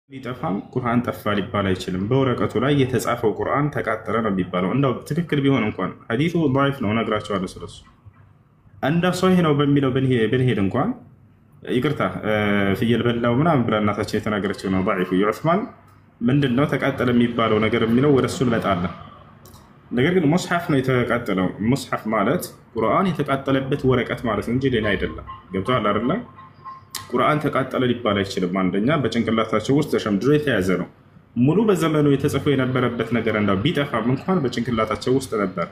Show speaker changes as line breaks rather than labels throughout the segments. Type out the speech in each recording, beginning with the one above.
ቢጠፋም ቁርአን ጠፋ ሊባል አይችልም። በወረቀቱ ላይ የተጻፈው ቁርአን ተቃጠለ ነው የሚባለው። እንደው ትክክል ቢሆን እንኳን ሐዲሱ ضعيف ነው እነግራቸዋለሁ ስለሱ። እንደ ሶሂህ ነው በሚለው ብንሄድ እንኳን ይቅርታ ፍየል በላው ምናምን ብላ እናታችን የተናገረችው ነው ضعيف። የዑስማን ምንድነው ተቃጠለ የሚባለው ነገር የሚለው ወደሱ እንመጣለን። ነገር ግን ሙስሐፍ ነው የተቃጠለው። ሙስሐፍ ማለት ቁርአን የተቃጠለበት ወረቀት ማለት እንጂ ሌላ አይደለም። ገብቶሃል አይደል? ቁርአን ተቃጠለ ሊባል አይችልም። አንደኛ በጭንቅላታቸው ውስጥ ተሸምድዶ የተያዘ ነው። ሙሉ በዘመኑ የተጽፎ የነበረበት ነገር እንዳው ቢጠፋም እንኳን በጭንቅላታቸው ውስጥ ነበር።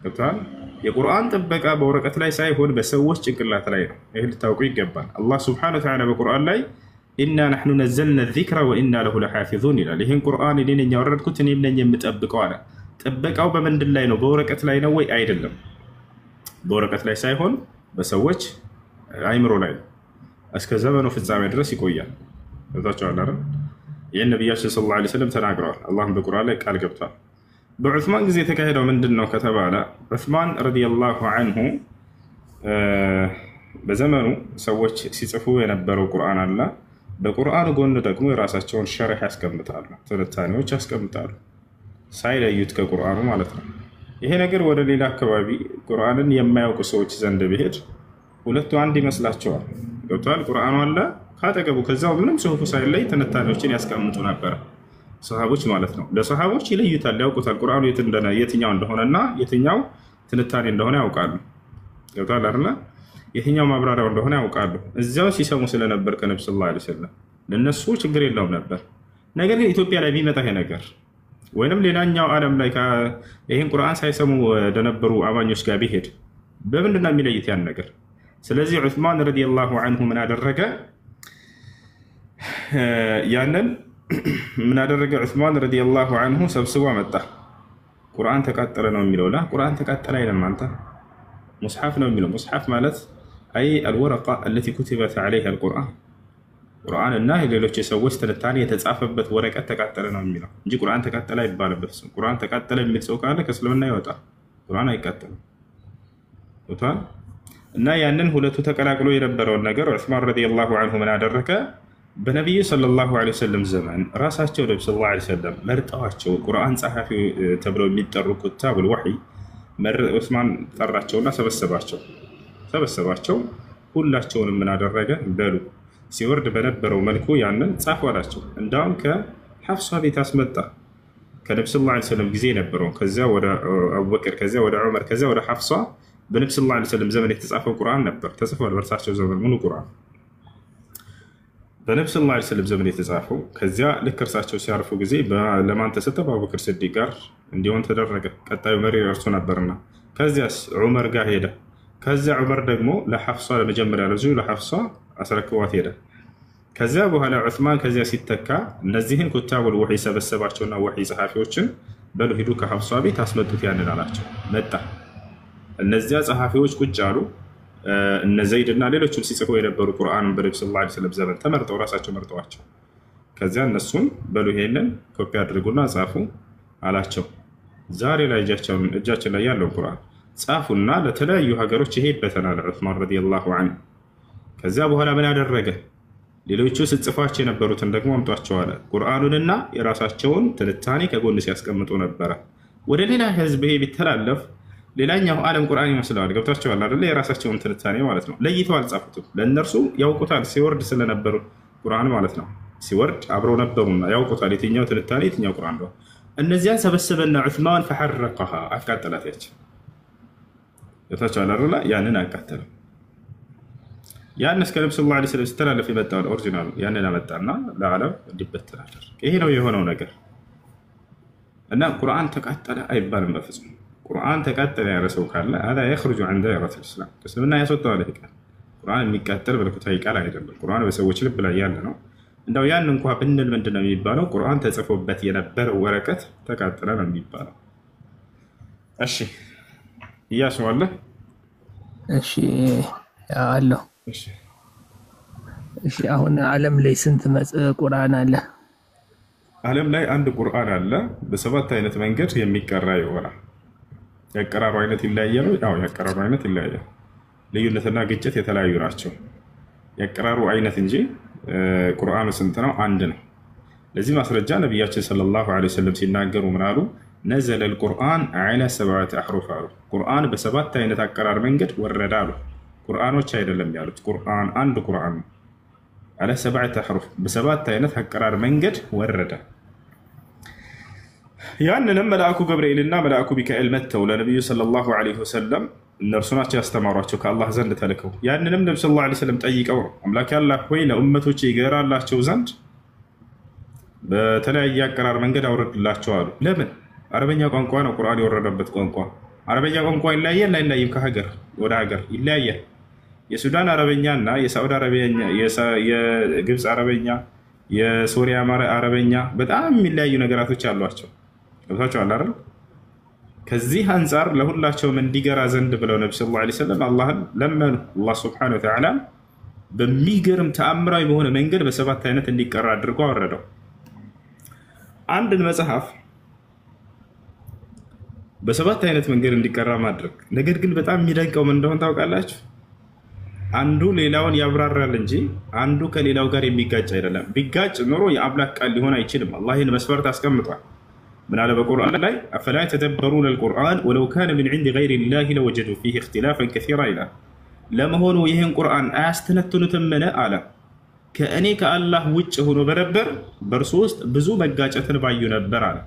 ገብቶሃል? የቁርአን ጥበቃ በወረቀት ላይ ሳይሆን በሰዎች ጭንቅላት ላይ ነው። ይህ ልታውቁ ይገባል። አላህ ሱብሓነሁ ወተዓላ በቁርአን ላይ ኢና ነሕኑ ነዘልና ዚክረ ወኢና ለሁ ለሓፊዙን ይላል። ይህን ቁርአን እኔ ነኝ ያወረድኩት እኔም ነኝ የምጠብቀው አለ። ጥበቃው በምንድን ላይ ነው? በወረቀት ላይ ነው ወይ? አይደለም። በወረቀት ላይ ሳይሆን በሰዎች አይምሮ ላይ ነው። እስከ ዘመኑ ፍጻሜ ድረስ ይቆያል። ገብታችኋል አይደል? ይህን ነቢያችን ሰለላሁ ዐለይሂ ወሰለም ተናግረዋል። አላህም በቁርአን ላይ ቃል ገብቷል። በዑስማን ጊዜ የተካሄደው ምንድን ነው ከተባለ ዑስማን ረዲየላሁ ዐንሁ በዘመኑ ሰዎች ሲጽፉ የነበረው ቁርአን አለ። በቁርአኑ ጎን ደግሞ የራሳቸውን ሸርሕ ያስቀምጣሉ፣ ትንታኔዎች ያስቀምጣሉ፣ ሳይለዩት ከቁርአኑ ማለት ነው። ይሄ ነገር ወደ ሌላ አካባቢ ቁርአንን የማያውቁ ሰዎች ዘንድ ቢሄድ ሁለቱ አንድ ይመስላቸዋል። ገብቷል? ቁርአኑ አለ ካጠገቡ፣ ከዛው ምንም ጽሁፉ ሳይለይ ትንታኔዎችን ያስቀምጡ ነበር ሰሃቦች ማለት ነው። ለሰሃቦች ይለዩታል፣ ያውቁታል ቁርአኑ የትኛው እንደሆነና የትኛው ትንታኔ እንደሆነ ያውቃሉ። ገብቷል አይደል? የትኛው ማብራሪያው እንደሆነ ያውቃሉ። እዚያው ሲሰሙ ስለነበር ከነብዩ ሰለላሁ ዐለይሂ ወሰለም ለነሱ ችግር የለውም ነበር። ነገር ግን ኢትዮጵያ ላይ ቢመጣ ይሄ ነገር ወይንም ሌላኛው ዓለም ላይ ይሄን ቁርአን ሳይሰሙ ወደነበሩ አማኞች ጋር ቢሄድ በምንድን ነው የሚለዩት ያን ነገር? ስለዚህ ዑስማን ረዲየላሁ ዐንሁ ምን አደረገ? ያንን ምን አደረገ? ዑስማን ረዲየላሁ ዐንሁ ሰብስቦ መጣ። ቁርአን ተቃጠለ ነው የሚለው። ላ ቁርአን ተቃጠለ አይደለም፣ አንተ ሙስሐፍ ነው የሚለው። ሙስሐፍ ማለት አይ አልወረቃ التي كتبت عليها القرآن ቁርአን እና ሌሎች የሰዎች ትንታኔ የተጻፈበት ወረቀት ተቃጠለ ነው የሚለው እንጂ ቁርአን ተቃጠለ አይባልበት። ቁርአን ተቃጠለ የሚል ሰው ካለ ከእስልምና ይወጣል። ቁርአን አይቃጠልም። ወጣን እና ያንን ሁለቱ ተቀላቅሎ የነበረውን ነገር ዑስማን ረዲየላሁ ዐንሁ ምን አደረገ? በነብዩ ሰለላሁ ዐለይሂ ወሰለም ዘመን ራሳቸው ነብዩ ሰለላሁ ዐለይሂ ወሰለም መርጠዋቸው ቁርአን ጸሐፊ ተብለው የሚጠሩ ኩታቡል ወህይ ዑስማን ጠራቸውና ሰበሰባቸው። ሁላቸውንም ምን አደረገ? በሉ ሲወርድ በነበረው መልኩ ያንን ጻፉ አላቸው። እንዳውም ከሐፍሷ ቤት አስመጣ። ከነብዩ ሰለላሁ ዐለይሂ ወሰለም ጊዜ ነበረው። ከዚያ ወደ አቡበክር፣ ከዚያ ወደ ዑመር፣ ከዚያ ወደ ሐፍሷ በነብዩ ሰለላሁ ዐለይሂ ወሰለም ዘመን የተጻፈው ቁርአን ነበር። ተጽፏል በእርሳቸው ዘመን ሙሉ ቁርአን በነብዩ ሰለላሁ ዐለይሂ ወሰለም ዘመን የተጻፈው። ከዚያ ልክ እርሳቸው ሲያርፉ ጊዜ ለማን ተሰጠ? በአቡበክር ስዲቅ ጋር እንዲሆን ተደረገ። ቀጣዩ መሪ እርሱ ነበርና። ከዚያስ ዑመር ጋር ሄደ። ከዚያ ዑመር ደግሞ ለሐፍሷ ለመጀመሪያ ልጁ ለሐፍሷ አስረክቧት ሄደ። ከዚያ በኋላ ዑስማን ከዚያ ሲተካ እነዚህን ኩታቡል ወህይ ሰበሰባቸውና ወህይ ጸሐፊዎችን በሉ ሂዱ ከሐፍሷ ቤት አስመጡት ያንን አላቸው። መጣ። እነዚያ ጸሐፊዎች ቁጭ አሉ። እነ ዘይድ እና ሌሎችም ሲጽፉ የነበሩ ቁርአንን በነብዩ ሰለላሁ ዐለይሂ ወሰለም ዘመን ተመርጠው ራሳቸው መርጠዋቸው ከዚያ እነሱን በሉ ይሄንን ኮፒ አድርጉና ጻፉ አላቸው። ዛሬ ላይ እጃችን ላይ ያለው ቁርአን ጻፉና ለተለያዩ ሀገሮች ይሄድበታል ዑስማን ረዲየላሁ ዐንሁ። ከዚያ በኋላ ምን ያደረገ? ሌሎቹ ስጽፏቸው የነበሩትን ደግሞ አምጧቸው አለ። ቁርአኑንና የራሳቸውን ትንታኔ ከጎን ሲያስቀምጡ ነበረ። ወደ ሌላ ህዝብ ይሄ ቢተላለፍ ሌላኛው ዓለም ቁርአን ይመስለዋል። ገብታችኋል አይደል? የራሳቸውን ትንታኔ ማለት ነው። ለይተው አልጻፉትም። ለእነርሱ ያውቁታል፣ ሲወርድ ስለነበሩ ቁርአን ማለት ነው። ሲወርድ አብረው ነበሩና ያውቁታል የትኛው ትንታኔ የትኛው ቁርአን ነው። እነዚያን ሰበሰበና ዑስማን ፈሐረቀሃ አቃጠላት። ገብታችኋል አይደል? ያንን አቃጠለ። ያን እስከ ነብዩ ሰለላሁ ዐለይሂ ወሰለም ሲተላለፍ የመጣውን ኦሪጂናል ያንን አመጣና ለዓለም እንዲበተን አደረገ። ይሄ ነው የሆነው ነገር እና ቁርአን ተቃጠለ አይባልም በፍጹም። ቁርአን ተቃጠለ ያለ ሰው ካለ هذا يخرج عن دائرة الإسلام እስልምና ያስወጣዋል። ይሄ ቃል ቁርአን የሚቃጠል መለኮታዊ ቃል አይደለም። ቁርአን በሰዎች ልብ ላይ ያለ ነው። እንደው ያን እንኳን ብንል ምንድነው የሚባለው? ቁርአን ተጽፎበት የነበረው ወረቀት ተቃጠለ ነው የሚባለው። እሺ እያስዋለ
እሺ አለው። እሺ አሁን ዓለም ላይ ስንት ቁርአን አለ?
ዓለም ላይ አንድ ቁርአን አለ። በሰባት አይነት መንገድ የሚቀራ ይሆናል። የአቀራሩ አይነት ይለያያል። የአቀራሩ አይነት ይለያያል። ልዩነትና ግጭት የተለያዩ ናቸው። የአቀራሩ አይነት እንጂ ቁርአኑ ስንት ነው? አንድ ነው። ለዚህ ማስረጃ ነቢያችን ሰለላሁ ዐለይሂ ወሰለም ሲናገሩ ምን አሉ? ነዘለ አልቁርአን ዐላ ሰብዐቲ አሕሩፍ አሉ። ቁርአን በሰባት አይነት አቀራር መንገድ ወረደ አሉ። ቁርአኖች አይደለም ያሉት፣ ቁርአን አንድ ቁርአን ነው። ዐላ ሰብዐቲ አሕሩፍ በሰባት አይነት አቀራር መንገድ ወረደ። ያንንም መልአኩ ገብርኤልና መልአኩ ሚካኤል መጥተው ለነቢዩ ሰለላሁ ዐለይሂ ወሰለም እነርሱ ናቸው ያስተማሯቸው ከአላህ ዘንድ ተልከው። ያንንም ነቢ ሰለላሁ ዐለይሂ ወሰለም ጠይቀው ነው አምላክ አላህ ሆይ ለኡመቶች ይገራላቸው ዘንድ በተለያየ አቀራር መንገድ አውረድላቸው አሉ። ለምን? አረበኛ ቋንቋ ነው ቁርአን የወረደበት ቋንቋ። አረበኛ ቋንቋ ይለያያል አይለያይም? ከሀገር ወደ ሀገር ይለያያል። የሱዳን አረበኛ እና የሳዑዲ አረበኛ፣ የግብፅ አረበኛ፣ የሶሪያ አረበኛ በጣም የሚለያዩ ነገራቶች አሏቸው። ገብታችኋል አይደል? ከዚህ አንጻር ለሁላቸውም እንዲገራ ዘንድ ብለው ነቢ ሰለላሁ ዐለይሂ ወሰለም አላህን ለመኑ። አላህ ሱብሓነሁ ወተዓላ በሚገርም ተአምራዊ በሆነ መንገድ በሰባት አይነት እንዲቀራ አድርጎ አወረደው። አንድን መጽሐፍ በሰባት አይነት መንገድ እንዲቀራ ማድረግ። ነገር ግን በጣም የሚደንቀው ምን እንደሆነ ታውቃላችሁ? አንዱ ሌላውን ያብራራል እንጂ አንዱ ከሌላው ጋር የሚጋጭ አይደለም። ቢጋጭ ኖሮ የአምላክ ቃል ሊሆን አይችልም። አላህ ይህን መስፈርት አስቀምጧል። ምን አለ በቁርአን ላይ? አፈላ የተደበሩን አልቁርአን ወለው ካነ ሚን ዒንዲ ገይሪላሂ ለወጀዱ ፊህ እኽቲላፈን ከሲራ ይላል። ለመሆኑ ይህን ቁርአን አያስተነትኑትምን አለ። ከእኔ ከአላህ ውጭ ሆኖ በነበር በእርሱ ውስጥ ብዙ መጋጨትን ባዩ ነበር አለ።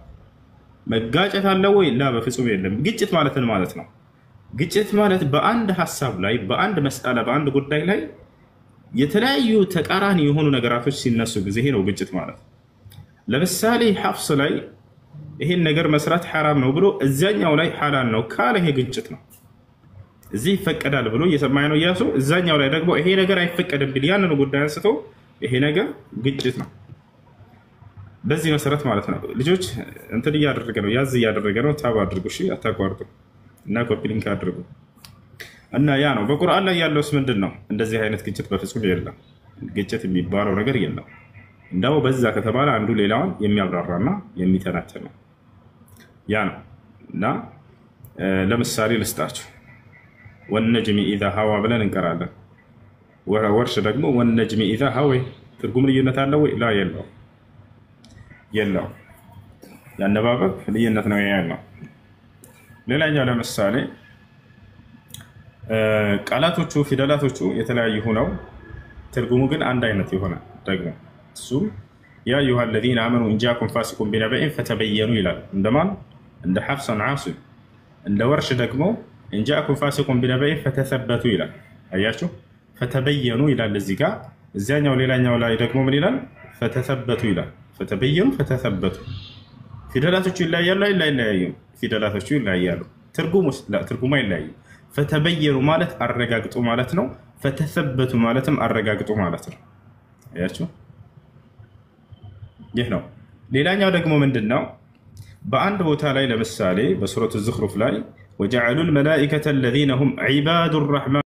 መጋጨት አለ ወይ? ላ በፍጹም የለም። ግጭት ማለትን ማለት ነው። ግጭት ማለት በአንድ ሀሳብ ላይ በአንድ መስአላ በአንድ ጉዳይ ላይ የተለያዩ ተቃራኒ የሆኑ ነገራቶች ሲነሱ ጊዜ ይሄ ነው ግጭት ማለት። ለምሳሌ ሐፍስ ላይ ይሄን ነገር መስራት ሐራም ነው ብሎ እዛኛው ላይ ሐላል ነው ካለ ይሄ ግጭት ነው። እዚህ ይፈቀዳል ብሎ እየሰማኝ ነው እያሱ፣ እዛኛው ላይ ደግሞ ይሄ ነገር አይፈቀድም ቢል ያንኑ ጉዳይ አንስቶ ይሄ ነገር ግጭት ነው። በዚህ መሰረት ማለት ነው። ልጆች እንትን እያደረገ ነው፣ ያዝ እያደረገ ነው። ታብ አድርጉ እሺ፣ አታቋርጡ እና ኮፒ ሊንክ አድርጉ። እና ያ ነው በቁርአን ላይ ያለውስ ምንድን ነው? እንደዚህ አይነት ግጭት በፍጹም የለም። ግጭት የሚባለው ነገር የለም። እንደው በዛ ከተባለ አንዱ ሌላውን የሚያብራራና የሚተናተን ነው። ያ ነው። እና ለምሳሌ ልስጣችሁ። ወነጅሚ ኢዛ ሀዋ ብለን እንቀራለን። ወርሽ ደግሞ ወነጅሚ ኢዛ ሀወ። ትርጉም ልዩነት አለው ወይ? ላ የለው የለው። የአነባበብ ልዩነት ነው ያለው። ሌላኛው ለምሳሌ ቃላቶቹ ፊደላቶቹ የተለያዩ ሆነው ትርጉሙ ግን አንድ አይነት የሆነ ደግሞ እሱም ያ አዩሃ አለዚነ አመኑ ኢንጃኩም ፋሲቁን ቢነበኢን ፈተበየኑ ይላል። እንደማን? እንደ ሐፍሰን ዓሲም። እንደ ወርሽ ደግሞ ኢንጃኩም ፋሲቁን ቢነበኢን ፈተሰበቱ ይላል። አያችሁ፣ ፈተበየኑ ይላል እዚህ ጋር። እዚያኛው ሌላኛው ላይ ደግሞ ምን ይላል? ፈተሰበቱ ይላል። ፈተበየኑ ፈተሰበቱ። ፊደላቶቹ ይለያያሉ አይለያዩም? ፊደላቶቹ ይለያያሉ። ትርጉሙ አይለያይም። ፈተበየኑ ማለት አረጋግጡ ማለት ነው። ፈተሰበቱ ማለትም አረጋግጡ ማለት ነው። አያችሁ፣ ይህ ነው። ሌላኛው ደግሞ ምንድን ነው? በአንድ ቦታ ላይ ለምሳሌ በሱረቱ ዙኽሩፍ ላይ ወጀዐሉ ልመላኢከተ አለዚነ ሁም ዒባዱ ረሕማን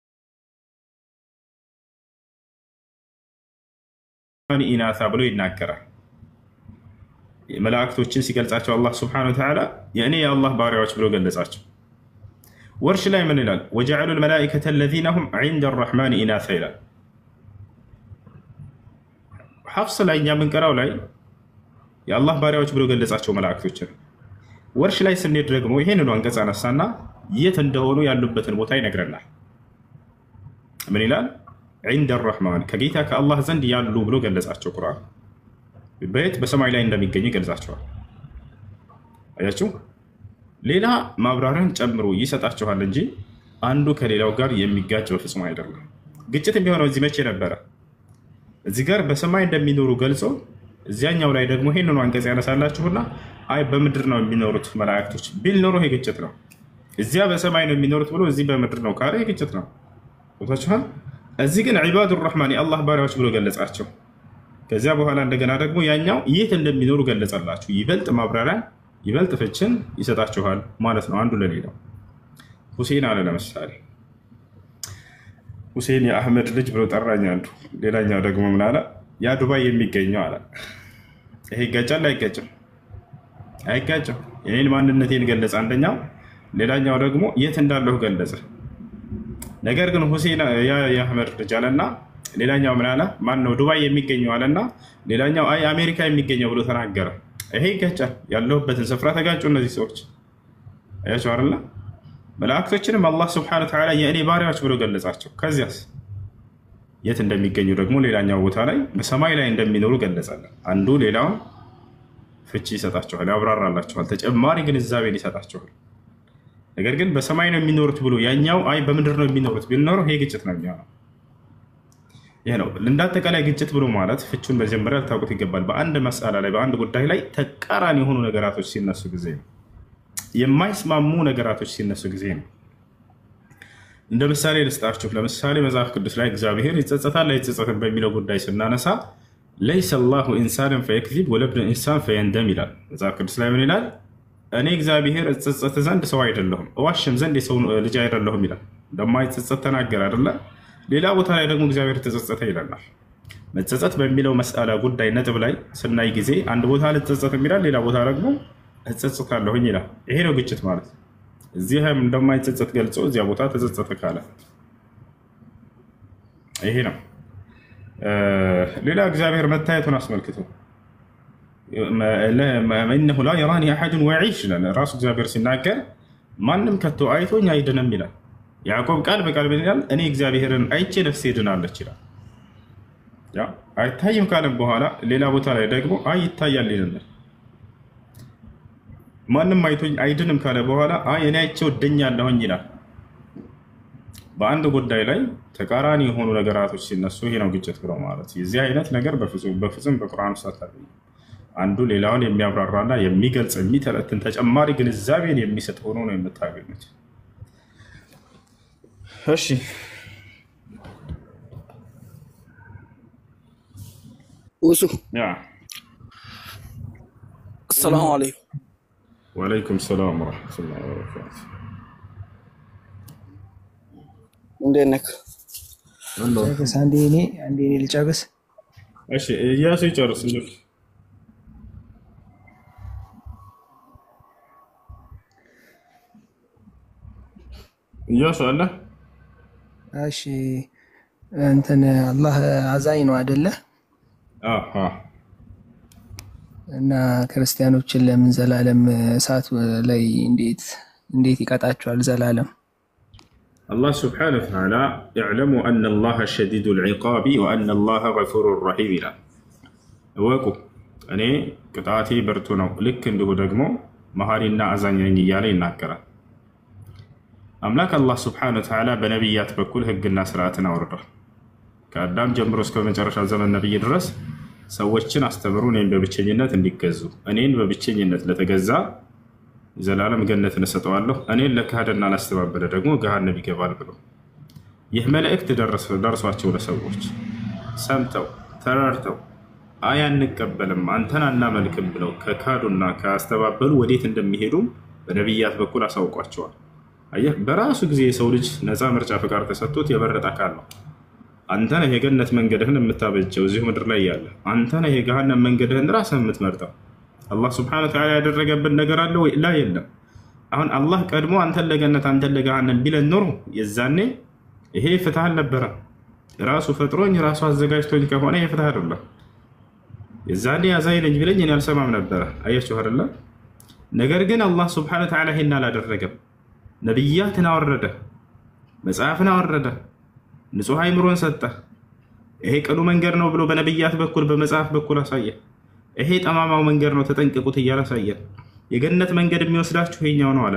ኢናሳ ብሎ ይናገራል። መላእክቶችን ሲገልጻቸው አላህ ሱብሓነሁ ወተዓላ የእኔ የአላህ ባሪያዎች ብሎ ገለጻቸው። ወርሽ ላይ ምን ይላል? ወጀዐሉ ልመላኢከተ አለዚነ ሁም ዒንደ ረሕማን ኢናሳ ይላል። ሐፍስ ላይ እኛ የምንቀራው ላይ የአላህ ባሪያዎች ብሎ ገለጻቸው መላእክቶችን። ወርሽ ላይ ስንሄድ ደግሞ ይሄንኑ አንቀጽ አነሳና የት እንደሆኑ ያሉበትን ቦታ ይነግረናል። ምን ይላል? ዒንደ ረሕማን ከጌታ ከአላህ ዘንድ ያሉ ብሎ ገለጻቸው። ቁርአን በየት? በሰማይ ላይ እንደሚገኙ ይገልጻቸዋል። አያችሁ፣ ሌላ ማብራሪያን ጨምሮ ይሰጣችኋል እንጂ አንዱ ከሌላው ጋር የሚጋጭ በፍጹም አይደለም። ግጭት የሚሆነው እዚህ መቼ ነበረ? እዚህ ጋር በሰማይ እንደሚኖሩ ገልጾ እዚያኛው ላይ ደግሞ ይሄንኑ አንቀጽ ያነሳላችሁና አይ በምድር ነው የሚኖሩት መላእክቶች ቢል ኖሮ ይሄ ግጭት ነው። እዚያ በሰማይ ነው የሚኖሩት ብሎ እዚህ በምድር ነው ካለ ይሄ ግጭት ነው። ወጣችኋል። እዚህ ግን ዒባዱ ረሕማን የአላህ ባሪያዎች ብሎ ገለጻቸው። ከዚያ በኋላ እንደገና ደግሞ ያኛው የት እንደሚኖሩ ገለጸላችሁ። ይበልጥ ማብራሪያ ይበልጥ ፍችን ይሰጣችኋል ማለት ነው። አንዱ ለሌላው ሁሴን አለ ለምሳሌ ሁሴን የአህመድ ልጅ ብሎ ጠራኝ አንዱ። ሌላኛው ደግሞ ምን አለ? ያ ዱባይ የሚገኘው አለ። ይሄ ይጋጫል አይጋጭም? አይጋጭም። የኔን ማንነቴን ገለጸ አንደኛው፣ ሌላኛው ደግሞ የት እንዳለሁ ገለጸ። ነገር ግን ሁሴን ያ የአህመድ ልጅ አለና ሌላኛው ምን አለ? ማን ነው ዱባይ የሚገኘው አለና ሌላኛው አይ አሜሪካ የሚገኘው ብሎ ተናገረ። ይሄ ይጋጫል። ያለሁበትን ስፍራ ተጋጩ እነዚህ ሰዎች። አያችሁ አይደል? መላእክቶችንም አላህ ሱብሓነሁ ወተዓላ የእኔ ባሪያዎች ብሎ ገለጻቸው። ከዚያስ የት እንደሚገኙ ደግሞ ሌላኛው ቦታ ላይ በሰማይ ላይ እንደሚኖሩ ገለጸልን። አንዱ ሌላውን ፍቺ ይሰጣቸዋል፣ ያብራራላቸዋል፣ ተጨማሪ ግንዛቤን ይሰጣቸዋል። ነገር ግን በሰማይ ነው የሚኖሩት ብሎ ያኛው አይ በምድር ነው የሚኖሩት ቢኖረው ይሄ ግጭት ነው የሚሆነው። ይሄ ነው እንዳጠቃላይ ግጭት ብሎ ማለት። ፍቹን መጀመሪያ ልታውቁት ይገባል። በአንድ መስአላ ላይ በአንድ ጉዳይ ላይ ተቃራኒ የሆኑ ነገራቶች ሲነሱ ጊዜ ነው፣ የማይስማሙ ነገራቶች ሲነሱ ጊዜ ነው። እንደ ምሳሌ ልስጣችሁ። ለምሳሌ መጽሐፍ ቅዱስ ላይ እግዚአብሔር ይጸጸታል አይጸጸትም በሚለው ጉዳይ ስናነሳ ለይሰ አላሁ ኢንሳንን ፈየክዚብ ወለብነ ኢንሳን ፈየንደም ይላል። መጽሐፍ ቅዱስ ላይ ምን ይላል? እኔ እግዚአብሔር እጸጸት ዘንድ ሰው አይደለሁም እዋሽም ዘንድ የሰው ልጅ አይደለሁም ይላል። እንደማይጸጸት ተናገር አይደለ? ሌላ ቦታ ላይ ደግሞ እግዚአብሔር ተጸጸተ ይለናል። መጸጸት በሚለው መስአላ ጉዳይ ነጥብ ላይ ስናይ ጊዜ አንድ ቦታ ልጸጸት ይላል፣ ሌላ ቦታ ደግሞ እጸጸታለሁኝ ይላል። ይሄ ነው ግጭት ማለት። እዚህም እንደማይጸጸት ገልጾ እዚያ ቦታ ተጸጸተ ካለ ይሄ ነው። ሌላ እግዚአብሔር መታየቱን አስመልክቶ እነሁ ላ የራኒ አሐዱን ወዒሽ ይላል። ራሱ እግዚአብሔር ሲናገር ማንም ከቶ አይቶኝ አይድንም ይላል። ያዕቆብ ቃል በቃል ምን ይላል? እኔ እግዚአብሔርን አይቼ ነፍሴ ድናለች ይላል። አይታይም ካለም በኋላ ሌላ ቦታ ላይ ደግሞ አይ ይታያል ይላል። ማንም አይቶኝ አይድንም ካለ በኋላ አይ እኔ አይቼው እድኛለሁኝ ይላል። በአንድ ጉዳይ ላይ ተቃራኒ የሆኑ ነገራቶች ሲነሱ ይሄ ነው ግጭት ብለው ማለት። የዚህ አይነት ነገር በፍጹም በቁርአን ውስጥ አታገኙም። አንዱ ሌላውን የሚያብራራና የሚገልጽ የሚተረትን ተጨማሪ ግንዛቤን የሚሰጥ ሆኖ ነው የምታገኙት። እሺ
ውሱ አሰላሙ አለይኩም።
ወአለይኩም ሰላም ወረሕመቱላሂ ወበረካቱ።
እንዴት ነህ?
አንዴ እኔ ልጨርስ።
እሺ እያሱ ይጨርስ እንጂ እያሱ አለ።
እሺ እንትን አላህ አዛኝ ነው አይደለ?
አሃ
እና ክርስቲያኖችን ለምን ዘላለም እሳት ላይ እንዴት ይቀጣቸዋል ዘላለም?
አላህ ስብሓነሁ ወተዓላ ይዕለሙ አነ አላህ ሸዲዱል ዒቃቢ ወአነ አላህ ገፉሩር ረሒም ይላል። እወቁ እኔ ቅጣቴ ብርቱ ነው፣ ልክ እንዲሁ ደግሞ መሐሪና አዛኝ ነኝ እያለ ይናገራል። አምላክ አላህ ስብሓነሁ ወተዓላ በነቢያት በኩል ህግና ስርዓትን አውርዷል። ከአዳም ጀምሮ እስከ መጨረሻ ዘመን ነቢይ ድረስ ሰዎችን አስተምሩ እኔን በብቸኝነት እንዲገዙ፣ እኔን በብቸኝነት ለተገዛ ዘላለም ገነትን እሰጠዋለሁ፣ እኔን ለካህደና ላስተባበለ ደግሞ ገሃነም ይገባል ብሎ ይህ መልእክት ደርሷቸው ለሰዎች ሰምተው ተረድተው አይ አንቀበልም አንተን አናመልክም ብለው ከካዱና ካስተባበሉ ወዴት እንደሚሄዱ በነቢያት በኩል አሳውቋቸዋል። አየህ፣ በራሱ ጊዜ የሰው ልጅ ነፃ ምርጫ ፍቃድ ተሰጥቶት የመረጠ አካል ነው። አንተ ነህ የገነት መንገድህን የምታበጀው እዚሁ ምድር ላይ ያለ፣ አንተ ነህ የገሃነም መንገድህን ራስህ የምትመርጠው። አላህ ስብሐነሁ ወተዓላ ያደረገብን ነገር አለ ወይ? ላ የለም። አሁን አላህ ቀድሞ አንተን ለገነት አንተን ለገሃነም ቢለን ኖሮ የዛኔ ይሄ ፍትህ አልነበረም። ራሱ ፈጥሮኝ ራሱ አዘጋጅቶኝ ከሆነ ይሄ ፍትህ አይደለም። የዛኔ አዛኝ ነኝ ቢለኝ እኔ አልሰማም ነበረ። አያችሁ አይደለ? ነገር ግን አላህ ስብሐነሁ ወተዓላ ይሄን አላደረገም። ነቢያትን አወረደ፣ መጽሐፍን አወረደ፣ ንጹህ አይምሮን ሰጠ። ይሄ ቅኑ መንገድ ነው ብሎ በነቢያት በኩል በመጽሐፍ በኩል አሳየ። ይሄ ጠማማው መንገድ ነው ተጠንቅቁት እያለ አሳየ። የገነት መንገድ የሚወስዳችሁ ይሄኛው ነው አለ።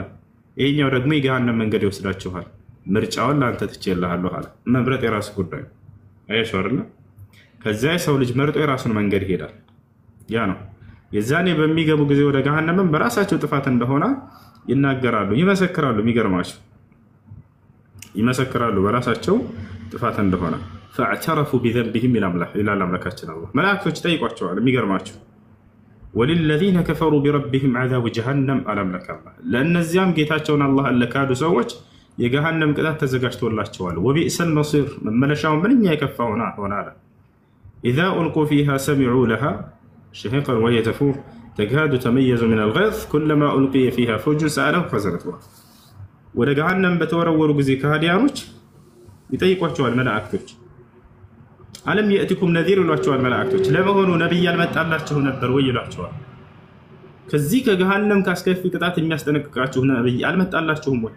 ይሄኛው ደግሞ የገሃነም መንገድ ይወስዳችኋል። ምርጫውን ለአንተ ትቼልሃለሁ አለ። መምረጥ የራስ ጉዳይ። አያችሁ አይደለ? ከዚያ የሰው ልጅ መርጦ የራሱን መንገድ ይሄዳል። ያ ነው የዛኔ በሚገቡ ጊዜ ወደ ገሃነምም በራሳቸው ጥፋት እንደሆነ ይናገራሉ፣ ይመሰክራሉ። የሚገርማቸው ይመሰክራሉ በራሳቸው ጥፋት እንደሆነ። ፈዕተረፉ ቢዘንቢሂም ይላል አምላካችን አላህ። መላእክቶች ጠይቋቸዋል። የሚገርማቸው ወሊለዚነ ከፈሩ ቢረቢሂም ዐዛቡ ጀሃነም አላምላክ አላህ። ለእነዚያም ጌታቸውን አላህን ለካዱ ሰዎች የገሃነም ቅጣት ተዘጋጅቶላቸዋል። ወቢእሰል መሲር መመለሻው ምንኛ የከፋ ሆነ አለ። ኢዛ ኡልቁ ፊሃ ሰሚዑ ለሃ ሸሂቀን ወሂየ ተፉር ተካዱ ተመየዙ ሚነል ገይዝ ኩለማ ኡልቂየ ፊሃ ፈውጁን ሰአለሁም ኸዘነቱሃ። ወደ ገሃነም በተወረወሩ ጊዜ ከሃዲያኖች ይጠይቋቸዋል መላእክቶች አለም የእቲኩም ነዚር ይሏቸዋል መላእክቶች ለመሆኑ ነብይ ያልመጣላችሁ ነበር ወይ ይሏቸዋል ከዚህ ከገሃነም ካስከፊ ቅጣት የሚያስጠነቅቃችሁ ነብይ አልመጣላችሁም ወይ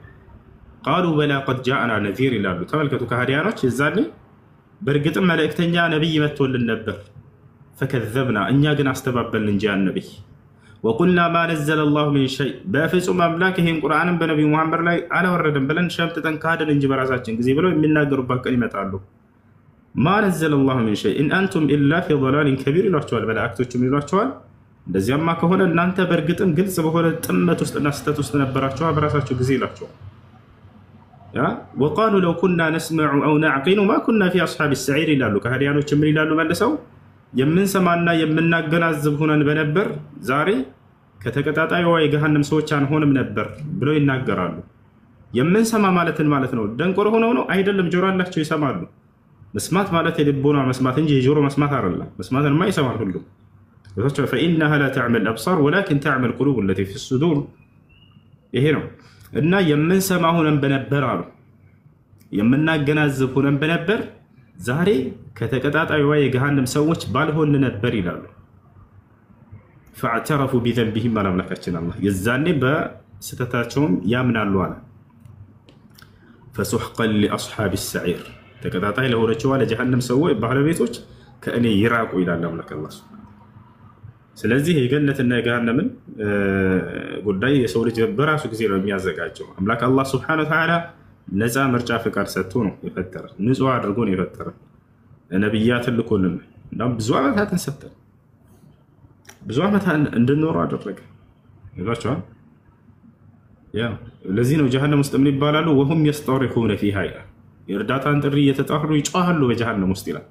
قالوا بلى قد جاءنا نذير ይላሉ ተመልከቱ ከሃዲያኖች የዛኔ በእርግጥም መልእክተኛ ነብይ መጥቶልን ነበር فكذبنا እኛ ግን አስተባበልን እንጂ ያን ነብይ وقلنا ما نزل الله من شيء በፍጹም አምላክ ይሄን ቁርአንን በነብዩ መሐመድ ላይ አላወረደም ብለን ሸምጥተን ካደን እንጂ በራሳችን ጊዜ ብለው የሚናገሩበት ቀን ይመጣሉ ما نزل الله من شيء إن أنتم إلا في ضلال كبير ይሏቸዋል መላእክቶችም ይሏቸዋል እንደዚያማ ከሆነ እናንተ በእርግጥም ግልጽ በሆነ ጥመት ውስጥና ስህተት ውስጥ ነበራችሁ በራሳችሁ ጊዜ ይሏቸዋል وقالوا لو كنا نسمع أو نعقل ما كنا في أصحاب السعير ይላሉ ከሃዲያኖች ምን ይላሉ መልሰው የምንሰማና የምናገናዝብ ሆነን በነበር ዛሬ ከተቀጣጣዩ የገሃነም ሰዎች አንሆንም ነበር ብለው ይናገራሉ የምንሰማ ማለትን ማለት ነው ደንቆሮ ሆነው ነው አይደለም ጆሮ አላቸው ይሰማሉ መስማት ማለት የልቦና መስማት እንጂ የጆሮ መስማት አይደለም መስማትንማ ይሰማል ሁሉ فإنها لا تعمل الأبصار ولكن تعمل القلوب التي في الصدور ይሄ ነው እና የምንሰማ ሆነን በነበር አሉ የምናገናዝብ ሆነን በነበር ዛሬ ከተቀጣጣዩ የገሃነም ሰዎች ባልሆን ነበር ይላሉ فاعترفوا بذنبهم على አምላካችን አላህ የዛኔ በስተታቸውም ያምናሉ አለ فسحقا لأصحاب السعير ተቀጣጣይ ለሆነችው ለጀሃነም ሰዎች ባለቤቶች ከእኔ ይራቁ ይላል አምላክ አላህ ስለዚህ የገነትና የገሃነምን ጉዳይ የሰው ልጅ በራሱ ጊዜ ነው የሚያዘጋጀው አምላክ አላህ Subhanahu Wa Ta'ala ነፃ ምርጫ ፍቃድ ሰጥቶ ነው የፈጠረ ንጹህ አድርጎ ነው የፈጠረ ነብያት ልኮልን እና ብዙ ዓመታትን ሰጠን ብዙ ዓመታትን እንድንኖር አደረገ ይባቻው ያ ለዚህ ነው ጀሃነም ውስጥ ምን ይባላሉ وهم يسترخون فيها የእርዳታን ጥሪ እየተጣሩ ይጮሃሉ በጀሃነም ውስጥ ይላል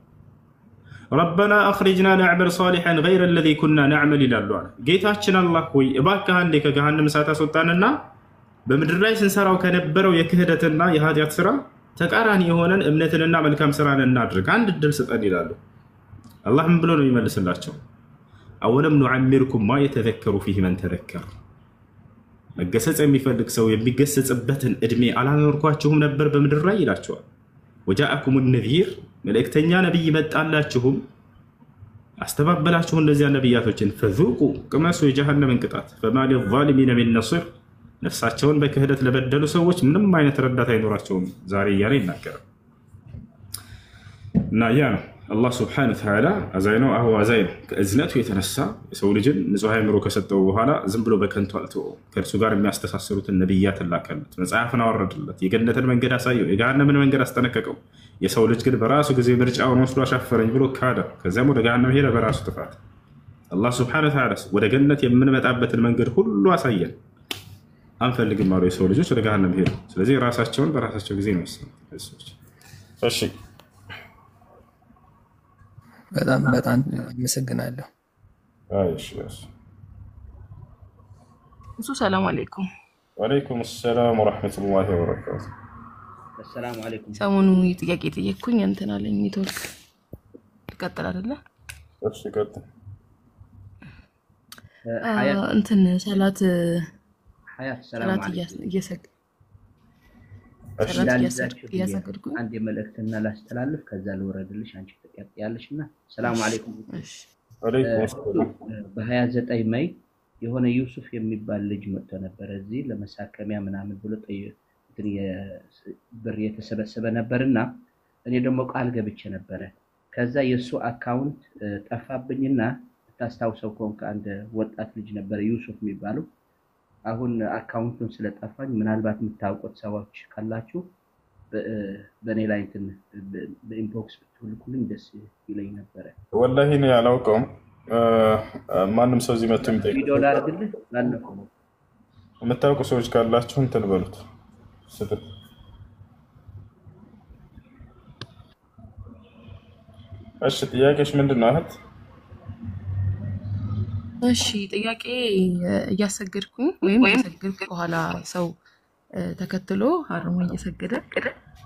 ربنا اخرجنا نعمل صالحا غير الذي كنا نعمل ይላሉ ጌታችን አላህ ሆይ እባክህ አንዴ ከገሃነም እሳት አስወጣንና በምድር ላይ ስንሰራው ከነበረው የክህደትና የኃጢአት ስራ ተቃራኒ የሆነን እምነትንና መልካም ስራን እናድርግ አንድ ድል ስጠን ይላሉ አላህ ምን ብሎ ነው ይመልስላቸው አወለም نعمركم ما يتذكر فيه من تذكر መገሰጽ የሚፈልግ ሰው የሚገሰጽበትን እድሜ አላኖርኳችሁም ነበር በምድር ላይ ይላቸዋል وجاءكم النذير መልእክተኛ ነብይ መጣላችሁም አስተባበላችሁ እንደዚያ ነብያቶችን فذوقوا ቅመሱ የጀሃነምን ቅጣት فما للظالمين من نصير ነፍሳቸውን በክህደት ለበደሉ ሰዎች ምንም አይነት ረዳት አይኖራቸውም ዛሬ ያለ ይናገራል እና ያ ነው አላህ Subhanahu Wa Ta'ala አዛይ ነው አዛይ ነው ከእዝነቱ የተነሳ የሰው ልጅን ንጹህ አእምሮ ከሰጠው በኋላ ዝም ብሎ በከንቱ አልተወው ከእርሱ ጋር የሚያስተሳስሩትን ነብያት ላከለት መጽሐፍን አወረደለት የገነትን መንገድ አሳየው የገሃነምን መንገድ አስጠነቀቀው የሰው ልጅ ግን በራሱ ጊዜ ምርጫውን ወስዶ አሻፈረኝ ብሎ ካደ ከዚያም ወደ ገሃነም ሄደ በራሱ ጥፋት አላህ Subhanahu Wa Ta'ala ወደ ገነት የምንመጣበትን መንገድ ሁሉ አሳየን አንፈልግም ማለት የሰው ልጆች ወደ ገሃነም ሄዱ ስለዚህ ራሳቸውን በራሳቸው ጊዜ ነው እሱ እሺ
በጣም አመሰግናለሁ
እሺ
እሱ ሰላም አለይኩም
ወአለይኩም ሰላም ወራህመቱላሂ ወበረካቱ
ሰላም አለይኩም
ሰሞኑ ጥያቄ ጠየቅኩኝ እንትን አለኝ ኔትወርክ ልቀጥል አይደለ
እሺ ቀጥል
እንትን ሰላት
ሰላም
እየሰገድኩኝ
አንድ መልእክትና ላስተላልፍ ከዛ ልወረድልሽ አንቺ ትቀጥያለሽና ሰላም አለይኩም
ወአለይኩም
በ29 ሜይ የሆነ ዩሱፍ የሚባል ልጅ መጥቶ ነበር እዚህ ለመሳከሚያ ምናምን ብሎ ብር የተሰበሰበ ነበርና እኔ ደግሞ ቃል ገብቼ ነበር ከዛ የሱ አካውንት ጠፋብኝና ታስታውሰው ከሆነ አንድ ወጣት ልጅ ነበር ዩሱፍ የሚባለው አሁን አካውንቱን ስለጠፋኝ ምናልባት የምታውቁት ሰዎች ካላችሁ በኔ ላይ እንትን በኢንቦክስ ብትልኩልኝ ደስ ይለኝ ነበር
ወላሂ ነው ያላውቀው ማንንም ሰው እዚህ መጥቶ የሚጠይቅ
$1 አድርግልህ ላነፈው
የምታውቁ ሰዎች ካላችሁ እንትን በሉት ስጥ እሺ ጥያቄሽ ምንድነው እህት
እሺ ጥያቄ እያሰገድኩኝ ወይም እየሰገድኩ በኋላ ሰው ተከትሎ አርሞ እየሰገደ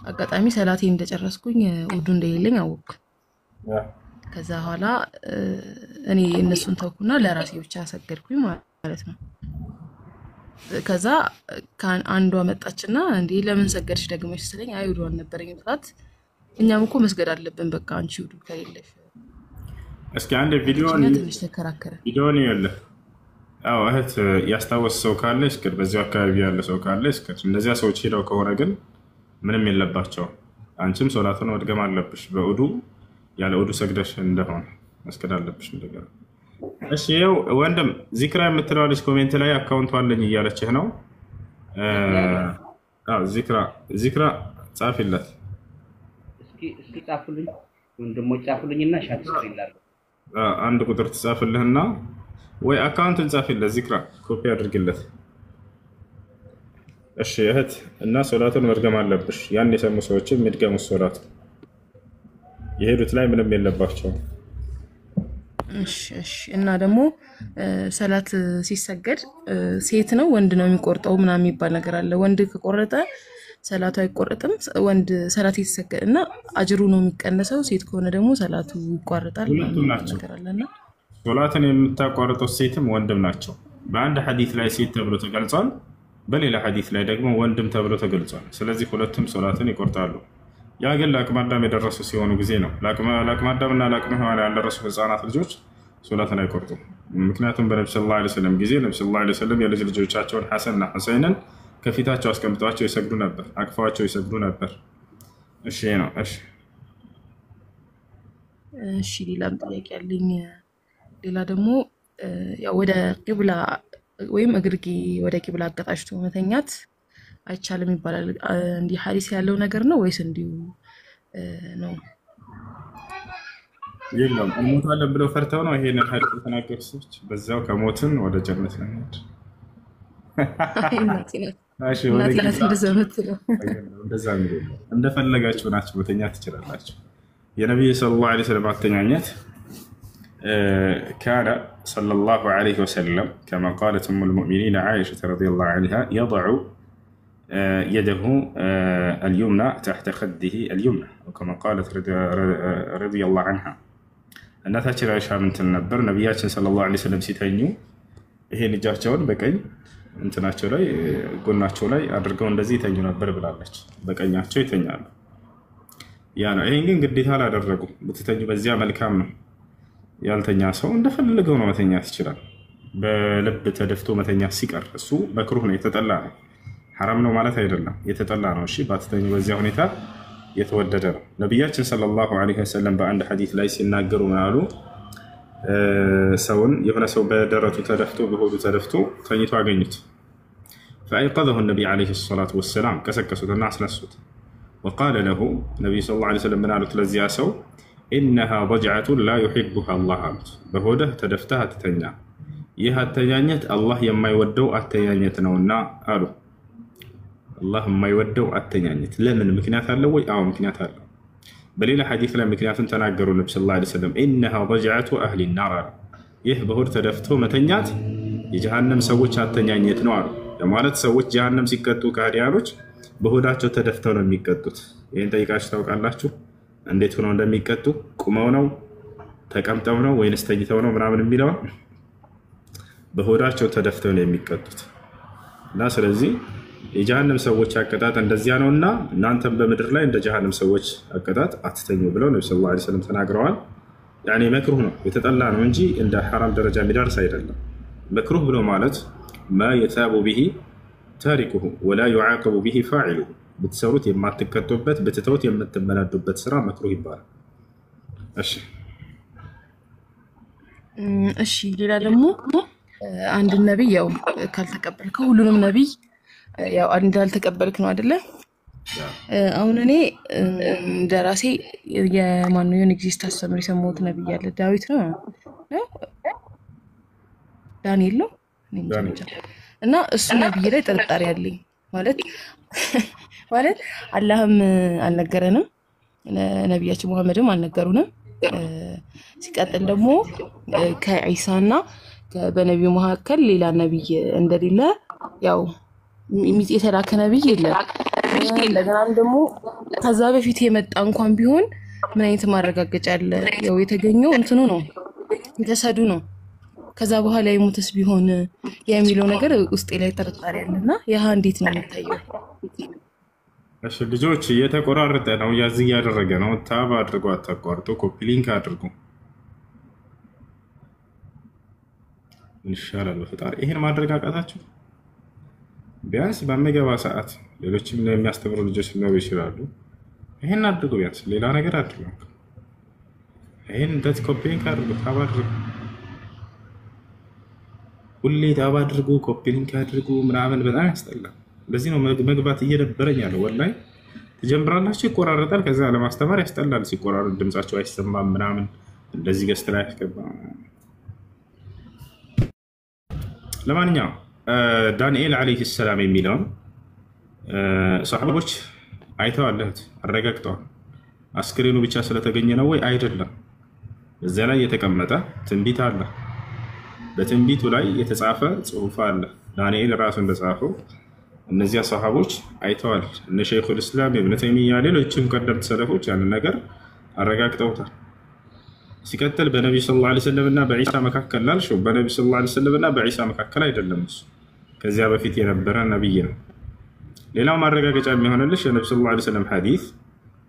አጋጣሚ ሰላቴ እንደጨረስኩኝ ውዱ እንደሌለኝ አወቅኩ ከዛ በኋላ እኔ እነሱን ተውኩና ለራሴ ብቻ ሰገድኩኝ ማለት ነው ከዛ አንዷ መጣችና እንዴ ለምን ሰገድሽ ደግመሽ ስለኝ አይውዱ አልነበረኝ ብላት እኛም እኮ መስገድ አለብን። በቃ አንቺ ውዱ ከሌለሽ
እስኪ አንድ ቪዲዮን
ትንሽ ተከራከረ።
ይኸውልህ። አዎ እህት ያስታወስ ሰው ካለ እስኪ በዚያው አካባቢ ያለ ሰው ካለ እስኪ እነዚያ ሰዎች ሄደው ከሆነ ግን ምንም የለባቸውም። አንቺም ሶላቱን መድገም አለብሽ በውዱ ያለ ውዱ ሰግደሽ እንደሆነ መስገድ አለብሽ እንደገና። እሺ ይኸው ወንድም ዚክራ የምትለው ልጅ ኮሜንት ላይ አካውንቱ አለኝ እያለችህ ነው። ዚክራ ጻፊለት
እስኪ ጻፉልኝ ወንድሞች ጻፉልኝና ሻት ስክሪን ላድርግ።
አንድ ቁጥር ትጻፍልህና ወይ አካውንትን ጻፊለት ዚክራ ኮፒ አድርግለት። እሺ እህት እና ሶላቱን መድገም አለብሽ። ያን የሰሙ ሰዎችም የሚድገሙ ሶላት የሄዱት ላይ ምንም የለባቸውም።
እሺ እና ደግሞ ሰላት ሲሰገድ ሴት ነው ወንድ ነው የሚቆርጠው ምናምን የሚባል ነገር አለ። ወንድ ከቆረጠ ሰላቱ አይቆረጥም። ወንድ ሰላት ይሰገድና አጅሩ ነው የሚቀነሰው። ሴት ከሆነ ደግሞ ሰላቱ ይቋረጣል ነገር አለና
ሶላትን የምታቋርጠው ሴትም ወንድም ናቸው። በአንድ ሐዲስ ላይ ሴት ተብሎ ተገልጿል፣ በሌላ ሐዲስ ላይ ደግሞ ወንድም ተብሎ ተገልጿል። ስለዚህ ሁለቱም ሶላትን ይቆርጣሉ። ያ ግን ለአቅመ አዳም የደረሱ ሲሆኑ ጊዜ ነው። ለአቅመ አዳምና ለአቅመ ሔዋን ያልደረሱ ህፃናት ልጆች ሶላትን አይቆርጡም። ምክንያቱም በነብዩ ሰለላሁ ዐለይሂ ወሰለም ጊዜ ነብዩ ሰለላሁ ዐለይሂ ወሰለም የልጅ ልጆቻቸውን ሐሰንና ሁሰይንን ከፊታቸው አስቀምጧቸው ይሰግዱ ነበር፣ አቅፈዋቸው ይሰግዱ ነበር። እሺ ነው።
እሺ ሌላም ጥያቄ አለኝ። ሌላ ደግሞ ያው ወደ ቂብላ ወይም እግርጌ ወደ ቂብላ አጋጣሽቶ መተኛት አይቻልም ይባላል። እንዲህ ሐዲስ ያለው ነገር ነው ወይስ እንዲሁ ነው?
የለም እንሞታለን ብለው ፈርተው ነው ይሄንን ሐዲስ የተናገሩ ሰዎች በዛው ከሞትን ወደ ጀነት ለመሄድ እንደፈለጋችሁ ናችሁ መተኛት ትችላላችሁ። የነቢዩ ሰለላሁ ዐለይሂ ወሰለም አተኛኘት كان صلى الله عليه وسلم كما قالت أم المؤمنين عائشة رضي الله عنها يضع يده اليمنى تحت خده اليمنى وكما قالت رضي الله عنها እናታችን አይሻ ምን ትል ነበር? ነቢያችን ሰለላሁ ዐለይሂ ወሰለም ሲተኙ ይሄን እጃቸውን በቀኝ እንትናቸው ላይ ጎናቸው ላይ አድርገው እንደዚህ ይተኙ ነበር ብላለች። በቀኛቸው ይተኛሉ። ያ ነው። ይሄን ግን ግዴታ አላደረጉም። ብትተኙ በዚያ መልካም ነው። ያልተኛ ሰው እንደፈለገው ነው መተኛት ይችላል። በልብ ተደፍቶ መተኛት ሲቀር እሱ መክሩህ ነው፣ የተጠላ ነው። ሐራም ነው ማለት አይደለም፣ የተጠላ ነው። እሺ ባትተኙ በዚያ ሁኔታ የተወደደ ነው። ነቢያችን ሰለላሁ ዐለይሂ ወሰለም በአንድ ሐዲስ ላይ ሲናገሩ ምን አሉ? ሰውን የሆነ ሰው በደረቱ ተደፍቶ በሆዱ ተደፍቶ ተኝቶ አገኙት። فأيقظه النبي عليه الصلاة والسلام كسكسوتنا أسنسوت وقال له النبي صلى الله عليه وسلم من قالت لزيا سو إنها ضجعة لا يحبها الله عمت بهوده تدفتها تتنيا يها التنيانيت الله يما يودو التنيانيت نونا قالوا الله ما يودو التنيانيت لمن مكنيات الله وي مكنيات الله بليل حديث لما مكنيات تناقروا النبي صلى الله عليه وسلم إنها ضجعة أهل النار يه بهور تدفتو متنيات يجهنم سوتش التنيانيت نوار ማለት ሰዎች ጀሃነም ሲቀጡ ከሃዲያኖች በሆዳቸው ተደፍተው ነው የሚቀጡት። ይሄን ጠይቃችሁ ታውቃላችሁ? እንዴት ሆነው እንደሚቀጡ? ቁመው ነው ተቀምጠው ነው ወይስ ተኝተው ነው ምናምን የሚለው በሆዳቸው ተደፍተው ነው የሚቀጡት። እና ስለዚህ የጀሃነም ሰዎች አቀጣጥ እንደዚያ ነውና እናንተም በምድር ላይ እንደ ጀሃነም ሰዎች አቀጣጥ አትተኙ ብለው ነብዩ ሰለላሁ ዐለይሂ ወሰለም ተናግረዋል። ያኔ መክሩህ ነው፣ የተጠላ ነው እንጂ እንደ ሐራም ደረጃ የሚደርስ አይደለም። መክሩህ ብሎ ማለት ما يثاب به تاركه ولا يعاقب به فاعله بتسوت يما تكتبت بتتوت يما تمنادبت سرا مكروه يبال
እሺ ሌላ ደግሞ አንድ ነብይ ያው ካልተቀበልከ ሁሉንም ነብይ ያው እንዳልተቀበልክ ነው አይደለ? አሁን እኔ እንደራሴ የማን ነው ኤግዚስት አስተምር የሰማሁት ነብይ አለ። ዳዊት ነው ዳንኤል ነው እና እሱ ነብይ ላይ ጥርጣሬ አለኝ። ማለት አላህም አልነገረንም፣ ነብያችን መሐመድም አልነገሩንም። ሲቀጥል ደግሞ ከኢሳና በነብዩ መካከል ሌላ ነብይ እንደሌለ ያው የተላከ ነብይ የለም። እንደገና ደግሞ ከዛ በፊት የመጣ እንኳን ቢሆን ምን አይነት ማረጋገጫ አለ? ያው የተገኘው እንትኑ ነው የተሰዱ ነው። ከዛ በኋላ የሞተስ ቢሆን የሚለው ነገር ውስጤ ላይ ጥርጣሬ አለና ያ እንዴት ነው የሚታየው?
እሺ ልጆች እየተቆራረጠ ነው፣ ያዝ እያደረገ ነው። ታብ አድርጎ አታቋርጡ፣ ኮፒ ሊንክ አድርጉ ይሻላል። በፈጣሪ ይሄን ማድረግ አቃታችሁ? ቢያንስ በሚገባ ሰዓት ሌሎችም የሚያስተምሩ ልጆች ሊኖሩ ይችላሉ። ይሄን አድርጉ፣ ቢያንስ ሌላ ነገር አድርጉ። ይሄን እንደዚህ ኮፒ ሊንክ አድርጉ፣ ታብ አድርጉ፣ ሁሌ ታብ አድርጉ፣ ኮፒ ሊንክ አድርጉ ምናምን። በጣም ያስጠላል። ለዚህ ነው መግባት እየደበረኝ ያለው። ወላሂ ትጀምራላችሁ፣ ይቆራረጣል። ከዛ ለማስተማር ያስጠላል። ሲቆራረጥ ድምጻቸው አይሰማም ምናምን። እንደዚህ ገስት ላይ ያስገባ። ለማንኛውም ዳንኤል ዓለይሂ ሰላም የሚለውን ሰሃቦች አይተዋል፣ አረጋግጠዋል። አስክሬኑ ብቻ ስለተገኘ ነው ወይ? አይደለም። በዚያ ላይ የተቀመጠ ትንቢት አለ። በትንቢቱ ላይ የተጻፈ ጽሑፍ አለ። ዳንኤል ራሱ እንደጻፈው እነዚያ ሰሃቦች አይተዋል። እነ ሸይኹል ኢስላም ኢብኑ ተይሚያ፣ ሌሎችም ቀደምት ሰለፎች ያንን ነገር አረጋግጠውታል። ሲቀጥል በነቢዩ ሰለላሁ ዐለይሂ ወሰለም እና በዒሳ መካከል ላልሽው፣ በነቢዩ ሰለላሁ ዐለይሂ ወሰለም እና በዒሳ መካከል አይደለም። እሱ ከዚያ በፊት የነበረ ነቢይ ነው። ሌላው ማረጋገጫ የሚሆንልሽ የነቢዩ ሰለላሁ ዐለይሂ ወሰለም ሐዲስ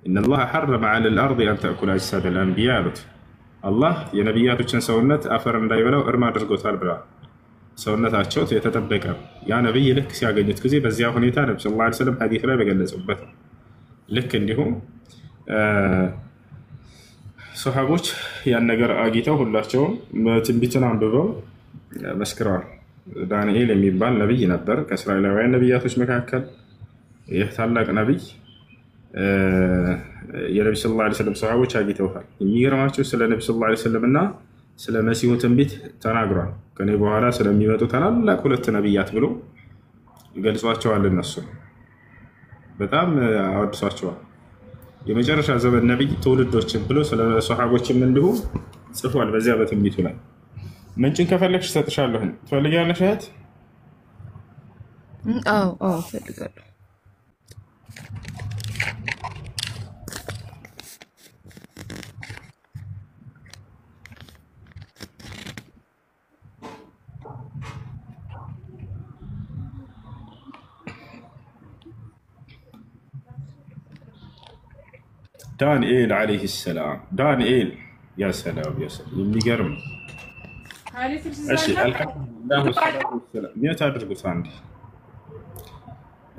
ኢነላህ ሐረመ ዐለል አርድ አን ተእኩለ አጅሳደል አንቢያ አሉት። አላህ የነቢያቶችን ሰውነት አፈር እንዳይበላው እርም አድርጎታል ብለዋል። ሰውነታቸው የተጠበቀ ያ ነቢይ ልክ ሲያገኙት ጊዜ በዚያ ሁኔታ ነቢዩ ሰለላሁ ዐለይሂ ወሰለም ሐዲስ ላይ በገለጹበት ነው። ልክ እንዲሁም ሰሃቦች ያን ነገር አግኝተው ሁላቸውም ትንቢትን አንብበው መስክረዋል። ዳንኤል የሚባል ነቢይ ነበር ከእስራኤላውያን ነቢያቶች መካከል። ይህ ታላቅ ነቢይ የነቢ ሰለላሁ ዐለይሂ ወሰለም ሰሃቦች አግኝተውታል። የሚገርማቸው ስለ ነቢ ሰለላሁ ዐለይሂ ወሰለም እና ስለ መሲሁ ትንቢት ተናግሯል። ከኔ በኋላ ስለሚመጡ ታላላቅ ሁለት ነቢያት ብሎ ገልጿቸዋል። እነሱ በጣም አወድሷቸዋል። የመጨረሻ ዘመን ነቢይ ትውልዶችን ብሎ ስለ ሰሃቦችም እንዲሁ ጽፏል በዚያ በትንቢቱ ላይ። ምንጭን ከፈለግሽ እሰጥሻለሁ። ትፈልጊያለሽ እህት?
አዎ እፈልጋለሁ።
ዳንኤል ዓለይሂ ሰላም። ዳንኤል ያ ሰላም ያ ሰላም፣ የሚገርም እሺ። ሚዩት አድርጉት አንዴ።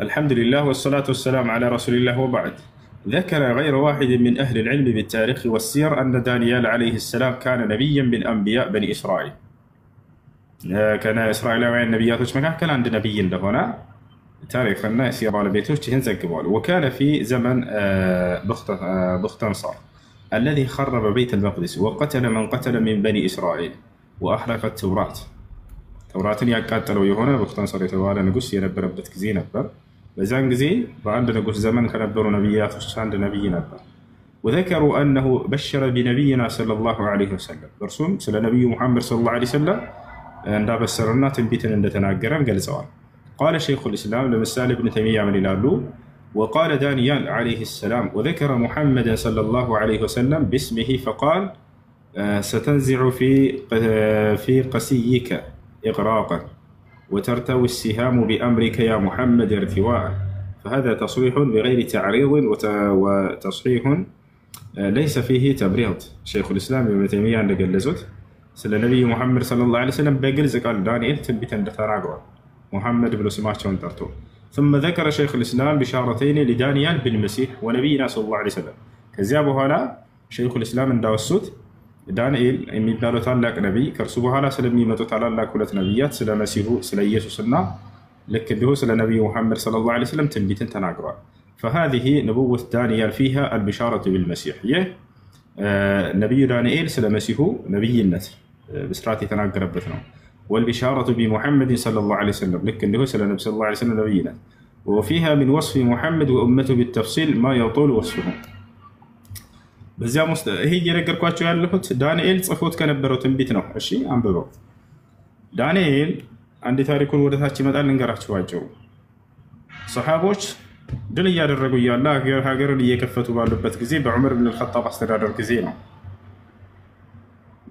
አልሐምዱሊላህ ወሰላቱ ወሰላም ዓላ ረሱሊላህ ወበዕድ። ذكر غير واحد من أهل العلم بالتاريخ والسير أن دانيال عليه السلام كان نبيا من أنبياء بني إسرائيل. كان إسرائيل وين نبيات مكان عند نبي هنا تاريخ الناس يرى بيتوش هنزقبال. وكان في زمن بختنصر الذي خرب بيت المقدس وقتل من قتل من بني إسرائيل وأحرق التوراة. توراة يقاتلوا يهونا بختنصر يتوالى نقص ينبربت كزي نبر بزان كزي وعند نقص زمن كنبروا نبيات عند نبي نبر. وذكروا أنه بشر بنبينا صلى الله عليه وسلم برسوم سل نبي محمد صلى الله عليه وسلم عند بسرنا تنبيتنا عند تناقرا قال سواء. قال شيخ الإسلام لمسال ابن تيمية من الألو. وقال دانيال عليه السلام وذكر محمد صلى الله عليه وسلم باسمه فقال ستنزع في قسيك إغراقا وترتوي السهام بأمرك يا محمد ارتواء. فهذا تصريح بغير تعريض وتصحيح ليس فيه تبريض. شيخ الإسلام ابن تيمية عند قلزت سل النبي محمد صلى الله عليه وسلم بقلز قال دانيال تنبت عند تراجع محمد بن سماعون ترتو. ثم ذكر شيخ الإسلام بشارتين لدانيال بالمسيح ونبينا صلى الله عليه وسلم. كذابه هلا شيخ الإسلام انداوسوت ዳንኤል የሚባለው ታላቅ ነቢይ ከእርሱ በኋላ ስለሚመጡ ታላላቅ ሁለት ነቢያት ስለ መሲሁ ስለ ኢየሱስና ልክ እንዲሁ ስለ ነቢዩ ሙሐመድ ሰለላሁ ዐለይሂ ወሰለም ትንቢትን ተናግሯል። فهذه نبوة دانيال فيها البشارة بالمسيح። ይህ ነቢዩ ዳንኤል ስለ መሲሁ ነቢይነት ብስራት የተናገረበት ነው። والبشارة بمحمد صلى الله عليه وسلم ልክ እንዲሁ ስለ ነብዩ ሰለላሁ ዐለይሂ ወሰለም ነቢይነት وفيها من وصف محمد وأمته بالتفصيل ما يطول وصفه። በዚያም ውስጥ ይሄ እየነገርኳቸው ያለሁት ዳንኤል ጽፎት ከነበረው ትንቢት ነው። እሺ አንብበው። ዳንኤል አንድ ታሪኩን ወደ ታች ይመጣል ልንገራችሁ አጭሩ። ሰሃቦች ድል እያደረጉ እያለ ሀገርን እየከፈቱ ባሉበት ጊዜ በዑመር ብን አልኸጣብ አስተዳደር ጊዜ ነው።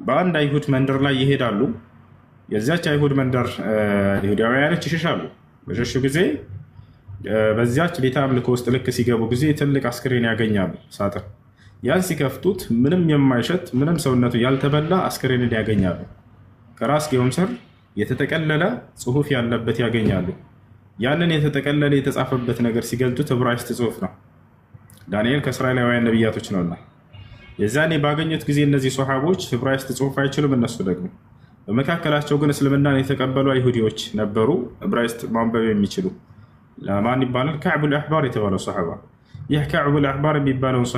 በአንድ አይሁድ መንደር ላይ ይሄዳሉ። የዚያች አይሁድ መንደር ይሁዳውያኖች ይሸሻሉ። በሸሹ ጊዜ በዚያች ቤተ አምልኮ ውስጥ ልክ ሲገቡ ጊዜ ትልቅ አስክሬን ያገኛሉ። ሳጥን ያን ሲከፍቱት ምንም የማይሸት ምንም ሰውነቱ ያልተበላ አስክሬንን ያገኛሉ። ከራስጌውም ስር የተጠቀለለ ጽሑፍ ያለበት ያገኛሉ። ያንን የተጠቀለለ የተጻፈበት ነገር ሲገልጡት ዕብራይስጥ ጽሑፍ ነው። ዳንኤል ከእስራኤላውያን ነቢያቶች ነውና የዛኔ ባገኙት ጊዜ እነዚህ ሶሐቦች ዕብራይስጥ ጽሑፍ አይችሉም። እነሱ ደግሞ በመካከላቸው ግን እስልምናን የተቀበሉ አይሁዲዎች ነበሩ፣ ዕብራይስጥ ማንበብ የሚችሉ። ለማን ይባላል? ከዕቡል አሕባር የተባለው ሶሐባ። ይህ ከዕቡል አሕባር የሚባለውን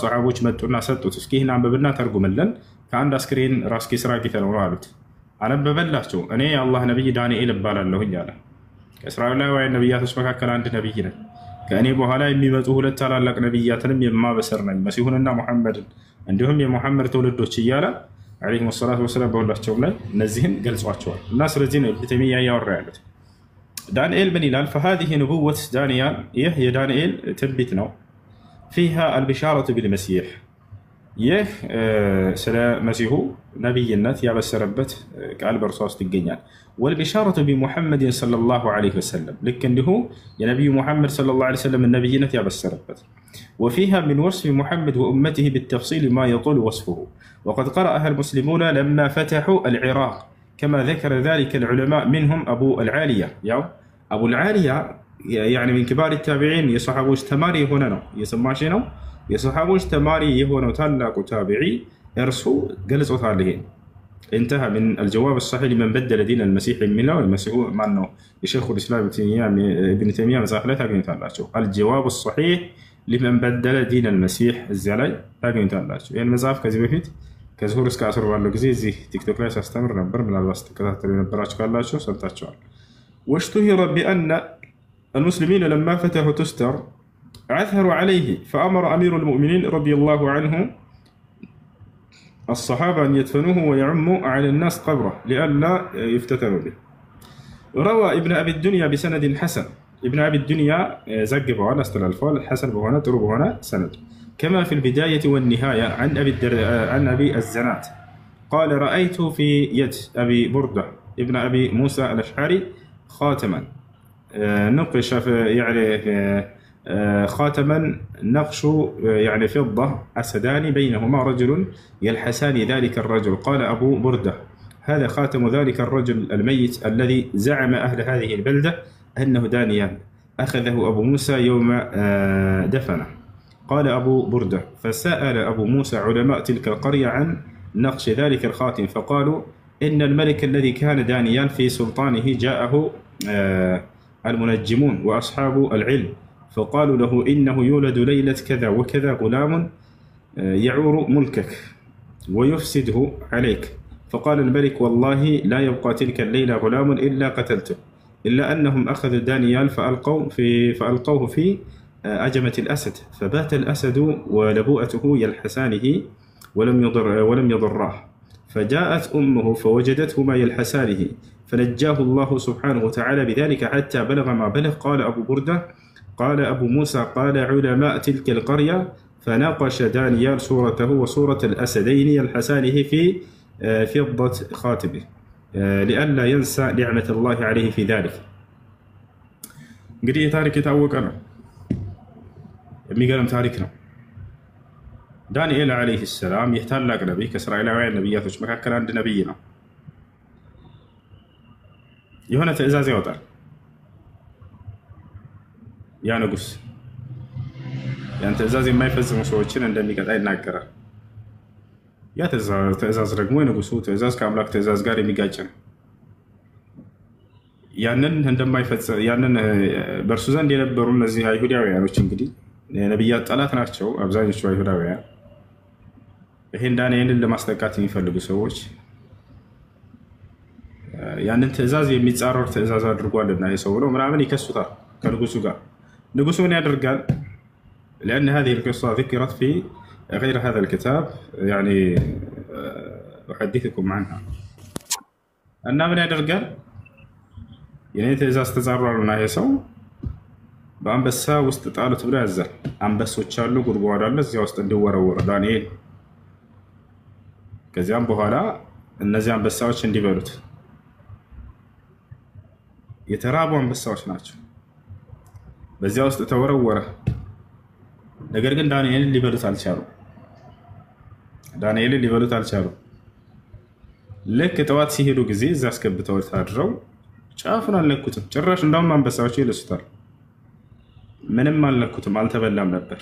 ሶሐቦች መጡና ሰጡት። እስኪ ይህን አንብብና ተርጉምልን፣ ከአንድ አስክሬን ራስጌ ስራ ጌተ ነው አሉት። አነበበላቸው። እኔ የአላህ ነቢይ ዳንኤል እባላለሁኝ አለ። ከእስራኤላውያን ነቢያቶች መካከል አንድ ነቢይ ነኝ። ከእኔ በኋላ የሚመጡ ሁለት ታላላቅ ነቢያትንም የማበሰር ነኝ፣ መሲሁንና ሙሐመድን፣ እንዲሁም የሙሐመድ ትውልዶች እያለ ዓለይሂሙ ሰላቱ ወሰላም በሁላቸውም ላይ እነዚህን ገልጿቸዋል። እና ስለዚህ ነው ኢብኑ ተይሚያ እያወራ ያሉት። ዳንኤል ምን ይላል? ፈሃዚህ ንቡወት ዳንኤል፣ ይህ የዳንኤል ትንቢት ነው። ፊሃ አልቢሻረቱ ቢልመሲሕ፣ ይህ ስለ መሲሁ ነቢይነት ያበሰረበት ቃል በእርሷ ውስጥ ይገኛል። ወልቢሻረቱ ቢሙሐመድን ሰለላሁ ዐለይሂ ወሰለም፣ ልክ እንዲሁ የነቢዩ ሙሐመድ ሰለላሁ ዐለይሂ ወሰለም ነቢይነት ያበሰረበት። ወፊሃ ሚን ወስፊ ሙሐመድ ወኡመቲህ ቢተፍሲል ማ የጡል ወስፉሁ ወቀድ ቀረአሃ አልሙስሊሙነ ለማ ፈተሑ አልዒራቅ ከማ ዘከረ ዛሊከ አልዑለማእ ሚንሁም አቡ አልዓሊያ። ያው አቡ አልዓሊያ ሚን ኪባር ታቢዒን የሰሓቦች ተማሪ የሆነ ነው። እየሰማሽ ነው? የሰሓቦች ተማሪ የሆነው ታላቁ ታቢዒ እርሱ ገልጾታል። ይሄ انتهى من الجواب الصحيح لمن بدل دين المسيح የሚለው المسيح ማን ነው? የሼኹ الاسلام ابن تيميه መጽሐፍ ላይ ታገኙታላችሁ። الجواب الصحيح لمن بدل دين المسيح እዚያ ላይ ታገኙታላችሁ። ይሄን መጽሐፍ ከዚህ በፊት ከዙሁር እስከ አስር ባለው ጊዜ እዚህ ቲክቶክ ላይ ሳስተምር ነበር። ምናልባት ተከታተሉ የነበራችሁ ካላችሁ ሰምታችኋል። واشتهر بأن المسلمين لما فتحوا تستر عثروا عليه فأمر أمير المؤمنين رضي الله عنه الصحابة أن يدفنوه ويعموا على الناس قبره لئلا يفتتنوا به. روى ابن أبي الدنيا بسند حسن، ابن أبي الدنيا زقب على استلالفال حسن بهنا تروب هنا سند، كما في البداية والنهاية عن أبي الزنات قال رأيت في يد أبي بردة ابن أبي موسى الأشعري خاتما نقش خاتما نقش فضة أسدان بينهما رجل يلحسان ذلك الرجل. قال أبو بردة هذا خاتم ذلك الرجل الميت الذي زعم أهل هذه البلدة أنه دانيال، أخذه أبو موسى يوم دفنه. قال أبو بردة فسأل أبو موسى علماء تلك القرية عن نقش ذلك الخاتم فقالوا إن الملك الذي كان دانيال في سلطانه جاءه المنجمون وأصحاب العلم فقالوا له إنه يولد ليلة كذا وكذا غلام يعور ملكك ويفسده عليك. فقال الملك والله لا يبقى تلك الليلة غلام إلا قتلته، إلا أنهم أخذوا دانيال فألقوه في أجمة الأسد فبات الأسد ولبوءته يلحسانه ولم يضراه، فجاءت أمه فوجدتهما يلحسانه فنجاه الله سبحانه وتعالى بذلك حتى بلغ ما بلغ. قال أبو بردة قال أبو موسى قال علماء تلك القرية فناقش دانيال صورته وصورة الأسدين يلحسانه في فضة خاتمه لئلا ينسى نعمة الله عليه في ذلك. እንግዲህ ታሪክ የታወቀ ነው፣ የሚገርም ታሪክ ነው። ዳንኤል ዓለይሂ ሰላም ይህ ታላቅ ነቢይ ከእስራኤላውያን ነቢያቶች መካከል አንድ ነቢይ ነው። የሆነ ትእዛዝ ያወጣል ያ ንጉስ። ያን ትእዛዝ የማይፈጽሙ ሰዎችን እንደሚቀጣ ይናገራል። ያ ትእዛዝ ደግሞ የንጉሱ ትእዛዝ ከአምላክ ትእዛዝ ጋር የሚጋጭ ነው። ያንን በእርሱ ዘንድ የነበሩ እነዚህ አይሁዳውያኖች እንግዲህ የነቢያት ጠላት ናቸው አብዛኞቹ አይሁዳውያን። ይሄን ዳንኤልን ለማስጠቃት የሚፈልጉ ሰዎች ያንን ትእዛዝ የሚጻረር ትእዛዝ አድርጓልና የሰው ብለው ምናምን ይከሱታል ከንጉሱ ጋር። ንጉሱ ምን ያደርጋል? لأن هذه القصة ذكرت في غير هذا الكتاب أحدثكم عنها. أن من يدرجال إذا استزارنا هي سو በአንበሳ ውስጥ ጣሉት ብሎ ያዛል። አንበሶች አሉ፣ ጉድጓድ አለ፣ እዚያ ውስጥ እንዲወረወር ዳንኤል። ከዚያም በኋላ እነዚህ አንበሳዎች እንዲበሉት የተራቡ አንበሳዎች ናቸው። በዚያ ውስጥ ተወረወረ። ነገር ግን ዳንኤልን ሊበሉት አልቻሉም። ልክ ጠዋት ሲሄዱ ጊዜ እዛ አስገብተው ታድረው ጫፉን አልነኩትም። ጭራሽ እንዳውም አንበሳዎች ይልሱታል። ምንም አልነኩትም፣ አልተበላም ነበር።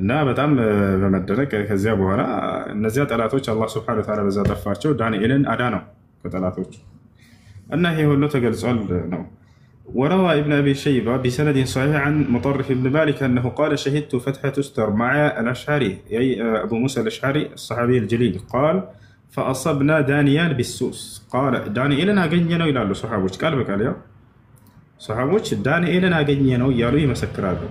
እና በጣም በመደረቅ ከዚያ በኋላ እነዚያ ጠላቶች አላህ ሱብሓነሁ ወተዓላ በዛ ጠፋቸው። ዳንኤልን አዳነው ከጠላቶቹ። እና ይሄ ሁሉ ተገልጿል ነው። وروى ابن أبي شيبة بسند صحيح عن مطرف بن مالك أنه قال شهدت فتح تستر مع الأشعري أي أبو موسى الأشعري الصحابي الجليل قال فأصبنا دانيال بالسوس. قال دانيالنا أجنينا إلى صحابوش قال بقال يا صحابوش دانيالنا أجنينا يالو يمسكرات.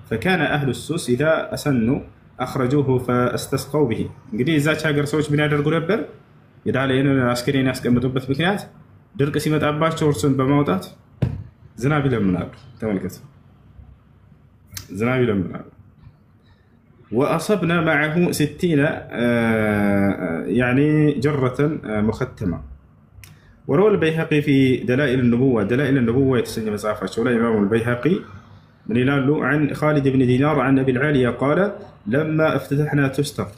فكان أهل السوس إذا أسنوا أخرجوه فاستسقوا به. እንግዲህ እዛች ሀገር ሰዎች ምን ያደርጉ ነበር? የዳንኤልን አስከሬን ያስቀምጡበት ምክንያት ድርቅ ሲመጣባቸው እርሱን በማውጣት ዝናብ ይለምናሉ። ተመልከቱ፣ ዝናብ ይለምናሉ። وأصبنا معه 60 يعني جرة مختمة. وروى البيهقي في دلائل النبوة يتسنى مصافة شولا إمام البيهقي من يلالو عن خالد بن دينار عن أبي العالية قال لما افتتحنا تستر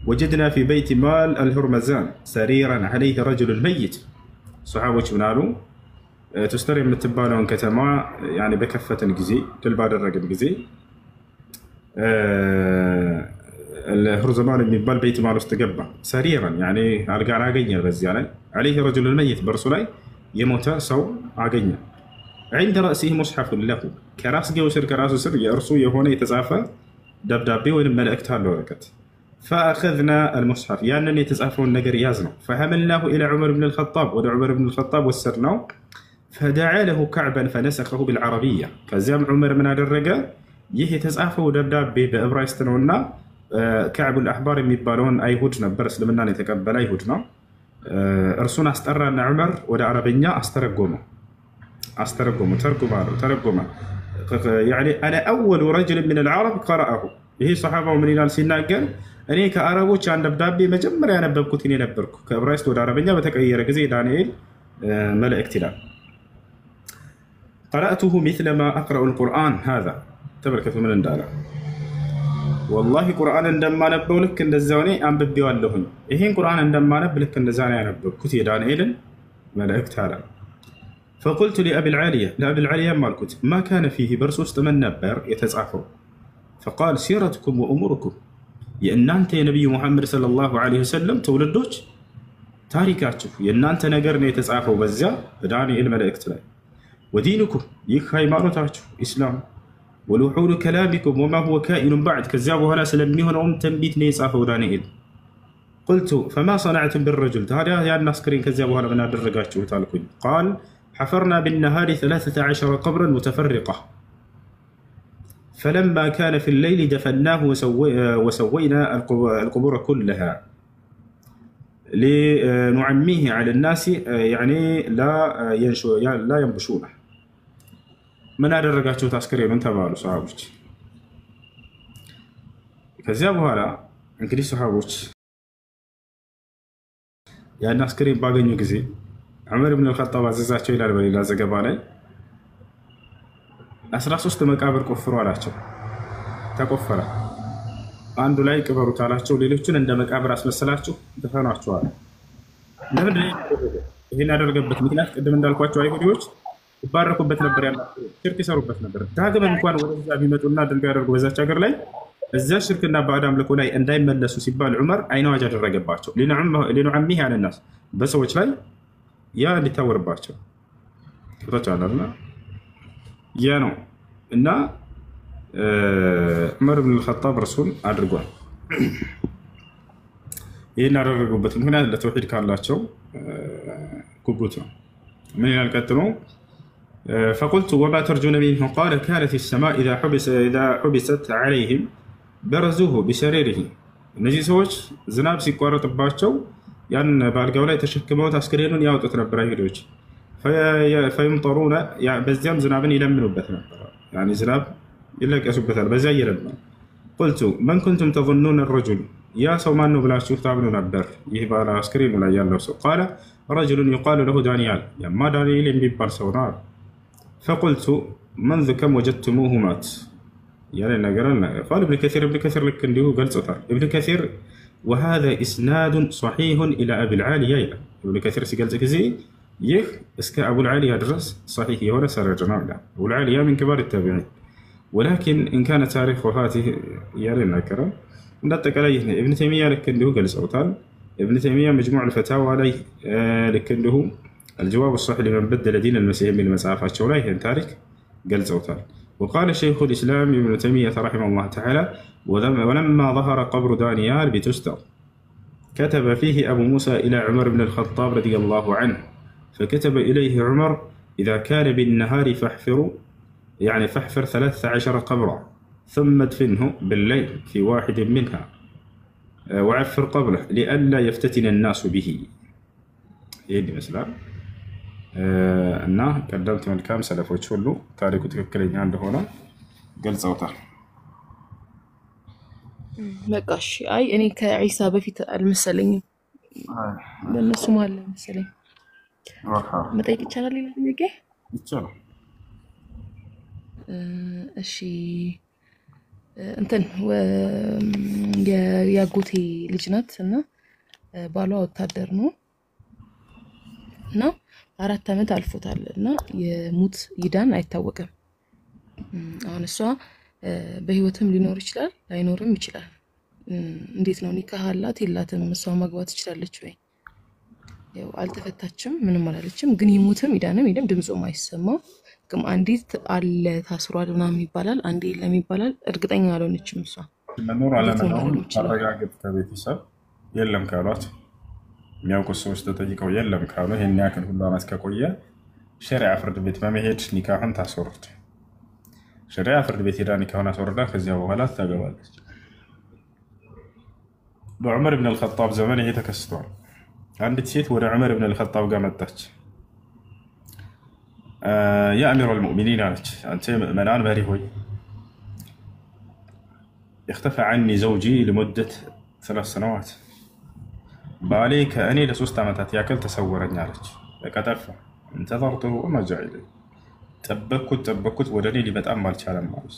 وجدنا في بيت مال الهرمزان سريرا عليه رجل ميت. صحابة منالو تستر የምትባለውን ከተማ يعني በከፈተን ጊዜ ድል ባደረግን ጊዜ الهرمزان የሚባል ቤት ማል ውስጥ ገባ። ሰሪራን يعني አልጋን አገኘ። በዚያ ላይ عليه رجل ميت በርሱ ላይ የሞተ ሰው አገኘ። عند رأسه مصحف له كراسجه وسر كراسه سر يرسو يهونه يتጻፈ ደብዳቤ ወይም መልእክት አለው ወረቀት فأخذنا المصحف يعني يتጻፈውን ነገር ያዝነው فحملناه إلى عمر بن الخطاب ወደ عمر بن الخطاب ወሰድነው فدعا له كعبا فنسخه بالعربية. ከዚያም ዑመር ምን አደረገ? ይህ የተጻፈው ደብዳቤ በዕብራይስጥ ነውና كعب الأحبار የሚባለውን አይሁድ ነበር፣ እስልምናን የተቀበለ አይሁድ ነው። እርሱን አስጠራና ዑመር ወደ አረብኛ አስተረጎመ ተረጎመ يعني أنا أول رجل من العرب قرأه. ይሄ ሰሃባው ምን ይላል ሲናገር እኔ ከአረቦች አንድ ደብዳቤ መጀመሪያ ያነበብኩት እኔ ነበርኩ። ከዕብራይስጥ ወደ አረብኛ በተቀየረ ጊዜ ዳንኤል መልእክት ይላል قرأته مثل ما أقرأ القرآن هذا. تبركت من اندالا والله قرآن عندما نبه لك اندزاوني أنببي واللهن إيهين قرآن عندما نبه لك اندزاني أنبب كتي دانيل ملأكت هذا. فقلت لأبي العالية مالكت ما كان فيه برسوس تمن نبر يتزعفوا. فقال سيرتكم وأموركم يأنانت يا نبي محمد صلى الله عليه وسلم تولدوش تاريكاتشف يأنانت نقرني يتزعفوا بزا دانيل ملأكت لا ودينكم يكهي مارتاتشف إسلام ولوحول كلامكم وما هو كائن بعد كذابوا هنا سلميهن تنبيتني يصافوا دانيل. قلت فما صنعتم بالرجل هذا يا الناس كرين كذابوا هنا من الرقاتشف تالكم. قال حفرنا بالنهار 13 قبرا متفرقة فلما كان في الليل دفناه وسوينا القبور كلها لنعميه على الناس يعني لا ينبشونه. من አደረጋቸው ታስከሬኑን ተባሉ ሰሃቦች። ከዚያ በኋላ እንግዲህ ሰሃቦች ያን አስከሬን ባገኙ ጊዜ ዑመር ኢብኑ አልኸጣብ አዘዛቸው ይላል በሌላ ዘገባ ላይ 13 መቃብር ቆፍሩ አላቸው። ተቆፈረ። አንዱ ላይ ቅበሩት አላቸው። ሌሎችን እንደ መቃብር አስመሰላችሁ ደፈኗቸዋል። ለምን ይሄን ያደረገበት ምክንያት ቅድም እንዳልኳቸው አይሁዲዎች ይባረኩበት ነበር፣ ያላቸው ሽርክ ይሰሩበት ነበር። ዳግም እንኳን ወደዛ ቢመጡና ድርጋ ያደርጉ በዛች ሀገር ላይ እዛ ሽርክና ባዕድ አምልኮ ላይ እንዳይመለሱ ሲባል ዑመር አይናዋጅ አደረገባቸው። ሊኑዓሚህ አለ الناس በሰዎች ላይ ያ እንዲታወርባቸው ተቻለና ያ ነው እና ዑመር ኢብኑ አልኸጣብ ረሱል አድርጓል። ይሄን ያደረጉበት ምክንያት ለተውሂድ ካላቸው ጉጉት ነው። ምን ይላል ቀጥሎ فقلت وما ترجون منه قال كانت السماء إذا حبست عليهم برزوه بسريره. እነዚህ ሰዎች ዝናብ ሲቋረጥባቸው ያን ባልጋው ላይ ተሸክመውት አስከሬኑን ያወጡት ነበር አይሁዶች። فيمطرون በዚያም ዝናብን ይለምኑበት ነበር። يعني ዝናብ ይለቀሱበታል በዚያ ይለምኑ። قلت من كنتم تظنون الرجل يا ሰው ማን ነው ብላችሁ ታምኑ ነበር ይህ ባለ አስከሬኑ ላይ ያለው ሰው? قال رجل يقال له دانيال ያማ ዳንኤል የሚባል ሰው ነው። فقلت منذ كم وجدتموه مات يعني نقرأنا. قال ابن كثير لك عنده قال صوتها ابن كثير وهذا إسناد صحيح إلى أبي العالية. ابن كثير سيقال زي يه اسكا أبو العالية درس صحيح ولا سر جنابنا. أبو العالية من كبار التابعين، ولكن إن كان تاريخ وفاته يعني نكرة ندتك عليه. ابن تيمية لك عنده قال صوتها. ابن تيمية مجموع الفتاوى عليه لك عنده الجواب الصحيح لمن بدل دين المسيح بالمسافات شوليه تارك قال صوتها. وقال شيخ الإسلام ابن تيمية رحمه الله تعالى ولما ظهر قبر دانيال بتستر كتب فيه أبو موسى إلى عمر بن الخطاب رضي الله عنه، فكتب إليه عمر إذا كان بالنهار فاحفر 13 قبرا ثم ادفنه بالليل في واحد منها وعفر قبره لئلا يفتتن الناس به. يدي مثلا እና ቀደምት መልካም ሰለፎች ሁሉ ታሪኩ ትክክለኛ እንደሆነ ገልጸውታል።
በቃሽ። አይ እኔ ከዒሳ በፊት አልመሰለኝም፣ ለነሱ ማለት መሰለኝ። መጠየቅ ይቻላል? ሌላ ጥያቄ
ይቻላል።
እሺ እንትን የአጎቴ ልጅ ናት እና ባሏ ወታደር ነው እና 4 ዓመት አልፎታል እና የሙት ይዳን አይታወቅም። አሁን እሷ በህይወትም ሊኖር ይችላል ላይኖርም ይችላል። እንዴት ነው? ኒካህ አላት የላትም? እሷ ማግባት ትችላለች ወይ? ያው አልተፈታችም፣ ምንም አላለችም። ግን ይሙትም ይዳንም የለም፣ ድምፁም አይሰማም። ግን አንዲት አለ ታስሯል ምናምን ይባላል፣ አንዴ የለም ይባላል። እርግጠኛ አልሆነችም እሷ።
መኖር አለመኖሩን ማረጋገጥ ከቤተሰብ የለም ካሏት የሚያውቁት ሰዎች ተጠይቀው የለም ካሉ ይሄን ያክል ሁሉ ዓመት ከቆየ ሸሪዓ ፍርድ ቤት በመሄድ ኒካህን ታስወርድ። ሸሪዓ ፍርድ ቤት ሄዳ ኒካህን አስወርዳ ከዚያ በኋላ ታገባለች። በዑመር ብን አልኸጣብ ዘመን ይሄ ተከስቷል። አንዲት ሴት ወደ ዑመር ብን አልኸጣብ ጋር መጣች። ያ አሚረል ሙእሚኒን አለች፣ አንተ ምእመናን መሪ ሆይ اختفى عني زوجي لمدة 3 سنوات ባሌ ከእኔ ለ3 ዓመታት ያክል ተሰወረኝ አለች። በቀጠፋ እንተዘርቱሁ ወማ ጃአ ኢለይ ጠበቅኩት ወደ እኔ ሊመጣም አልቻለም አለች።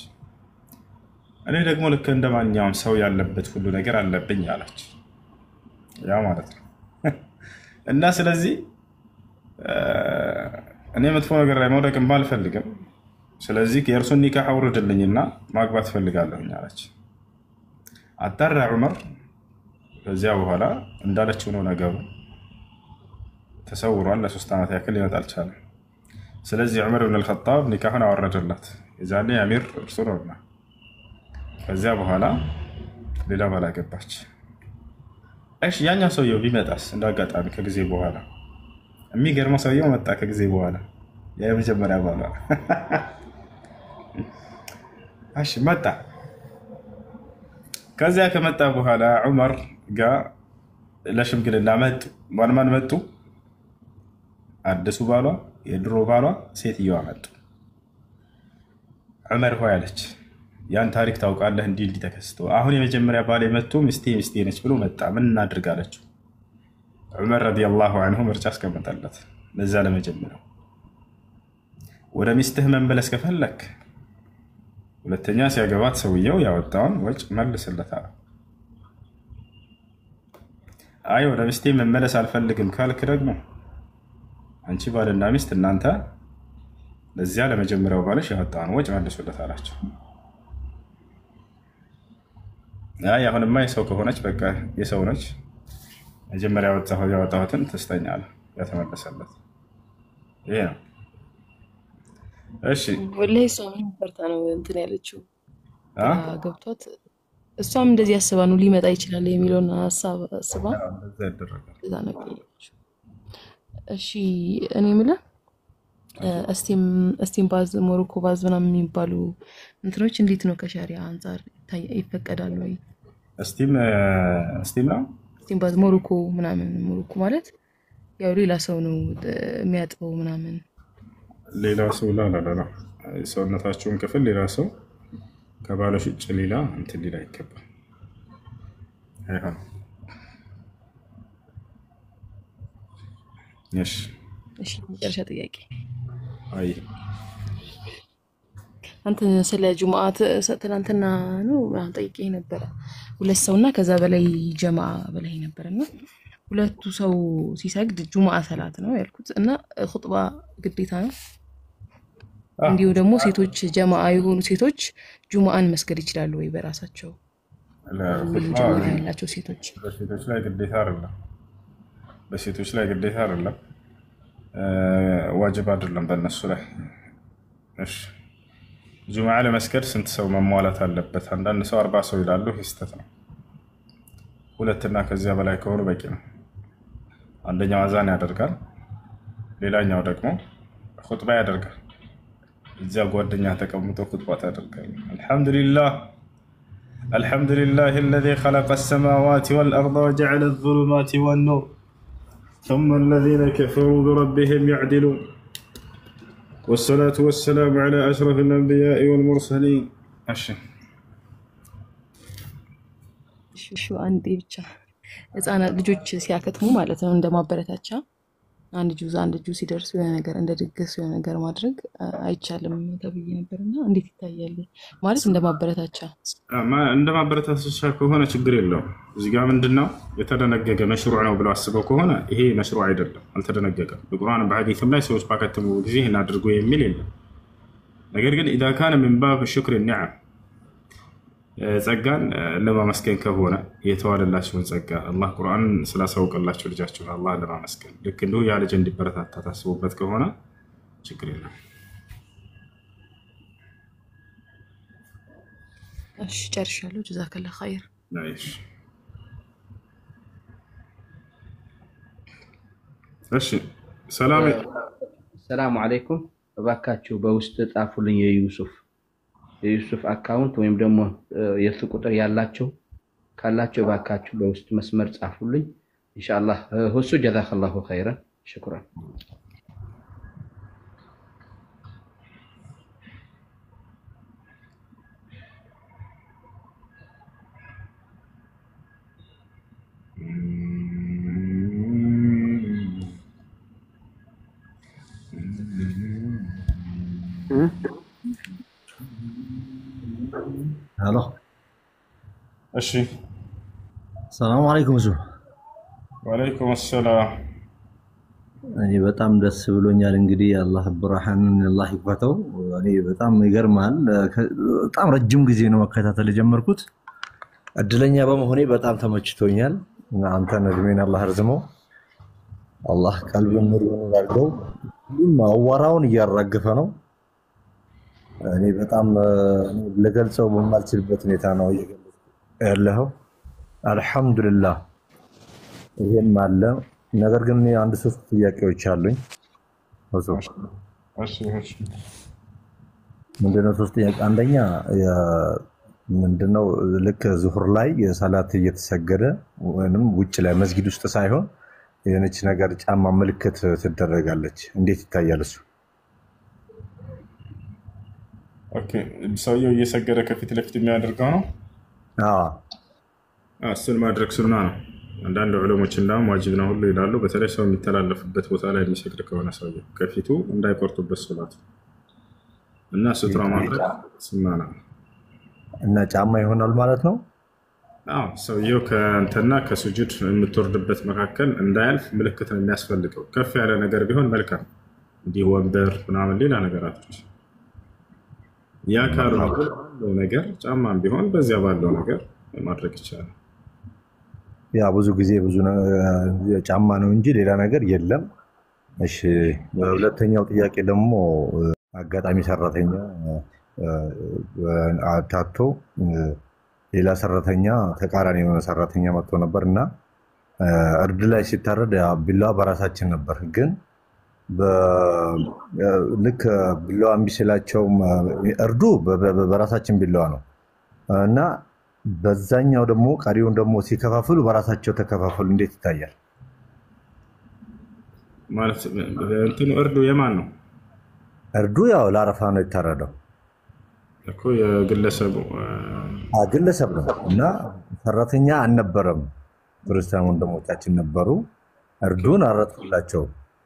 እኔ ደግሞ ልክ እንደ ማንኛውም ሰው ያለበት ሁሉ ነገር አለብኝ አለች። ያ ማለት ነው እና ስለዚህ እኔ መጥፎ ነገር ላይ መውደቅም አልፈልግም። ስለዚህ የእርሱን ኒካህ አውርድልኝና ማግባት ፈልጋለሁኝ አለች። አጣራ ዑመር። ከዚያ በኋላ እንዳለችው ነው ነገሩ። ተሰውሯል፣ ለ3 ዓመት ያክል ሊመጣ አልቻለም። ስለዚህ ዑመር ብን አልኸጣብ ኒካሁን አወረደላት። የዛኔ አሚር እርሱ ነውና ከዚያ በኋላ ሌላ ባል አገባች። እሺ ያኛው ሰውየው ቢመጣስ እንዳጋጣሚ ከጊዜ በኋላ? የሚገርመው ሰውየው መጣ ከጊዜ በኋላ የመጀመሪያ ባሏ እሺ መጣ። ከዚያ ከመጣ በኋላ ዑመር ጋር ለሽምግልና መጡ። ማን መጡ? አዲሱ ባሏ፣ የድሮ ባሏ፣ ሴትዮዋ መጡ። ዑመር ሆይ አለች፣ ያን ታሪክ ታውቃለህ? እንዲህ ተከስቶ አሁን የመጀመሪያ ባሌ መጥቶ ሚስቴ ነች ብሎ መጣ፣ ምን እናድርግ አለችው። ዑመር ረዲየላሁ ዐንሁ ምርጫ አስቀመጠለት። ለዛ ለመጀመሪያው ወደ ሚስትህ መመለስ ከፈለክ ሁለተኛ ሲያገባት ሰውየው ያወጣውን ወጭ መልስለታል። አይ ወደ ሚስቴ መመለስ አልፈልግም ካልክ ደግሞ አንቺ ባልና ሚስት እናንተ ለዚያ ለመጀመሪያው ባልሽ ያወጣውን ወጭ መልሱለት አላቸው። አይ አሁንማ የሰው ከሆነች በቃ የሰው ነች፣ መጀመሪያ ያወጣሁትን ትስተኛለህ፣ ያተመለሰለት ይሄ ነው። እሺ
ወላሂ እሷ ምን ፈርታ ነው እንትን ያለችው? ገብቷት እሷም እንደዚህ አስባ ነው ሊመጣ ይችላል የሚለውን ሀሳብ አስባ እዛ ነበር። እሺ እኔ የምልህ እስቲም ባዝ ሞሮኮ ባዝ ምናምን የሚባሉ እንትኖች እንዴት ነው ከሸሪዓ አንፃር ይፈቀዳል ወይ? እስቲም ነው እስቲም ባዝ ሞሮኮ ምናምን። ሞሮኮ ማለት ያው ሌላ ሰው ነው የሚያጥበው ምናምን
ሌላ ሰው ላላላ ሰውነታቸውን ክፍል ሌላ ሰው ከባሎች ውጭ ሌላ እንትን ሌላ ይገባል። አይሆን
እሺ መጨረሻ ጥያቄ።
አይ
አንተ ስለ ጁማዓት ትናንትና ነው ጠይቄ ነበር። ሁለት ሰውና ከዛ በላይ ጀማዓ በላይ ነበርና ሁለቱ ሰው ሲሰግድ ጁማዓ ሰላት ነው ያልኩት እና ኹጥባ ግዴታ ነው። እንዲሁ ደግሞ ሴቶች ጀማዓ የሆኑ ሴቶች ጁማዓን መስገድ ይችላሉ ወይ በራሳቸው? ጁማዓ ያላቸው ሴቶች
በሴቶች ላይ ግዴታ አይደለም። በሴቶች ላይ ግዴታ አይደለም፣ ዋጅብ አይደለም በእነሱ ላይ። እሺ ጁማዓ ለመስገድ ስንት ሰው መሟላት አለበት? አንዳንድ ሰው 40 ሰው ይላሉ። ሂስተት ነው። ሁለትና ከዚያ በላይ ከሆኑ በቂ ነው። አንደኛው አዛን ያደርጋል፣ ሌላኛው ደግሞ ኹጥባ ያደርጋል። እዚያ ጓደኛ ተቀምጦ ኹጥባ ታደርጋል። አልሐምዱሊላህ አልሐምዱሊላህ الذي خلق السماوات والأرض وجعل الظلمات والنور ثم الذين كفروا بربهم يعدلون والصلاة والسلام على أشرف الأنبياء والمرسلين.
شو عندي ብቻ ህፃናት ልጆች ሲያከትሙ ማለት ነው እንደማበረታቻ አንድ ጁዝ ሲደርስ የሆነ ነገር እንደ ድግስ የሆነ ነገር ማድረግ አይቻልም ተብዬ ነበርና እንዴት ይታያል? ማለት እንደማበረታቻ
ከሆነ ችግር የለውም። እዚህ ጋር ምንድነው የተደነገገ መሽሩዕ ነው ብለው አስበው ከሆነ ይሄ መሽሩዕ አይደለም፣ አልተደነገገም። በቁርአን በሐዲስም ላይ ሰዎች ባከተሙ ጊዜ ይሄን አድርጎ የሚል የለም። ነገር ግን اذا كان من باب شكر النعم ጸጋን ለማመስገን ከሆነ የተዋለላችሁን ጸጋ አላህ ቁርአን ስላሳውቀላችሁ ልጃችሁን አላህ ለማመስገን ልክ እንደው ያ ልጅ እንዲበረታታ ታስቡበት ከሆነ ችግር የለም።
እሺ ጨርሻለሁ። ጀዛከላህ ኸይር።
ናይስ። እሺ
ሰላም አለይኩም። እባካችሁ በውስጥ ጻፉልኝ የዩሱፍ አካውንት ወይም ደግሞ የሱ ቁጥር ያላችሁ ካላችሁ እባካችሁ በውስጥ መስመር ጻፉልኝ ኢንሻአላህ። ሁሱ ጀዛከላሁ ኸይረን ሽኩራን።
هلا
እሺ
السلام عليكم ዙ
ወአለይኩም ሰላም።
እኔ በጣም ደስ ብሎኛል። እንግዲህ አላህ ብርሃንን አላህ ይክፈተው። እኔ በጣም ይገርማል። በጣም ረጅም ጊዜ ነው መከታተል የጀመርኩት። እድለኛ በመሆኔ በጣም ተመችቶኛል። አንተን እድሜን አላህ አርዝመው፣ አላህ ቀልብን ኑር ያድርገው። አዋራውን እያራገፈ ነው። እኔ በጣም ለገልጸው በማልችልበት ሁኔታ ነው ያለው። አልহামዱሊላህ ይሄም አለ። ነገር ግን አንድ ሶስት ጥያቄዎች አሉኝ። እሺ ምንድነው ሶስት ጥያቄ? አንደኛ ምንድነው ልክ ዙሁር ላይ የሰላት እየተሰገደ ወይንም ውጭ ላይ መስጊድ ውስጥ ሳይሆን የነች ነገር ጫማ ምልክት ትደረጋለች፣ እንዴት ይታያል እሱ?
ኦኬ ሰውየው እየሰገደ ከፊት ለፊት የሚያደርገው ነው። እሱን ማድረግ ሱና ነው። አንዳንድ ዑለሞች እንዳውም ዋጅብ ነው ሁሉ ይላሉ። በተለይ ሰው የሚተላለፍበት ቦታ ላይ የሚሰግድ ከሆነ ሰውየው ከፊቱ እንዳይቆርጡበት ሶላት እና ሱትራ ማድረግ ሱና ነው
እና ጫማ ይሆናል ማለት ነው።
ሰውየው ከእንተና ከሱጁድ የምትወርድበት መካከል እንዳያልፍ ምልክት ነው የሚያስፈልገው። ከፍ ያለ ነገር ቢሆን መልካም፣ እንዲህ ወንበር ምናምን ሌላ ነገራቶች ያ ካልሆነ ነገር ጫማም ቢሆን በዚያ ባለው ነገር ማድረግ ይቻላል።
ያ ብዙ ጊዜ ጫማ ነው እንጂ ሌላ ነገር የለም። እሺ ሁለተኛው ጥያቄ ደግሞ አጋጣሚ ሰራተኛ አታቶ ሌላ ሰራተኛ ተቃራኒ የሆነ ሰራተኛ መጥቶ ነበርና እርድ ላይ ሲታረድ ቢላዋ በራሳችን ነበር፣ ግን ልክ ቢላዋ እምቢስላቸው እርዱ በራሳችን ቢላዋ ነው እና በዛኛው ደግሞ ቀሪውን ደግሞ ሲከፋፍሉ በራሳቸው ተከፋፈሉ። እንዴት ይታያል
ማለት እንትኑ እርዱ የማን ነው?
እርዱ ያው ለአረፋ ነው የታረደው
እኮ የግለሰቡ
ግለሰብ ነው እና ሰራተኛ አልነበረም። ክርስቲያን ወንድሞቻችን ነበሩ። እርዱን አረጥላቸው፣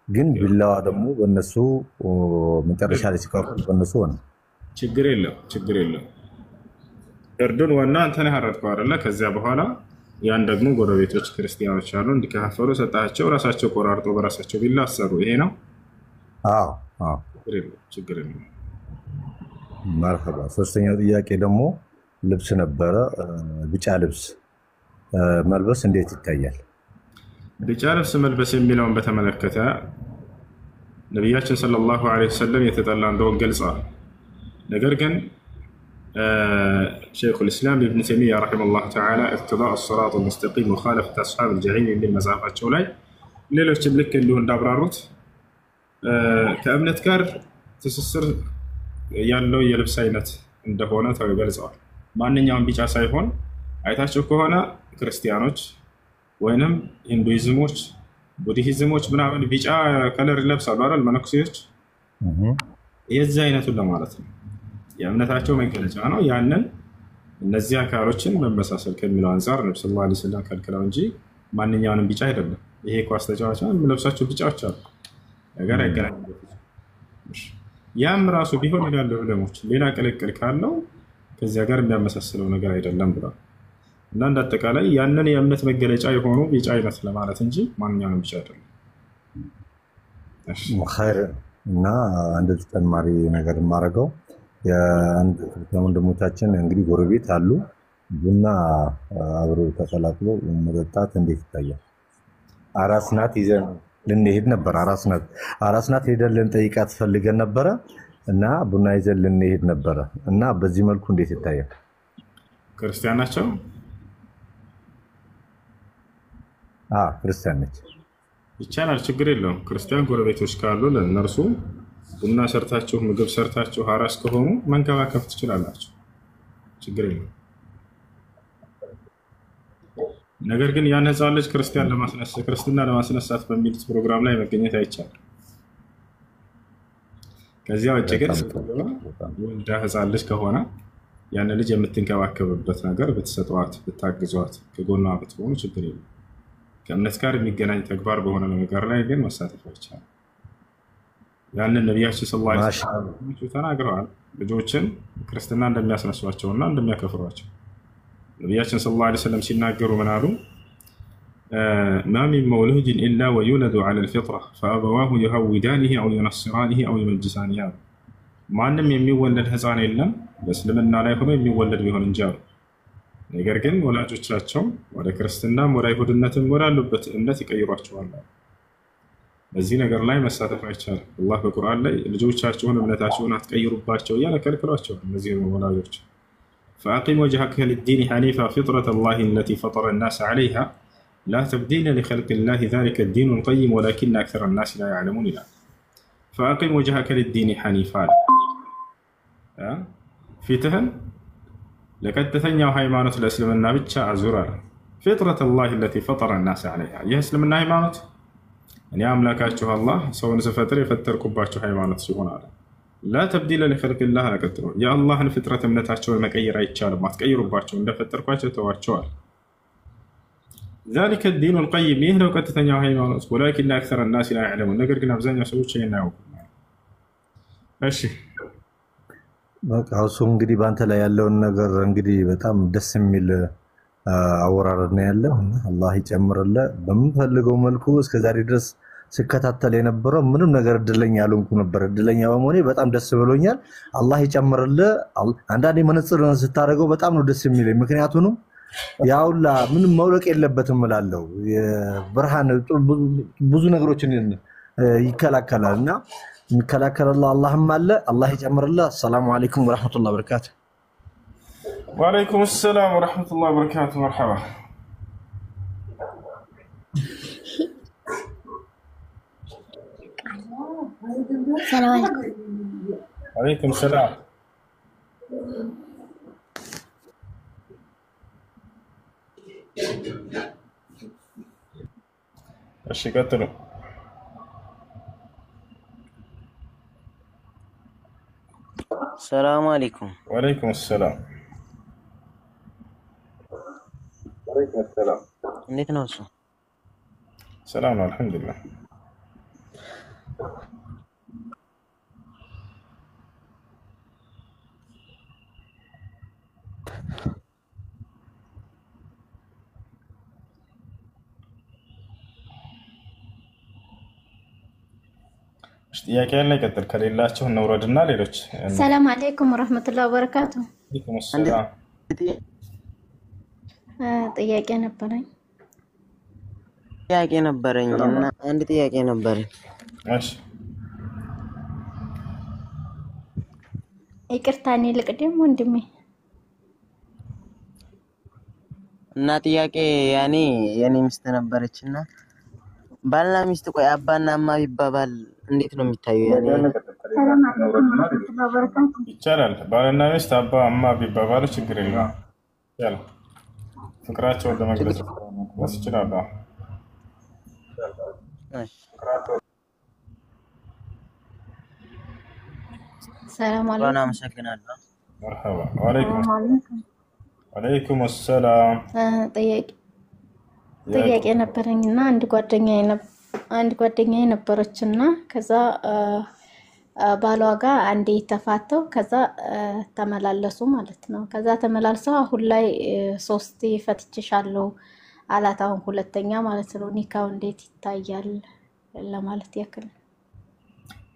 ግን ቢላዋ ደግሞ በእነሱ መጨረሻ ላይ ሲከፋፍሉ በእነሱ ሆነ።
ችግር የለም። እርዱን ዋና አንተ ነህ ያረድከው አይደለ? ከዚያ በኋላ ያን ደግሞ ጎረቤቶች ክርስቲያኖች አሉ እንዲከፋፈሉ ሰጣቸው። ራሳቸው ቆራርጦ በራሳቸው ቢላ አሰሩ። ይሄ ነው።
አዎ አዎ፣
ችግር የለም።
መርሐባ። ሶስተኛው ጥያቄ ደግሞ ልብስ ነበረ። ቢጫ ልብስ መልበስ እንዴት ይታያል?
ቢጫ ልብስ መልበስ የሚለውን በተመለከተ ነቢያችን ሰለላሁ ዐለይሂ ወሰለም የተጠላ እንደሆነ ገልጸዋል። ነገር ግን شيخ الإسلام ابن تيمية رحمه الله تعالى اقتضاء الصراط المستقيم مخالفة أصحاب الجحيم من مزافاتቸው ላይ ሌሎችም ልክ እንዲሁ እንዳብራሩት ከእምነት ጋር ትስስር ያለው የልብስ አይነት እንደሆነ ተገልጸዋል። ማንኛውም ቢጫ ሳይሆን አይታቸው ከሆነ ክርስቲያኖች ወይንም ሂንዱይዝሞች፣ ቡድሂዝሞች ምናምን ቢጫ ከለር ይለብሳሉ አይደል? መነኩሴዎች የዚህ አይነቱን ለማለት ነው። የእምነታቸው መገለጫ ነው። ያንን እነዚህ አካሎችን መመሳሰል ከሚለው አንፃር ነብዩ ሰለላሁ ዐለይሂ ወሰለም ከልክለው እንጂ ማንኛውንም ቢጫ አይደለም። ይሄ ኳስ ተጫዋች የሚለብሳቸው ቢጫዎች አሉ፣ ነገር አይገናኝም። ያም ራሱ ቢሆን ይላሉ ዑለሞች ሌላ ቅልቅል ካለው ከዚያ ጋር የሚያመሳስለው ነገር አይደለም ብሏል። እና እንደ አጠቃላይ ያንን የእምነት መገለጫ የሆኑ ቢጫ አይነት ለማለት እንጂ ማንኛውንም ቢጫ አይደለም።
ኸይር። እና አንድ ተጨማሪ ነገር የማደርገው የአንድ ወንድሞቻችን እንግዲህ ጎረቤት አሉ፣ ቡና አብሮ ተቀላቅሎ መጠጣት እንዴት ይታያል? አራስ ናት ይዘን ልንሄድ ነበር። አራስ ናት ሄደን ልንጠይቃት ፈልገን ነበረ እና ቡና ይዘን ልንሄድ ነበረ እና በዚህ መልኩ እንዴት ይታያል?
ክርስቲያን ናቸው?
ክርስቲያን ነች።
ይቻላል፣ ችግር የለውም። ክርስቲያን ጎረቤቶች ካሉ ለእነርሱ ቡና ሰርታችሁ ምግብ ሰርታችሁ አራስ ከሆኑ መንከባከብ ትችላላችሁ፣ ችግር የለም። ነገር ግን ያን ህፃን ልጅ ክርስትና ለማስነሳት በሚሉት ፕሮግራም ላይ መገኘት አይቻልም። ከዚያ ውጭ ግን ወልዳ ህፃን ልጅ ከሆነ ያን ልጅ የምትንከባከብበት ነገር ብትሰጧት፣ ብታግዟት፣ ከጎኗ ብትሆኑ ችግር የለም። ከእምነት ጋር የሚገናኝ ተግባር በሆነ ነገር ላይ ግን መሳተፍ አይቻልም። ያንን ነቢያችን ሰለላሁ ዐለይሂ ወሰለም ተናግረዋል። ልጆችን ክርስትና እንደሚያስነሷቸውና እንደሚያከፍሯቸው ነቢያችን ሰለላሁ ዐለይሂ ወሰለም ሲናገሩ ምን አሉ? ማ ሚን መውሉድን ኢላ ወዩለዱ ዐለል ፊጥራ ፈአበዋሁ ዩሀውዳኒሂ አው ዩነስራኒሂ አው ዩመጅሳኒሂ አሉ። ማንም የሚወለድ ህፃን የለም በእስልምና ላይ ሆኖ የሚወለድ ቢሆን እንጂ አሉ። ነገር ግን ወላጆቻቸው ወደ ክርስትናም ወደ አይሁድነትም ወዳሉበት እምነት ይቀይሯቸዋል። በዚህ ነገር ላይ መሳተፍ አይቻልም። አላህ በቁርአን ላይ ልጆቻችሁን እምነታችሁን አትቀይሩባቸው እያለ ከልክሏቸዋል። እነዚህ ወላጆች فأقم وجهك للدين حنيفا فطرة الله التي فطر الناس عليها لا تبديل لخلق الله ذلك الدين القيم ولكن أكثر الناس لا يعلمون إلا فأقم وجهك للدين حنيفا ፊትህን ለቀጥተኛው ሃይማኖት ለእስልምና ብቻ አዙራ فطرة الله التي فطر الناس عليها ይህ እስልምና ሃይማኖት እኔ አምላካችሁ አላህ ሰውን ስፈጥር የፈጠርኩባችሁ ሃይማኖት ሲሆን አለ لا تبديل لخلق الله አቀጥሎ የአላህን ፍጥረት እምነታቸውን መቀየር አይቻልም። አትቀይሩባቸው፣ እንደፈጠርኳቸው ተዋቸዋል። ذلك الدين القيم ይህ ነው ቀጥተኛው ሃይማኖት ولكن أكثر الناس لا يعلمون ነገር ግን አብዛኛው ሰዎች ይሄን አያውቁም። እሺ
በቃ እሱ እንግዲህ በአንተ ላይ ያለውን ነገር እንግዲህ በጣም ደስ የሚል አወራረድ ነው ያለው። አላህ ይጨምርልህ። በምንፈልገው መልኩ እስከዛሬ ድረስ ስከታተል የነበረው ምንም ነገር እድለኛ ያልሆንኩ ነበር። እድለኛ በመሆኔ በጣም ደስ ብሎኛል። አላህ ይጨምርልህ። አንዳንዴ መነጽር ስታደርገው በጣም ነው ደስ የሚለኝ። ምክንያቱም ያውላ ምንም መውለቅ የለበትም እላለሁ። የብርሃን ብዙ ነገሮችን ይከላከላልና የሚከላከልልህ አላህም አለ። አላህ ይጨምርልህ። አሰላሙ አለይኩም ወራህመቱላሂ ወበረካቱ።
ወአለይኩም ሰላም ወራህመቱላሂ ወበረካቱ። መርሐባ
السلام عليكم.
وعليكم السلام. እሺ ቀጥሉ።
السلام عليكم.
وعليكم السلام. وعليكم السلام.
እንዴት ነው እሱ?
ሰላም ነው አልሐምዱሊላህ። ጥያቄ ያለ ይቀጥል፣ ከሌላችሁ እንውረድና ሌሎች
ሰላም አለይኩም ወራህመቱላሂ ወበረካቱ።
አለይኩም ሰላም።
ጥያቄ ነበረኝ
እና አንድ ጥያቄ ነበረኝ።
እሺ
ይቅርታ እኔ ልቅደም ወንድሜ።
እና ጥያቄ ያኔ የኔ ሚስት ነበረችና ባልና ሚስት ቆይ አባና እማ ቢባባል እንዴት ነው የሚታየው? ያኔ
ሰላም አለይኩም ወራህመቱላሂ ወበረካቱ።
ይቻላል። ባልና ሚስት አባ እማ ቢባባሉ ችግር የለም። ያለው ፍቅራቸውን ለመግለጽ ይችላል።
እሺ
ሰላም
ዋና አመሰግናለሁ።
መርሐባ ወአለይኩም ሰላም።
ጥያቄ ነበረኝና አንድ ጓደኛዬ ነበረችና ከዛ ባሏ ጋር አንዴ ተፋተው ከዛ ተመላለሱ ማለት ነው። ከዛ ተመላልሰው አሁን ላይ 3 ፈትቼሻለሁ አላት። አሁን ሁለተኛ ማለት ነው። ኒካው እንዴት ይታያል ለማለት ያክል።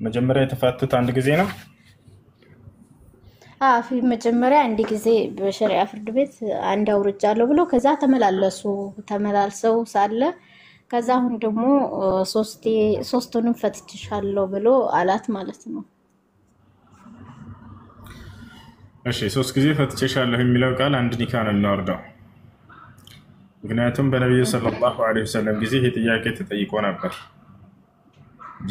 መጀመሪያ የተፋቱት አንድ ጊዜ ነው።
መጀመሪያ አንድ ጊዜ በሸሪዓ ፍርድ ቤት አንድ አውርጃለሁ ብሎ ከዛ ተመላልሰው ሳለ ከዛ አሁን ደግሞ ሶስቱንም ፈትቼሻለሁ ብሎ አላት ማለት ነው።
እሺ 3 ጊዜ ፈትቼሻለሁ የሚለው ቃል አንድ ኒካ ነው የሚያወርደው። ምክንያቱም በነብዩ ሰለላሁ ዐለይሂ ወሰለም ጊዜ ይህ ጥያቄ ተጠይቆ ነበር።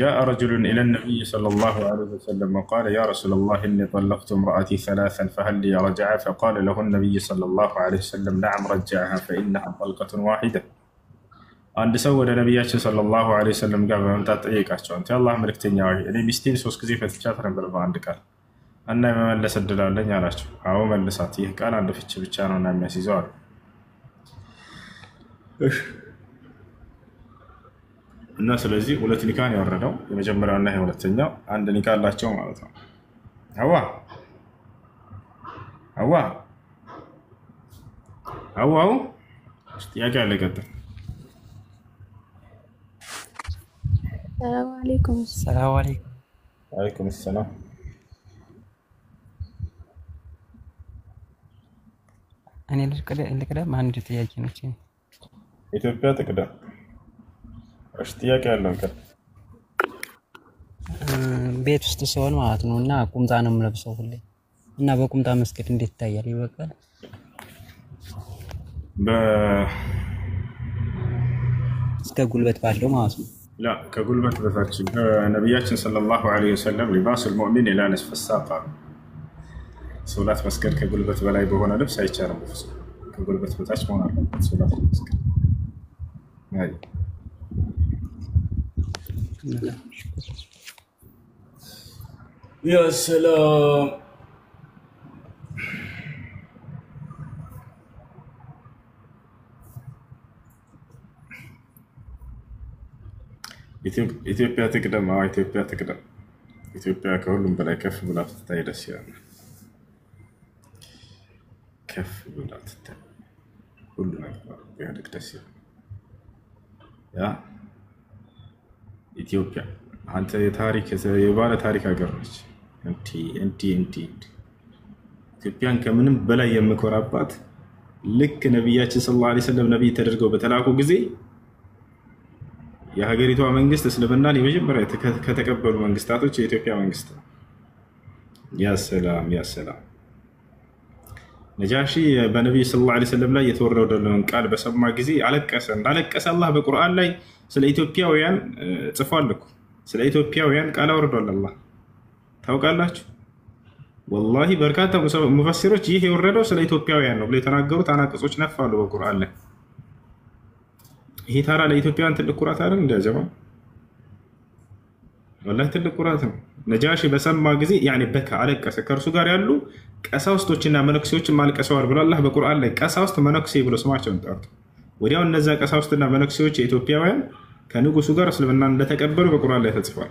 جاء رجل إلى النبي صلى الله عليه وسلم وقال يا رسول الله إني طلقت امرأتي 3 فهل لي رجعة؟ فقال له النبي صلى الله عليه وسلم نعم رجعها فإنها طلقة واحدة. عند سوى النبي صلى الله عليه وسلم قال من تطيقاቸው አንተ አላህ መልእክተኛ ሆይ እኔ ሚስቴን 3 ጊዜ ፈትቻት ነበር በአንድ ቃል እና መመለስ እድላለኝ አላቸው። አዎ መልሳት፣ ይህ ቃል አንድ ፍቺ ብቻ ነውና የሚያስይዘው አሉ። እሺ እና ስለዚህ 2 ኒካን ያወረደው የመጀመሪያውና የሁለተኛው አንድ ኒካ አላቸው ማለት ነው። አዋው ጥያቄ አለ ቀጥታ።
ሰላም አለይኩም።
ወአለይኩም ሰላም።
እኔ ልቅደም አንድ ጥያቄ ነች።
ኢትዮጵያ ትቅደም። እሺ ጥያቄ ያለው ቀጥ
ቤት ውስጥ ሲሆን ማለት ነው እና ቁምጣ ነው የምለብሰው ሁሌ እና በቁምጣ መስገድ እንዴት ይታያል? ይበቃል? እስከ ጉልበት ባለው ማለት ነው።
ላ ከጉልበት በታች ነብያችን ሰለላሁ ዐለይሂ ወሰለም ሊባሱል ሙእሚን ኢላ ንስፈ ሳቅ ሶላት መስገድ ከጉልበት በላይ በሆነ ልብስ አይቻልም። ከጉልበት በታች መሆን አለበት ሶላት መስገድ። አይ يا سلام. ኢትዮጵያ ትቅደም። ኢትዮጵያ ትቅደም። ኢትዮጵያ ከሁሉም በላይ ከፍ ብላ ትታይ ደስ ይላል። ከፍ ብላ ትታይ ሁሉ ነገር ቢያድግ ደስ ይላል። ያ ኢትዮጵያ አንተ የታሪክ የባለ ታሪክ ሀገር ነች። እንቲ ኢትዮጵያን ከምንም በላይ የምኮራባት ልክ ነብያችን ሰለላሁ ዐለይሂ ወሰለም ነብይ ተደርገው በተላኩ ጊዜ የሀገሪቷ መንግስት እስልምናን የመጀመሪያ ከተቀበሉ መንግስታቶች የኢትዮጵያ መንግስት ነው። ያ ሰላም ያ ሰላም። ነጃሺ በነብዩ ሰለላሁ ዐለይሂ ወሰለም ላይ የተወረደውን ቃል በሰማ ጊዜ አለቀሰ። እንዳለቀሰ አላህ በቁርአን ላይ ስለ ኢትዮጵያውያን ጽፏል እኮ። ስለ ኢትዮጵያውያን ቃል አወርዷል አላህ። ታውቃላችሁ? ወላሂ በርካታ ሙፈሲሮች ይህ የወረደው ስለ ኢትዮጵያውያን ነው ብለው የተናገሩት አናቅጾች ነፋሉ በቁርአን ላይ። ይሄ ታራ ለኢትዮጵያውያን ትልቅ ኩራት አይደል? እንደ ጀማ ወላሂ ትልቅ ኩራት ነው። ነጃሺ በሰማ ጊዜ ያኔ በካ አለቀሰ። ከእርሱ ጋር ያሉ ቀሳውስቶችና መነኩሴዎችን ማልቀሰዋል ብሎ አላህ በቁርአን ላይ ቀሳውስት መነኩሴ ብሎ ስማቸውን ጠርቶ ወዲያው እነዛ ቀሳውስትና መነኩሴዎች የኢትዮጵያውያን ከንጉሱ ጋር እስልምና እንደተቀበሉ በቁርአን ላይ ተጽፏል።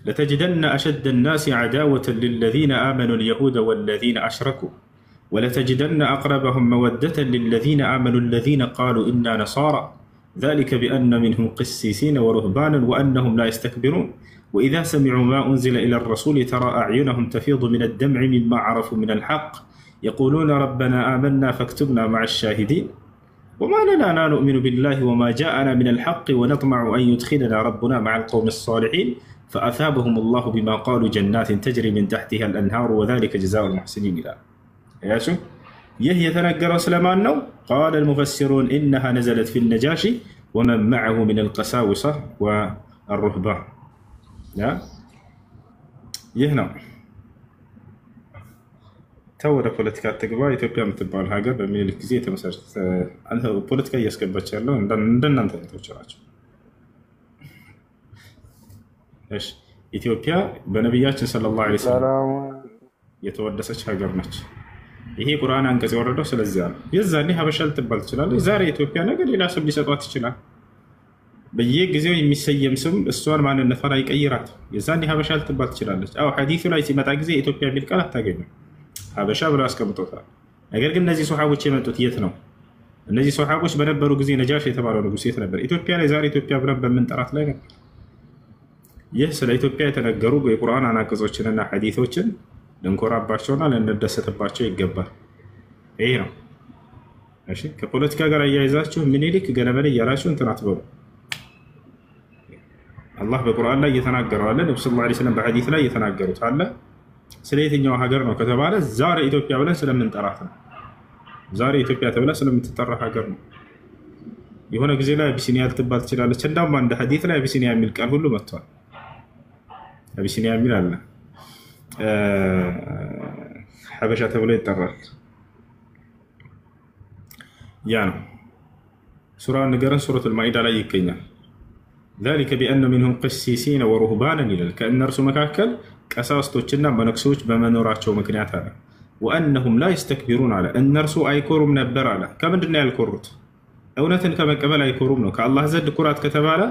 لتجدن أشد الناس عداوة للذين آمنوا اليهود والذين أشركوا ولتجدن أقربهم مودة للذين آمنوا الذين قالوا إنا نصارى ذلك بأن منهم قسيسين ورهبانا وأنهم لا يستكبرون وإذا سمعوا ما أنزل إلى الرسول ترى أعينهم تفيض من الدمع مما عرفوا من الحق يقولون ربنا آمنا فاكتبنا مع الشاهدين وما لنا لا نؤمن بالله وما جاءنا من الحق ونطمع أن يدخلنا ربنا مع القوم الصالحين فأثابهم الله بما قالوا جنات تجري من تحتها الأنهار وذلك جزاء المحسنين. إلى يهي يتنقر سلمان نو قال المفسرون إنها نزلت في النجاشي ومن معه من القساوسة والرهبان. يهنا تور بوليتيكا تقبا ኢትዮጵያ የምትባል ሀገር በሚኒልክ ጊዜ የተመሰረተ አንተ ፖለቲካ እያስገባች ያለው እንደናንተ አይነቶች ናቸው። እሺ ኢትዮጵያ በነብያችን ሰለላሁ ዐለይሂ ወሰለም የተወደሰች ሀገር ነች። ይሄ ቁርአን አንቀጽ የወረደው ስለዚህ ነው። የዛኔ ሀበሻ ልትባል ትችላለች። ዛሬ ኢትዮጵያ ነገር ሌላ ስም ሊሰጧት ይችላል። በየጊዜው የሚሰየም ስም እሷን ማንነቷን አይቀይራት። የዛኔ ሀበሻ ልትባል ትችላለች። አዎ ሐዲሱ ላይ ሲመጣ ጊዜ ኢትዮጵያ የሚል ቃል አታገኙም። ሀበሻ ብለው አስቀምጦታል። ነገር ግን እነዚህ ሱሐቦች የመጡት የት ነው? እነዚህ ሱሐቦች በነበሩ ጊዜ ነጃሽ የተባለው ንጉስ የት ነበር? ኢትዮጵያ ላይ ዛሬ ኢትዮጵያ ብለን በምንጠራት ላይ ነበር። ይህ ስለ ኢትዮጵያ የተነገሩ የቁርአን አናቅጾችንና ሐዲሶችን ልንኮራባቸውና ልንደሰትባቸው ይገባል። ይሄ ነው። እሺ ከፖለቲካ ጋር አያይዛችሁ ምኒልክ ገለመለ እያላችሁ እንትን አትበሉ። አላህ በቁርአን ላይ እየተናገረው አለ፣ ነብዩ ሰለላሁ ዐለይሂ ወሰለም በሐዲስ ላይ እየተናገሩት አለ። ስለ የትኛው ሀገር ነው ከተባለ ዛሬ ኢትዮጵያ ብለን ስለምንጠራት ነው። ዛሬ ኢትዮጵያ ተብላ ስለምትጠራ ሀገር ነው። የሆነ ጊዜ ላይ አቢሲኒያ ልትባል ትችላለች። እንዳውም አንድ ሐዲስ ላይ አቢሲኒያ የሚል ቃል ሁሉ መጥቷል። አቢሲኒያ የሚል አለ፣ ሐበሻ ተብሎ ይጠራል። ያ ነው ሱራ ንገረን፣ ሱረቱል ማኢዳ ላይ ይገኛል። ذلك بأن منهم قسيسين ورهبانا ይላል። ከእነርሱ መካከል ቀሳውስቶችና መነኩሴዎች በመኖራቸው ምክንያት አለ። وأنهم لا يستكبرون አለ። እነርሱ አይኮሩም ነበር አለ። ከምንድን ነው ያልኮሩት? እውነትን ከመቀበል አይኮሩም ነው። ከአላህ ዘንድ ኩራት ከተባለ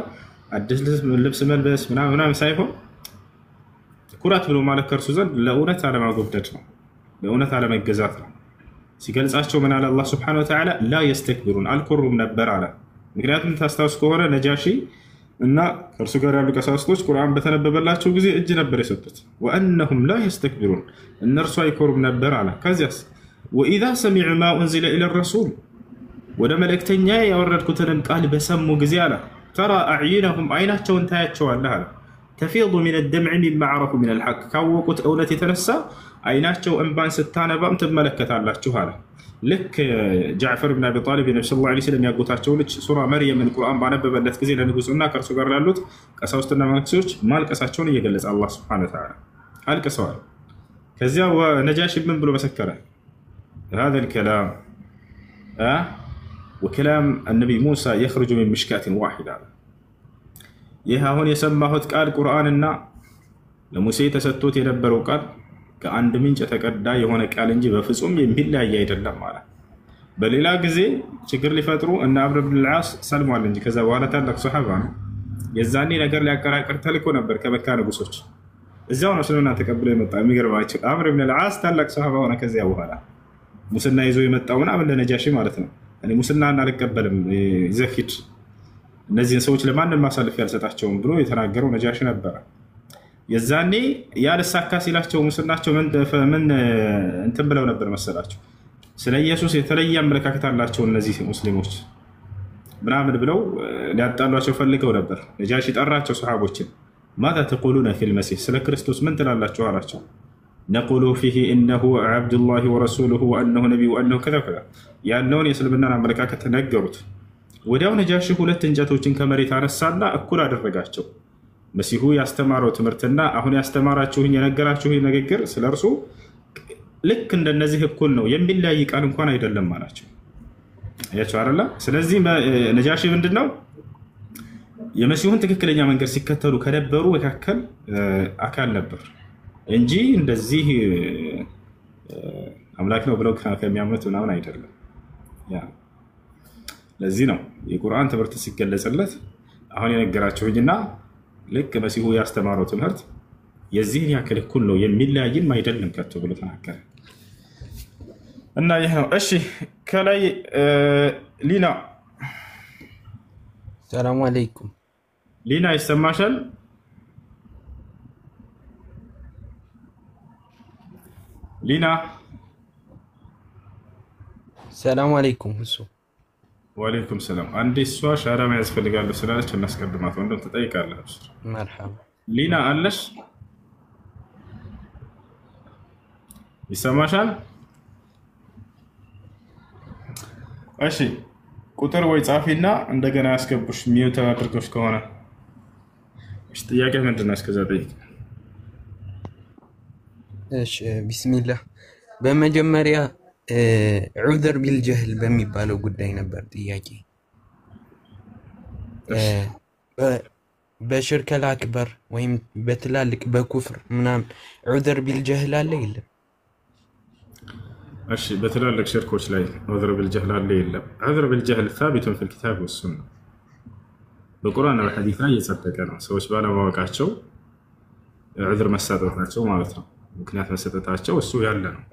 አዲስ ልብስ መልበስ ምናምን ሳይሆን ኩራት ብሎ ማለት ከእርሱ ዘንድ ለእውነት አለማጎብደድ ነው፣ ለእውነት አለመገዛት ነው። ሲገልጻቸው ምን አለ አላህ ሱብሓነሁ ወተዓላ? ላ የስተክቢሩን አልኮሩም ነበር አለ። ምክንያቱም ታስታውስ ከሆነ ነጃሺ እና ከእርሱ ጋር ያሉ ቀሳውስቶች ቁርአን በተነበበላቸው ጊዜ እጅ ነበር የሰጡት። ወአነሁም ላ የስተክቢሩን እነርሱ አይኮሩም ነበር አለ። ከዚያስ ወኢዛ ሰሚዑ ማ ኡንዚለ ኢለ ረሱል ወደ መልእክተኛ ያወረድኩትንም ቃል በሰሙ ጊዜ አለ ተራ አዕዩነሁም አይናቸውን ታያቸዋለህ አለ ተፊዱ ሚነ ደምዕ ሚማ ዐረፉ ሚነል ሐቅ ካወቁት እውነት የተነሳ አይናቸው እንባን ስታነባም ትመለከታላችሁ አለ። ልክ ጃዕፈር ብን አቢ ጣሊብ የነብዩ ሰለላሁ ዐለይሂ ወሰለም ያጎታቸው ልጅ ሱራ መርየምን ቁርአን ባነበበለት ጊዜ ለንጉሱና ከእርሱ ጋር ያሉት ቀሳውስትና መነኩሴዎች ማልቀሳቸውን እየገለጸ አላህ ሱብሓነሁ ወተዓላ አልቅሰዋል። ከዚያ ነጃሺ ምን ብሎ መሰከረ? هذا الكلام وكلام النبي موسى يخرج من مشكاة واحدة ይህ አሁን የሰማሁት ቃል ቁርአንና ለሙሴ ተሰጥቶት የነበረው ቃል ከአንድ ምንጭ የተቀዳ የሆነ ቃል እንጂ በፍጹም የሚለያይ አይደለም ማለት። በሌላ ጊዜ ችግር ሊፈጥሩ እና አምር ብን አልዓስ ሰልሟል እንጂ ከዛ በኋላ ታላቅ ሱሐባ ነው። የዛኔ ነገር ሊያቀራቅር ተልኮ ነበር ከመካ ንጉሶች። እዚያው ነው እስልምና ተቀብሎ የመጣ። የሚገርማቸው አምር ብን አልዓስ ታላቅ ሱሐባ ሆነ። ከዚያ በኋላ ሙስና ይዞ የመጣው ምናምን ለነጃሺ ማለት ነው። እኔ ሙስናን አልቀበልም ዘኪድ እነዚህን ሰዎች ለማንም ማሳለፍ ያልሰጣቸውም ብሎ የተናገረው ነጃሺ ነበረ። የዛኔ ያልሳካ ሲላቸው ሙስናቸው ምን እንትን ብለው ነበር መሰላቸው? ስለ ኢየሱስ የተለየ አመለካከት አላቸው እነዚህ ሙስሊሞች ምናምን ብለው ሊያጣሏቸው ፈልገው ነበር። ነጃሺ ጠራቸው ሱሐቦችን። ማዛ ተቁሉነ ፊል መሲህ ስለ ክርስቶስ ምን ትላላችሁ አላቸው። ነቁሉ ፊሂ ኢነሁ ዐብዱላሂ ወረሱሉሁ ወአነሁ ነቢዩ ወአነሁ ከዛ ከዛ ያለውን የእስልምናን አመለካከት ነገሩት። ወዲያው ነጃሺ ሁለት እንጨቶችን ከመሬት አነሳና እኩል አደረጋቸው። መሲሁ ያስተማረው ትምህርትና አሁን ያስተማራችሁኝ የነገራችሁኝ ንግግር ስለርሱ ልክ እንደነዚህ እኩል ነው፣ የሚለያይ ቃል እንኳን አይደለም አላቸው። አያችሁ አይደል? ስለዚህ ነጃሺ ምንድነው የመሲሁን ትክክለኛ መንገድ ሲከተሉ ከነበሩ መካከል አካል ነበር እንጂ እንደዚህ አምላክ ነው ብለው ከሚያምኑት ምናምን አይደለም። ያ ለዚህ ነው የቁርአን ትምህርት ሲገለጽለት አሁን የነገራችሁኝና ልክ መሲሁ ያስተማረው ትምህርት የዚህን ያክል እኩል ነው የሚለያይም አይደለም ከቶ ብሎ ተናገረ። እና ይሄ ነው። እሺ ከላይ ሊና
ሰላም አለይኩም
ሊና ይሰማሻል? ሊና
ሰላም አለይኩም እሱ
ወአለይኩም ሰላም። አንዴ እሷ ሻራ መያዝ ፈልጋለሁ ስላለች እናስቀድማት። ወንድም ትጠይቃለህ። አብሽር
መርሐባ።
ሊና አለሽ? ይሰማሻል? እሺ ቁጥር ወይ ጻፊና እንደገና ያስገቡሽ ሚዩት አድርገሽ ከሆነ እሺ። ጥያቄ ምንድን ነው? እስከዛ ጠይቅ።
እሺ ቢስሚላህ። በመጀመሪያ ዑዘር ቢልጀህል በሚባለው ጉዳይ ነበር ጥያቄ። በሽርከል አክበር ወይም በትላልቅ በኩፍር ምናምን ዑዘር ቢልጀህል አለ የለም?
እሺ በትላልቅ ሽርኮች ላይ ዑዝር ቢልጀህል አለ የለም? ዑዝር ቢልጀህል ሳቢቱን ፊል ኪታብ ወሱና በቁርአን በሐዲስ ላይ የጸደቀ ነው። ሰዎች ባለማወቃቸው ዑዝር መሰጠታቸው ማለት ነው። ምክንያት መሰጠታቸው እሱ ያለ ነው።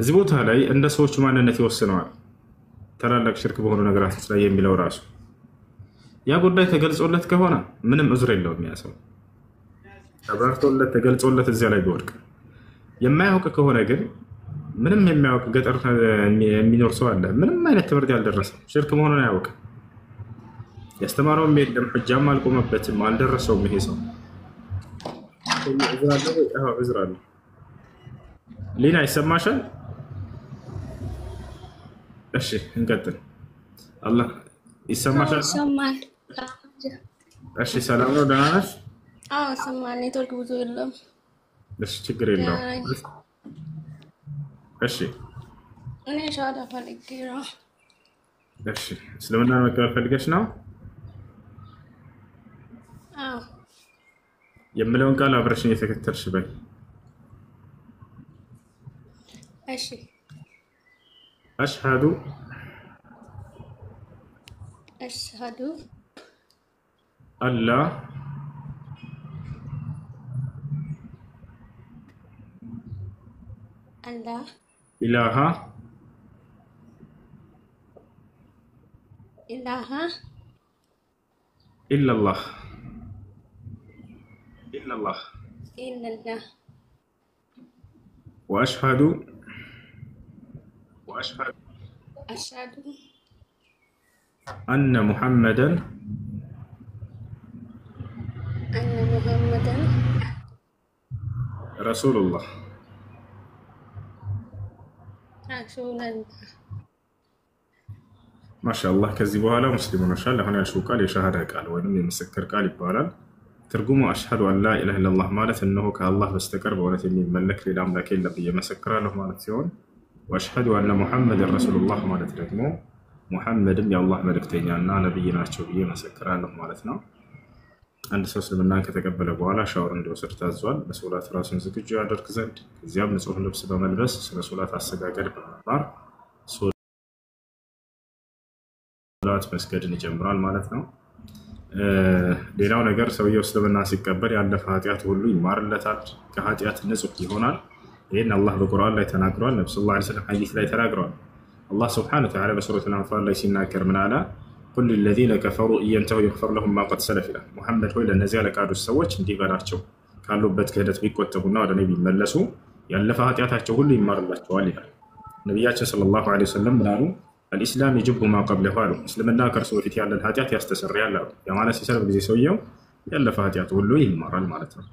እዚህ ቦታ ላይ እንደ ሰዎቹ ማንነት ይወስነዋል። ታላላቅ ሽርክ በሆኑ ነገራቶች ላይ የሚለው ራሱ ያ ጉዳይ ተገልጾለት ከሆነ ምንም ዑዝር የለውም። ያ ሰው ተብራርቶለት ተገልጾለት እዚያ ላይ ቢወድቅ፣ የማያውቅ ከሆነ ግን ምንም የሚያውቅ ገጠር የሚኖር ሰው አለ፣ ምንም አይነት ትምህርት ያልደረሰው ሽርክ መሆኑን አያውቅም፣ ያስተማረውም የለም፣ ሕጃም አልቆመበትም፣ አልደረሰውም። ይሄ ሰው ዑዝር አለው። ሊና ይሰማሻል? እሺ እንቀጥል። አላህ ይሰማሻል? እሺ ሰላም ነው? ደህና ነሽ?
አዎ ሰማን። ኔትወርክ ብዙ የለም።
እሺ ችግር የለውም። እሺ
እኔ ሻዳ ፈልጌ ነው።
እሺ እስልምና መቀበል ፈልገሽ ነው?
አዎ
የምለውን ቃል አብረሽኝ የተከተልሽ በይ።
እሺ
አሽሃዱ አላ ኢላሃ ኢላላህ ወአሽሃዱ أن محمدا رسول الله ما شاء الله كذي بوالا مسلمون إن شاء الله هنا شو قال يشهد قال وين يمسكر قال يبالا ترجمه أشهد أن لا إله إلا الله مالت إنه كالله بستكر بولا تني ملك للأملاك إلا بيمسكر له مالت يون وأشهد أن محمد رسول الله مالت ترجمه محمد يا الله ملكتين أنا نبينا شوبيه مسكر له مالتنا عند سوس لمن كتقبل بوالا شاور عنده وسرت الزوال مسؤولات راسن زكجو عدرك زند زياب نصوح لبس بملبس مسؤولات السجاجر بالنار صلوات مسجد نجمرال مالتنا ሌላው ነገር ሰውየው እስልምና ሲቀበል ያለፈ ኃጢአት ሁሉ ይማርለታል፣ ከኃጢአት ንጹህ ይሆናል። ይሄን አላህ በቁርአን ላይ ተናግሯል። ነብዩ ሰለላሁ ዐለይሂ ወሰለም ሐዲስ ላይ ተናግሯል። አላህ ሱብሓነሁ ወተዓላ በሱረቱል አንፋል ላይ ሲናገር ምን አለ? ኩል ለዚነ ከፈሩ ኢየንተሁ ይግፈር ለሁም ማ ቀድ ሰለፈ ይላል። ሙሐመድ ሆይ ለእነዚያ ለካዱት ሰዎች እንዲህ በላቸው ካሉበት ክህደት ቢቆጠቡና ወደ እኔ ቢመለሱ ያለፈ ኃጢአታቸው ሁሉ ይማርላቸዋል ይላል። ነቢያችን ሰለላሁ ዐለይሂ ወሰለም ምን አሉ? الإسلام يجب ما قبله አሉ። እስልምና ከእርሱ በፊት ያለን ኃጢአት ያስተሰርያል አሉ። ያ ማለት ሲሰልም ጊዜ ሰውየው ያለፈ ኃጢአት ሁሉ ይማራል ማለት ነው።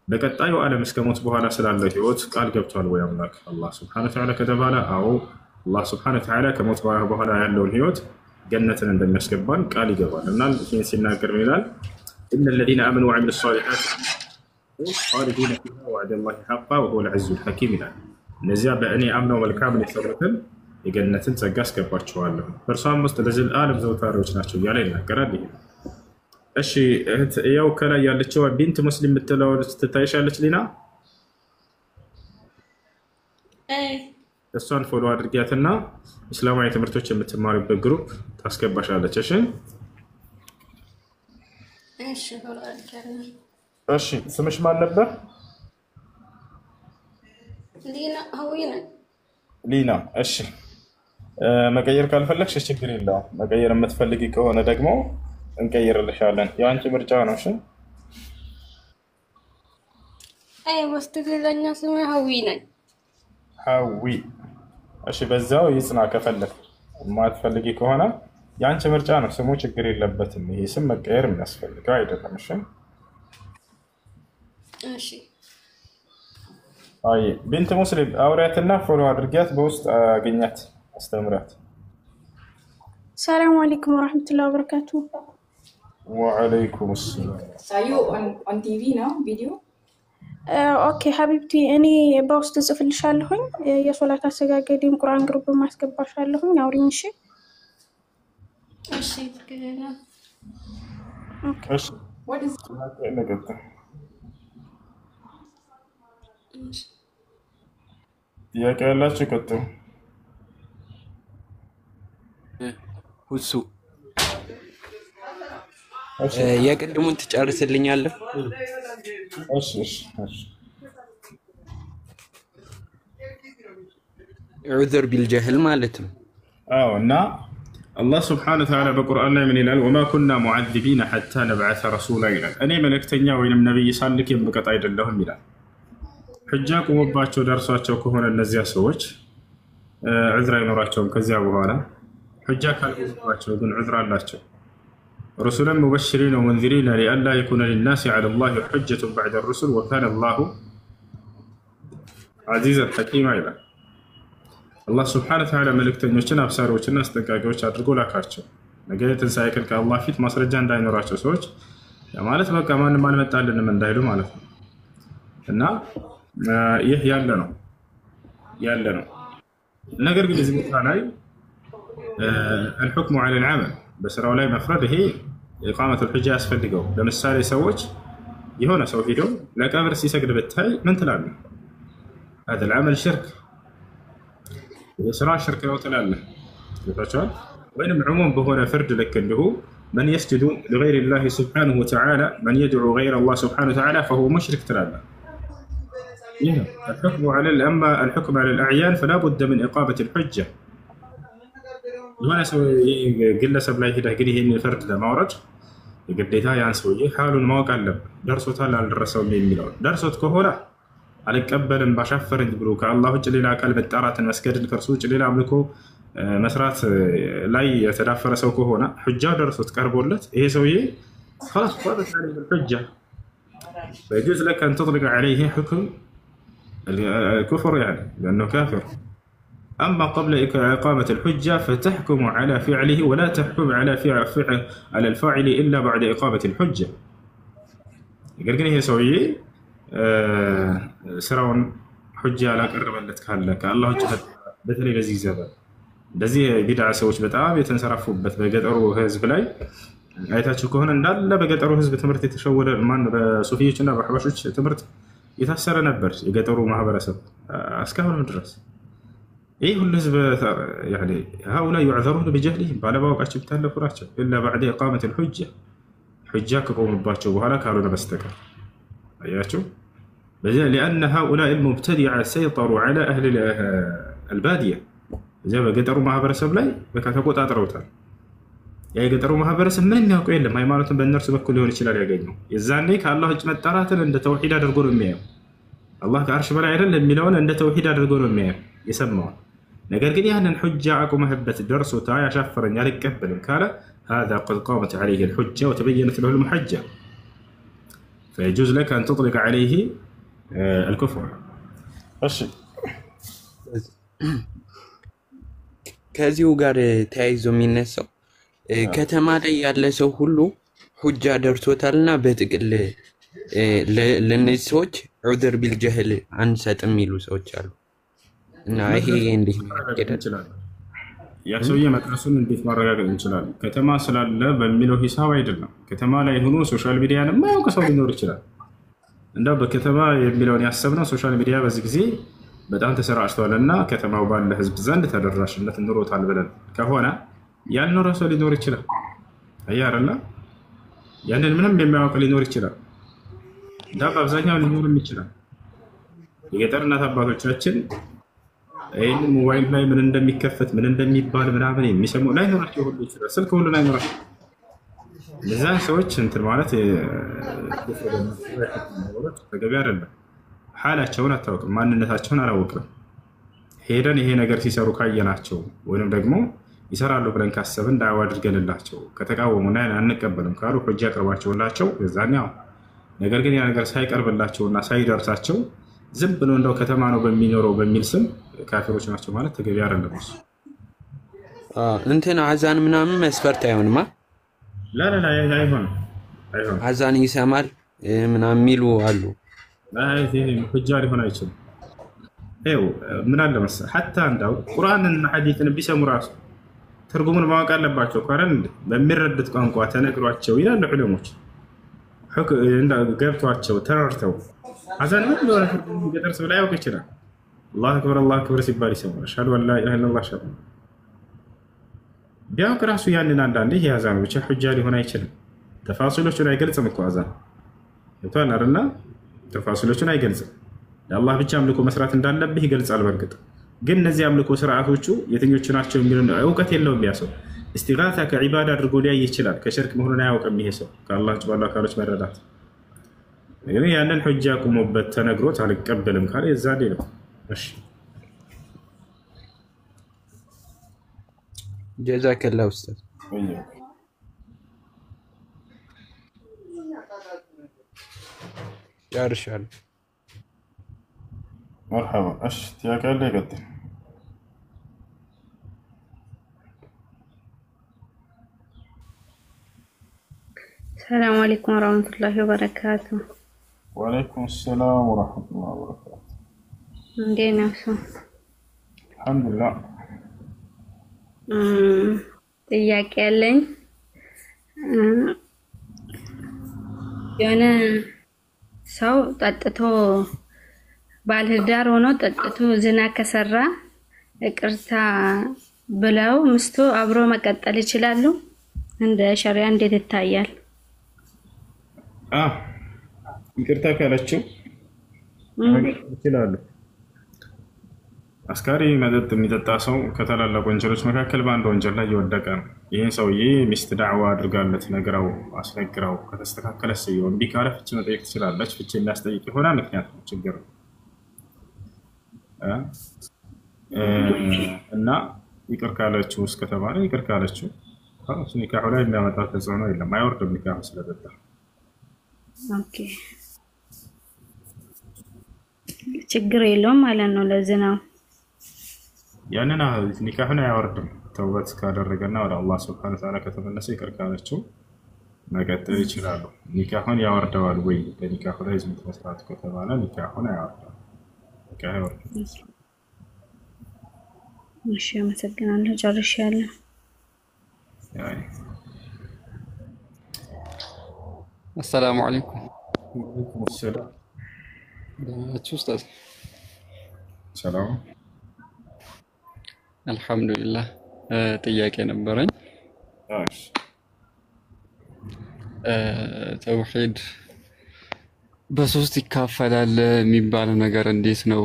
በቀጣዩ ዓለም እስከ ሞት በኋላ ስላለው ህይወት ቃል ገብቷል ወይ አምላክ አላህ ሱብሓነሁ ወተዓላ ከተባለ አዎ፣ አላህ ሱብሓነሁ ወተዓላ ከሞት በኋላ ያለውን ህይወት ገነትን እንደሚያስገባን ቃል ይገባል እና ይህን ሲናገር ምን ይላል? إن الذين آمنوا وعملوا الصالحات خالدين فيها وعد الله حقا وهو العزيز الحكيم ይላል። እነዚያ በእኔ አምነው መልካምን የሰሩትን የገነትን ጸጋ አስገባቸዋለሁ በእርሷም ውስጥ ለዘላለም ዘውታሪዎች ናቸው እያለ ይናገራል። ይሄ እሺ እህት ያው ከላይ ያለችው ቢንት ሙስሊም የምትለው ትታይሻለች ሊና? እሷን ፎሎ አድርጊያትና እስላማዊ ትምህርቶች የምትማሪበት ግሩፕ ታስገባሻለች። እሺ እሺ ስምሽ ማን ነበር?
ሊና ሀዊና
ሊና። እሺ መቀየር ካልፈለግሽ ችግር የለውም። መቀየር የምትፈልጊ ከሆነ ደግሞ እንቀይርልሻለን። የአንቺ ምርጫ ነው። እሺ
አይ በትክክለኛ ስሜ ሀዊ ነኝ።
ሀዊ። እሺ በዛው ይጽና። ከፈለግ የማትፈልጊ ከሆነ የአንቺ ምርጫ ነው። ስሙ ችግር የለበትም። ይሄ ስም መቀየር የሚያስፈልገው አይደለም። እሺ
እሺ።
አይ ቢንት ሙስሊም አውሪያትና ፎሎ አድርጊያት፣ በውስጥ አገኛት፣ አስተምራት።
ሰላም አለይኩም ወራህመቱላሂ ወበረካቱ።
ወአለይኩም ሰላም።
Sayu on TV now video?
ኦኬ ሀቢብቲ እኔ በውስጥ ጽፍልሻለሁኝ የሶላት አሰጋገድም ቁርአን ግሩፕ ማስገባሻለሁኝ አውሪኝ። እሺ
እሺ ትክክለኛ
እሺ
What is
ጥያቄ ያላችሁ ቀጥሉ።
ሁሱ የቅድሙን ትጨርስልኛለህ?
እሺ እሺ እሺ።
ዑذር ቢልጀህል ማለት ነው።
አዎ እና አላህ ስብሓነ ወተዓላ በቁርአን ላይ ምን ይላል? ወማ ኩና ሙዓዚቢነ ሐታ ነብዓተ ረሱላ ይላል። እኔ መልእክተኛ ወይንም ነቢይ ሳልክ የምቀጣ አይደለሁም ይላል። ሕጃ ቆሞባቸው ደርሷቸው ከሆነ እነዚያ ሰዎች ዑዝር አይኖራቸውም። ከዚያ በኋላ ሕጃ ካልቆመባቸው ግን ዑዝር አላቸው። ረሱላን ሙበሽሪነ ወሙንዚሪነ ሊአላ የኩነ ሊናሲ ዐላ ላሂ ሑጀቱን በዕደ ሩሱል ወካነ ላሁ ዐዚዘን ሐኪማ ይላል። አላህ ስብሓነ ወተዓላ መልእክተኞችን አብሳሪዎችና አስጠንቃቂዎች አድርጎ ላካቸው። ነገ የትንሣኤ ቀን ከአላህ ፊት ማስረጃ እንዳይኖራቸው ሰዎች ማለት በቃ ማንም አልመጣልንም እንዳይሉ ማለት ነው። እና ይህ ያለ ነው። ነገር ግን እዚህ ቦታ ላይ አልሑክሙ ዐለል ዐመል በስራው ላይ መፍረድ ይሄ ኢቃመቱል ሑጃ ያስፈልገው። ለምሳሌ ሰዎች የሆነ ሰው ሄዶ ለቀብር ሲሰግድ ብታይ ምን ትላለህ? هذا العمل شرك ስራ ሽርክ ነው ትላለህ። ገብታችኋል? ወይንም ዑሙም በሆነ ፍርድ ልክ እንዲሁ መን የስጁዱ ሊገይሪ ላሂ ሱብሓነሁ ወተዓላ መን የድዑ ገይረ ላህ ሱብሓነሁ ወተዓላ ፈሁወ ሙሽሪክ ትላለህ። ይህ ነው አማ አልሑክም ዐለል አዕያን ፈላ ቡደ ምን ኢቃመቲል ሑጃ። የሆነ ሰው ግለሰብ ላይ ሄደህ ግን ይህን ፍርድ ለማውረድ የግዴታ ያን ሰውዬ ሓሉን ማወቅ አለብህ። ደርሶታል አልደረሰውም የሚለውን ደርሶት ከሆነ አልቀበልም ባሻፈረኝ ብሎ ከአላህ ውጭ ሌላ አካል መጣራትን መስገድን ከእርሱ ውጭ ሌላ አምልኮ መስራት ላይ የተዳፈረ ሰው ከሆነ ሑጃ ደርሶት ቀርቦለት ይሄ ሰውዬ خلاص ثابت عليه الحجة فيجوز لك أن تطلق عليه حكم الكفر يعني لأنه كافر. أما قبل إقامة الحجة فتحكم على فعله ولا تحكم على الفاعل إلا بعد إقامة الحجة. يقول هي سوية ስራውን ሑጃ አላቀረበለት ካለ ከአላህ ውጭ በተለይ በዚህ ዘመን እንደዚህ ቢድዓ ሰዎች በጣም የተንሰራፉበት በገጠሩ ህዝብ ላይ አይታችሁ ከሆነ እንዳለ በገጠሩ ህዝብ ትምህርት የተሸወደ በሱፊዮች እና በአሕባሾች ትምህርት የታሰረ ነበር የገጠሩ ማህበረሰብ እስካሁን ድረስ። ይህ ሁሉ ህዝብ هؤلاء يعذرون بجهلهم ባለማወቃቸው የሚታለፉ ናቸው። إلا بعد إقامة الحجة ሑጃ ከቆሙባቸው በኋላ ካልሆነ በስተቀር አያችሁ። لأن هؤلاء المبتدعة سيطروا على أهل البادية إذا በገጠሩ ማህበረሰብ ላይ በቃ ተቆጣጥረውታል። ያ የገጠሩ ማህበረሰብ ምንም የሚያውቀው የለም። ሃይማኖትን በእነርሱ በኩል ሊሆን ይችላል ያገኘው። የዛኔ ከአላህ ውጭ መጣራትን እንደ ተውሂድ አድርጎ ነው የሚያየው። አላህ ከአርሽ በላይ አይደል የሚለውን እንደ ተውሂድ አድርጎ ነው የሚያየው የሰማው። ነገር ግን ያንን ሑጃ አቁመህበት ደርሶታ ያሻፈረኝ አልቀበልም ካለ هذا قد قامت عليه الحجة وتبينت له المحجة فيجوز لك أن تطلق عليه الكفر. እሺ
ከዚሁ ጋር ተያይዞ የሚነሳው ከተማ ላይ ያለ ሰው ሁሉ ሑጃ ደርሶታልና በጥቅል ለነዚህ ሰዎች ዑذር ቢልጀህል አንሰጥም የሚሉ ሰዎች አሉ። እና ይሄ እንዴት ይችላል?
ያ ሰውዬ መድረሱን እንዴት ማረጋገጥ እንችላለን? ከተማ ስላለ በሚለው ሂሳብ አይደለም። ከተማ ላይ ሆኖ ሶሻል ሚዲያን የማያውቅ ሰው ሊኖር ይችላል። እንደው በከተማ የሚለውን ያሰብነው ሶሻል ሚዲያ በዚህ ጊዜ በጣም ተሰራጭቷል እና ከተማው ባለ ህዝብ ዘንድ ተደራሽነት ኑሮታል ብለን ከሆነ ያልኖረ ሰው ሊኖር ይችላል። አያረላ ያንን ምንም የሚያውቅ ሊኖር ይችላል። ዳ በአብዛኛው ሊኖርም ይችላል። የገጠር እናት አባቶቻችን ይህን ሞባይል ላይ ምን እንደሚከፈት ምን እንደሚባል ምናምን የሚሰሙ ላይኖራቸው ሁሉ ይችላል። ስልክ ሁሉ ላይኖራቸው እነዚያን ሰዎች እንትን ማለት ተገቢ አይደለም። ሓላቸውን አታውቅም፣ ማንነታቸውን አላወቅም። ሄደን ይሄ ነገር ሲሰሩ ካየናቸው ወይም ደግሞ ይሰራሉ ብለን ካሰብን ዳዕዋ አድርገንላቸው ከተቃወሙና አንቀበልም ካሉ ሑጃ አቅርባቸውላቸው የዛኔ ያው። ነገር ግን ያ ነገር ሳይቀርብላቸውና ሳይደርሳቸው ዝም ብሎ እንደው ከተማ ነው በሚኖረው በሚል ስም ካፊሮች ናቸው ማለት ተገቢ አይደለም። እሱ
እንትን አዛን ምናምን መስፈርት አይሆንማ።
ላ አይሆንም።
አዛን ይሰማል ምናምን የሚሉ አሉ።
ሑጃ ሊሆን አይችልም። ይኸው ምን አለ መሰለህ ሐታ እንዳው ቁርአንና ሐዲስን ቢሰሙ ራሱ ትርጉሙን ማወቅ አለባቸው። ካረን በሚረዱት ቋንቋ ተነግሯቸው ይላሉ ዑለሞች ገብቷቸው ተረድተው አዛን ምን እንደሆነ ገጠር ሰው ላይ ያውቅ ይችላል። አላሁ አክበር ሲባል ይሰማል። አሽሀዱ አን ላ ኢላሀ ኢለላህ ሸር ቢያውቅ ራሱ ያንን አንዳንዴ የአዛኑ ብቻ ሑጃ ሊሆን አይችልም። ተፋሲሎቹን አይገልጽም እኮ አዛን ይቷል አይደልና ተፋሲሎቹን አይገልጽም። ለአላህ ብቻ አምልኮ መስራት እንዳለብህ ይገልጻል። በእርግጥ ግን እነዚህ አምልኮ ስርዓቶቹ የትኞቹ ናቸው የሚለው እውቀት የለውም። ያ ሰው እስቲጋሳ ከዒባዳ አድርጎ ሊያይ ይችላል። ከሽርክ መሆኑን አያውቅም ይሄ ሰው ከአላህ ውጭ ባሉ አካሎች መረዳት። ግን ያንን ሑጃ ቁሞበት ተነግሮት አልቀበልም ካለ የዛኔ ነው። እሺ
ጀዛከላህ ኡስታዝ። ጨርሻለሁ።
مرحبا ايش تياك اللي يقدم
السلام عليكم ورحمة الله وبركاته.
وعليكم السلام ورحمة الله وبركاته.
እንዴት ናችሁ?
አልሐምዱሊላህ።
ጥያቄ ያለኝ የሆነ ሰው ጠጥቶ ባለትዳር ሆኖ ጠጥቶ ዝና ከሰራ ይቅርታ ብለው ሚስቱ አብሮ መቀጠል ይችላሉ? እንደ ሸሪዓ እንዴት ይታያል?
ይቅርታ ካለችው ይችላሉ። አስካሪ መጠጥ የሚጠጣ ሰው ከታላላቅ ወንጀሎች መካከል በአንድ ወንጀል ላይ እየወደቀ ነው። ይህን ሰውዬ ሚስት ዳዕዋ አድርጋለት ነግራው አስነግራው ከተስተካከለ ሰየው እምቢ ካለ ፍቺ መጠየቅ ትችላለች። ፍቺ የሚያስጠይቅ የሆነ ምክንያት ነው ችግር ነው እና ይቅር ካለችው እስከተባለ ይቅር ካለችው ኒካሑ ላይ የሚያመጣ ተጽዕኖ የለም፣ አይወርድም ኒካሑ ስለጠጣ።
ኦኬ ችግር የለውም ማለት ነው። ለዚህ ነው
ያንን ኒካሑን አያወርድም። ተውበት ካደረገና ወደ አላህ ሱብሓነሁ ወተዓላ ከተመለሰ ይቅር ካለችው መቀጠል ይችላሉ። ኒካሑን ያወርደዋል ወይ? በኒካሑ ላይ ዝምት መስራት ከተባለ ኒካሑን አያወርድም። ኒካሑ ያወርዳል።
እሺ አመሰግናለሁ። ጨርሻለሁ።
السلام عليكم.
وعليكم السلام.
شو أستاذ؟
ሰላም
አልሐምዱሊላህ። ጥያቄ ነበረኝ። ተውሂድ በሶስት ይካፈላል የሚባለው ነገር እንዴት ነው?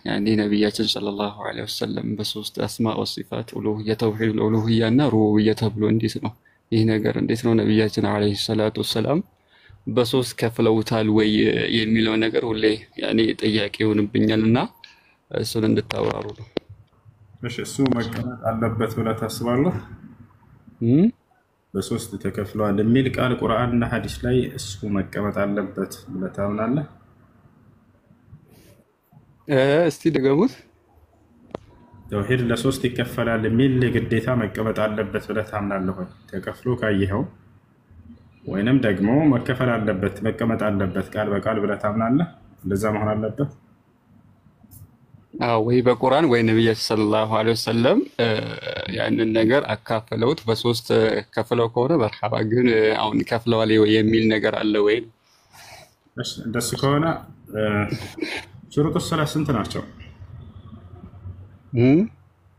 ያኔ ነብያችን ሰለላሁ ዐለይሂ ወሰለም በሶስት አስማ ወሲፋት ኡሉሂያ፣ ተውሂድ ኡሉሂያ እና ሩቡቢያ ተብሎ እንዴት ነው ይህ ነገር እንዴት ነው ነብያችን ዐለይሂ ሰላቱ ወሰላም በሶስት ከፍለውታል ወይ የሚለው ነገር ሁሌ ያኔ ጥያቄ ይሆንብኛልና እሱን እንድታወራሩ ነው።
እሺ እሱ መቀመጥ አለበት ብለህ ታስባለህ? በሶስት ተከፍለዋል የሚል ቃል ቁርአንና ሐዲስ ላይ እሱ መቀመጥ አለበት ብለህ ታምናለህ?
እስቲ ደገሙት።
ተውሂድ ለሶስት ይከፈላል የሚል ግዴታ መቀመጥ አለበት ብለህ ታምናለህ ወይ? ተከፍሎ ካየኸው ወይንም ደግሞ መከፈል አለበት መቀመጥ አለበት ቃል በቃል ብለህ ታምናለህ? እንደዛ መሆን አለበት?
ወይ በቁርአን ወይ ነብያችን ሰለላሁ ዐለይሂ ወሰለም ያንን ነገር አካፈለውት በሶስት ከፍለው ከሆነ በርሃባ። ግን አሁን ከፍለዋል የሚል ነገር አለ ወይ?
እሺ እንደሱ ከሆነ ሹሩጡ ሰላት ስንት ናቸው?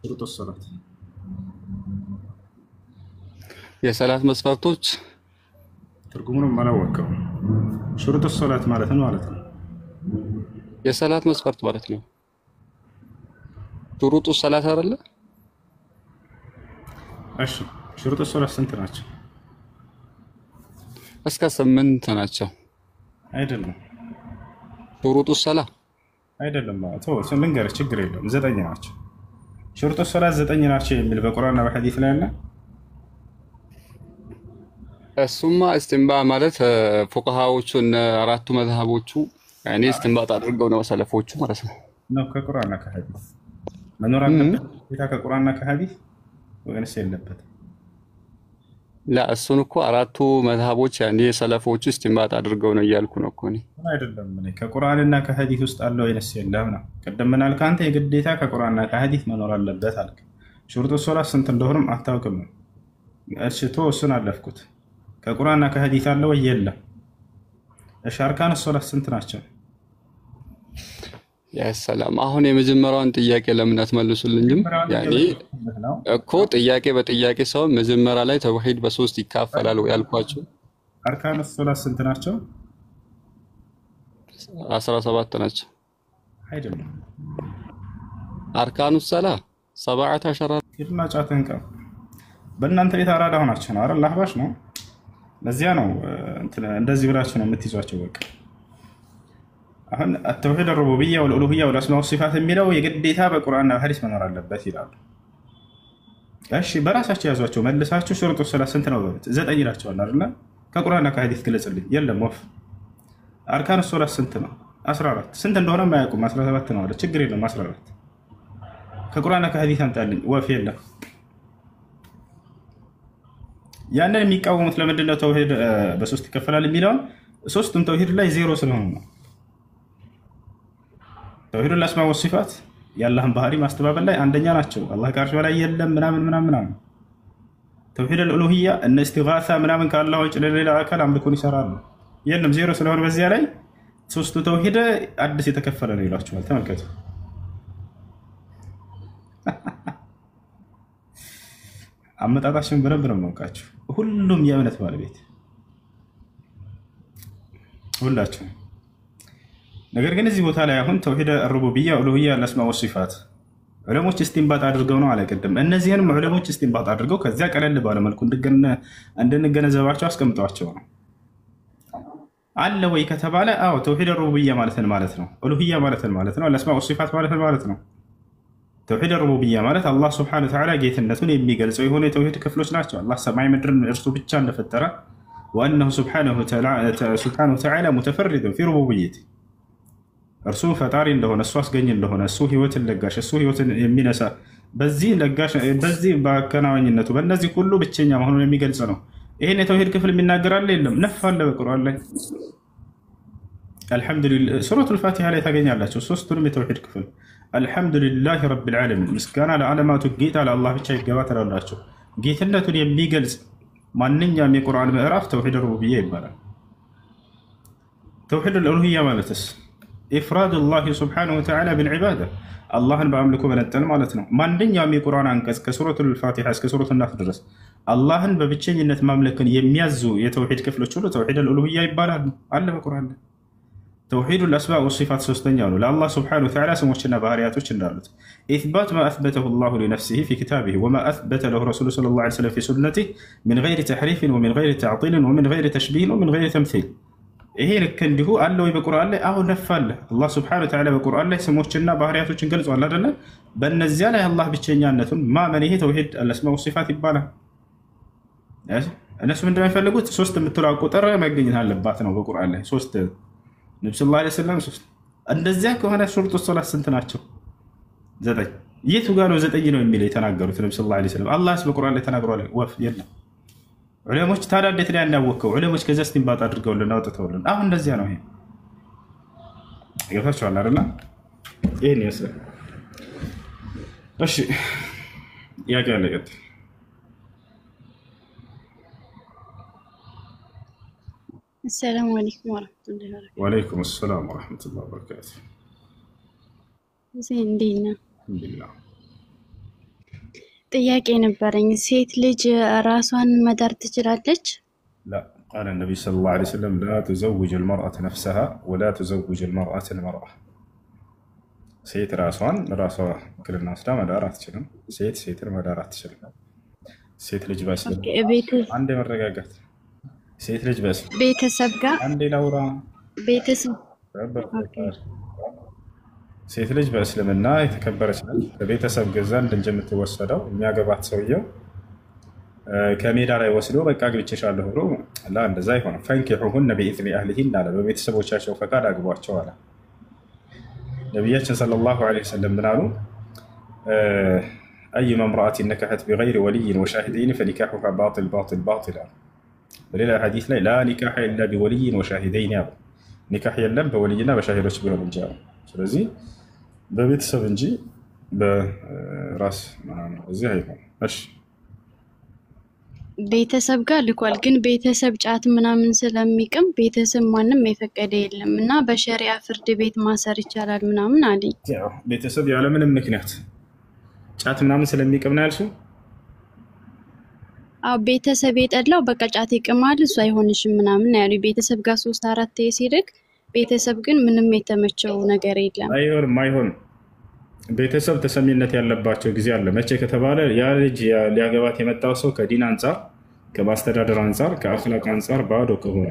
ሹሩጡ ሰላት
የሰላት መስፈርቶች
ትርጉሙንም አላወቀውም። ሹሩጡ ሰላት ማለት ነው።
የሰላት መስፈርት ማለት ነው። ሹሩጡ ሰላት አይደለ?
እሺ ሽሩጡ ሶላት ስንት ናቸው?
እስከ 8 ናቸው።
አይደለም
ሹሩጡ ሰላ
አይደለም። ልንገርህ፣ ችግር የለም 9 ናቸው። ሽሩጡ ሶላት 9 ናቸው የሚል በቁርአንና በሐዲስ ላይ አለ?
እሱማ እስቲንባ ማለት ፉቃሃዎቹን አራቱ መዝሀቦቹ ያኔ እስቲንባጥ አድርገው ነው ሰለፎቹ ማለት ነው።
ከቁርአንና ከሐዲስ መኖር አለበት ጌታ ከቁርአንና ከሐዲስ ወይስ የለበትም?
ላ እሱን እኮ አራቱ መዝሀቦች ያኔ ሰለፎቹ እስቲንባጥ አድርገው ነው እያልኩ ነው እኮ እኔ።
አይደለም እኔ ከቁርአንና ከሐዲስ ውስጥ አለው ወይስ የለም ነው። ቀደም ምን አልክ አንተ? የግዴታ ከቁርአንና ከሐዲስ መኖር አለበት አልክ። ሽሩጡ ሶላት ስንት እንደሆነም አታውቅም። እሺ እሱን አለፍኩት። ከቁርአንና ከሐዲስ አለ ወይ የለም? እሺ አርካን ሶላት ስንት ናቸው?
ያ ሰላም አሁን የመጀመሪያውን ጥያቄ ለምን አትመልሱልኝም? ያኔ እኮ ጥያቄ በጥያቄ ሰው መጀመሪያ ላይ ተውሂድ በ3 ይካፈላል ያልኳችሁ።
አርካን ሶላት ስንት ናቸው?
17 ናቸው።
አይደለም
አርካኑ ሰላ 17
ይልና ጫተንከ በእናንተ ቤት አራዳ ሆናችሁ ነው አይደል? አህባሽ ነው። ለዚያ ነው እንደዚህ ብላችሁ ነው የምትይዟቸው። በቃ አሁን التوحيد الربوبيه والالوهيه والاسماء والصفات የሚለው የግዴታ በቁርአንና በሐዲስ መኖር አለበት ይላሉ። እሺ በራሳችሁ ያዟቸው መልሳችሁ ሽሩጡ ሰላት ስንት ነው በሉት። 9 ይላችኋል አይደል? ከቁርአንና ከሐዲስ ግለጽልኝ። የለም ወፍ አርካን ሶላት ስንት ነው? 14 ስንት እንደሆነ ማያውቁም 17 ነው አለ። ችግር የለም 14 ከቁርአንና ከሐዲስ አምጣልኝ። ወፍ የለም። ያንን የሚቃወሙት ለምንድን ነው ተውሂድ በ3 ይከፈላል የሚለውን? ሶስቱም ተውሂድ ላይ ዜሮ ስለሆኑ ነው። ተውሂድ الاسماء والصفات የአላህን ባህሪ ማስተባበል ላይ አንደኛ ናቸው። አላህ ከአርሽ በላይ የለም ምናምን ምናምን። ተውሂድ الالوهيه እነ እስቲጋሳ ምናምን ከአላህ ውጭ ለሌላ አካል አምልኮን ይሰራሉ። የለም ዜሮ ስለሆነ በዚያ ላይ ሶስቱ ተውሂድ አዲስ የተከፈለ ነው ይላችኋል። ተመልከቱ። አመጣጣችን በደንብ ነው የማውቃችሁ። ሁሉም የእምነት ባለቤት ሁላችሁ። ነገር ግን እዚህ ቦታ ላይ አሁን ተውሂድ الربوبيه والالوهيه والاسماء والصفات ዑለሞች እስቲንባጥ አድርገው ነው አለቀደም። እነዚህንም ዑለሞች እስቲንባጥ አድርገው ከዚያ ቀለል ባለ መልኩ እንድንገነዘባቸው አስቀምጧቸው ነው። አለ ወይ ከተባለ አዎ ተውሂድ الربوبيه ማለት ነው። ኡሉሂያ ማለት ነው። الاسماء والصفات ማለት ነው። ተውሂድ الربوبيه ማለት አላህ Subhanahu Wa Ta'ala ጌትነቱን የሚገልጸው የሆነ የተውሂድ ክፍሎች ናቸው። አላህ ሰማይ ምድርን እርሱ ብቻ እንደፈጠረ وانه سبحانه وتعالى متفرد في ربوبيته እርሱ ፈጣሪ እንደሆነ እሱ አስገኝ እንደሆነ እሱ ህይወትን ለጋሽ እሱ ህይወትን የሚነሳ በዚህ ለጋሽ በዚህ በአከናዋኝነቱ በእነዚህ ሁሉ ብቸኛ መሆኑን የሚገልጽ ነው። ይሄን የተውሂድ ክፍል የሚናገር አለ የለም? ነፍ አለ በቁርአን ላይ። አልሐምዱሊላህ ሱረቱል ፋቲሃ ላይ ታገኛላችሁ ሶስቱንም የተውሂድ ክፍል። አልሐምዱሊላህ ረቢል ዓለሚን ምስጋና ለዓለማቱ ጌታ ለአላህ ብቻ ይገባ ትላላችሁ። ጌትነቱን የሚገልጽ ማንኛውም የቁርአን ምዕራፍ ተውሂድ ሩቡቢያ ይባላል። ተውሂድ الالوهيه ማለትስ ኢፍራድ አላህ ሱብሓነሁ ወተዓላ ቢልዒባዳ አላህን በአምልኮ መነጠል ማለት ነው። ማንኛውም የቁርአን አንቀጽ ከሱረቱል ፋቲሃ እስከ ሱረቱን ናስ ድረስ አላህን በብቸኝነት ማምለክን የሚያዙ የተውሂድ ክፍሎች ሁሉ ተውሂድ الالوهيه ይባላሉ። አለ በቁርአን ላይ። ተውሂድ الاسماء والصفات ሶስተኛው ነው። ለአላህ ሱብሓነሁ ወተዓላ ስሞችና ባህሪያቶች እንዳሉት ኢትባት ما اثبته الله لنفسه في كتابه وما اثبت له رسوله صلى الله عليه وسلم في سنته من غير تحريف ومن غير تعطيل ومن غير تشبيه ومن غير تمثيل ይሄ ልክ እንዲሁ አለ ወይ በቁርአን ላይ? አሁን ነፋለ አላህ Subhanahu Wa Ta'ala በቁርአን ላይ ስሞችና ባህሪያቶችን ገልጿል አይደለ? በእነዚያ ላይ አላህ ብቸኛነቱን ማመን ይሄ ተውሂድ الاسماء والصفات ይባላል። እነሱ ምንድነው የሚፈልጉት? ሶስት የምትለው ቁጥር መገኘት አለባት ነው በቁርአን ላይ ሶስት። ነብዩ ሰለላሁ ዐለይሂ ወሰለም ሶስት። እንደዚያ ከሆነ ሹሩጡ ሶላት ስንት ናቸው? 9። የቱ ጋር ነው 9 ነው የሚለው የተናገሩት ነብዩ ሰለላሁ ዐለይሂ ወሰለም? አላህስ በቁርአን ላይ ተናግሯል? ወፍ የለም። ዑለሞች ታዲያ እንዴት ላይ ያናወከው? ዑለሞች ከዚያ እስቲንባጥ አድርገውልን አውጥተውልን። አሁን እንደዚያ ነው። ይሄ ይገፋችኋል አይደል? ይሄን ይመስላል። እሺ ያጋለቀት
السلام عليكم ورحمة الله وبركاته.
وعليكم السلام ورحمة الله وبركاته.
زين دينا.
الحمد لله.
ጥያቄ ነበረኝ። ሴት ልጅ ራሷን መዳር ትችላለች?
لا قال النبي صلى الله عليه وسلم لا تزوج المرأة نفسها ولا تزوج المرأة المرأة. ሴት ራሷ ውክልና ወስዳ መዳር አትችልም። ሴት ሴትን መዳር አትችልም። ሴት ልጅ አንድ መረጋጋት። ሴት ልጅ
ቤተሰብ ጋር
አንዴ ላውራ።
ቤተሰብ
ሴት ልጅ በእስልምና የተከበረች ነች። ከቤተሰብ ዘንድ እንጂ የምትወሰደው የሚያገባት ሰውየው ከሜዳ ላይ ወስዶ በቃ አግብቼሻለሁ ብሎ እንደዛ አይሆንም። ፈንኪሑሁነ ቢኢዝኒ አህሊሂን አለ። በቤተሰቦቻቸው ፈቃድ አግቧቸው አለ ነቢያችን ሰለላሁ ዐለይሂ ወሰለም። ምን አሉ? አዩማ እምረአቲን ነከሐት ቢገይሪ ወልይን ወሻሂደይን ፈኒካሑሃ ባጢል ባጢል ባጢል አሉ። በሌላ ሐዲስ ላይ ላ ኒካሐ ኢላ ቢወልይን ወሻሂደይን አሉ። ኒካህ የለም በወልይና በሻሂዶች ቢሆን እንጂ አሉ። ስለዚህ በቤተሰብ እንጂ በራስ ምናምን እዚህ አይሆንም። እሺ
ቤተሰብ ጋር ልኳል። ግን ቤተሰብ ጫት ምናምን ስለሚቅም ቤተሰብ ማንም የፈቀደ የለም እና በሸሪዓ ፍርድ ቤት ማሰር ይቻላል ምናምን አለኝ።
ቤተሰብ ያለምንም ምክንያት ጫት ምናምን ስለሚቅም ነው ያልሽው?
አዎ ቤተሰብ የጠላው በቃ ጫት ይቅማል እሱ አይሆንሽም ምናምን ያሉ ቤተሰብ ጋር 3-4 ሲርቅ፣ ቤተሰብ ግን ምንም የተመቸው ነገር የለም።
አይሆንም። ቤተሰብ ተሰሚነት ያለባቸው ጊዜ አለ። መቼ ከተባለ ያ ልጅ ሊያገባት የመጣው ሰው ከዲን አንጻር፣ ከማስተዳደር አንጻር፣ ከአኽላቅ አንጻር ባዶ ከሆነ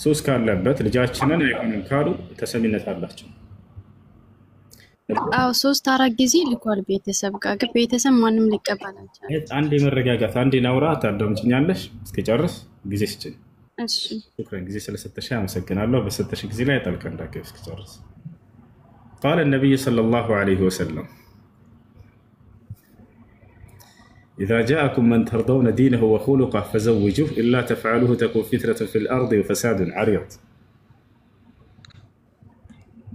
ሱስ ካለበት ልጃችንን አይሆንም ካሉ ተሰሚነት አላቸው።
አዎ 3-4 ጊዜ ልኳል ቤተሰብ ጋር። ግን ቤተሰብ ማንም ሊቀበል አልቻለም።
አንዴ መረጋጋት፣ አንዴ ናውራ። ታዳምጪኛለሽ? እስኪጨርስ ጊዜ ስጭኝ።
እሺ
ሽክረን። ጊዜ ስለሰጠሽ አመሰግናለሁ። በሰጠሽ ጊዜ ላይ ጠልቀ እንዳትገቢ እስኪጨርስ። قال النبي صلى الله عليه وسلم إذا جاءكم من ترضون دينه وخلقه فزوجوه إلا تفعلوه تكون فتنة في الأرض وفساد عريض.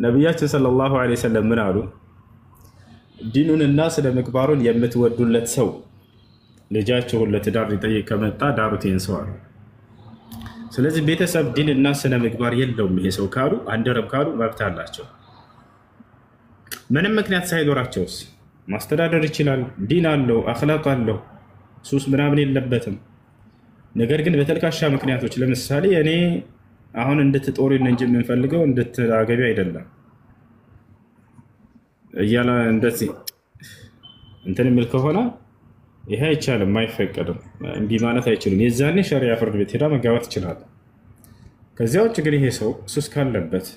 ነቢያችን ሰለላሁ ዐለይሂ ወሰለም ምን አሉ? ዲኑንና ስለ ምግባሩን የምትወዱለት ሰው ልጃችሁን ለትዳር ሊጠይቅ ከመጣ ዳሩት ይህን ሰው አሉ። ስለዚህ ቤተሰብ ዲንና ስነ ምግባር የለውም ይሄ ሰው ካሉ አንደረብ ካሉ መብት አላቸው። ምንም ምክንያት ሳይኖራቸውስ ማስተዳደር ይችላል። ዲን አለው፣ አኽላቅ አለው፣ ሱስ ምናምን የለበትም። ነገር ግን በተልካሻ ምክንያቶች ለምሳሌ እኔ አሁን እንድትጦሪን እንጂ የምንፈልገው እንድታገቢ አይደለም እያለ እንደዚህ እንትን የሚል ከሆነ ይሄ አይቻልም፣ አይፈቀድም። እምቢ ማለት አይችልም። የዛኔ ሸሪዓ ፍርድ ቤት ሄዳ መጋባት ይችላል። ከዚያ ውጭ ግን ይሄ ሰው ሱስ ካለበት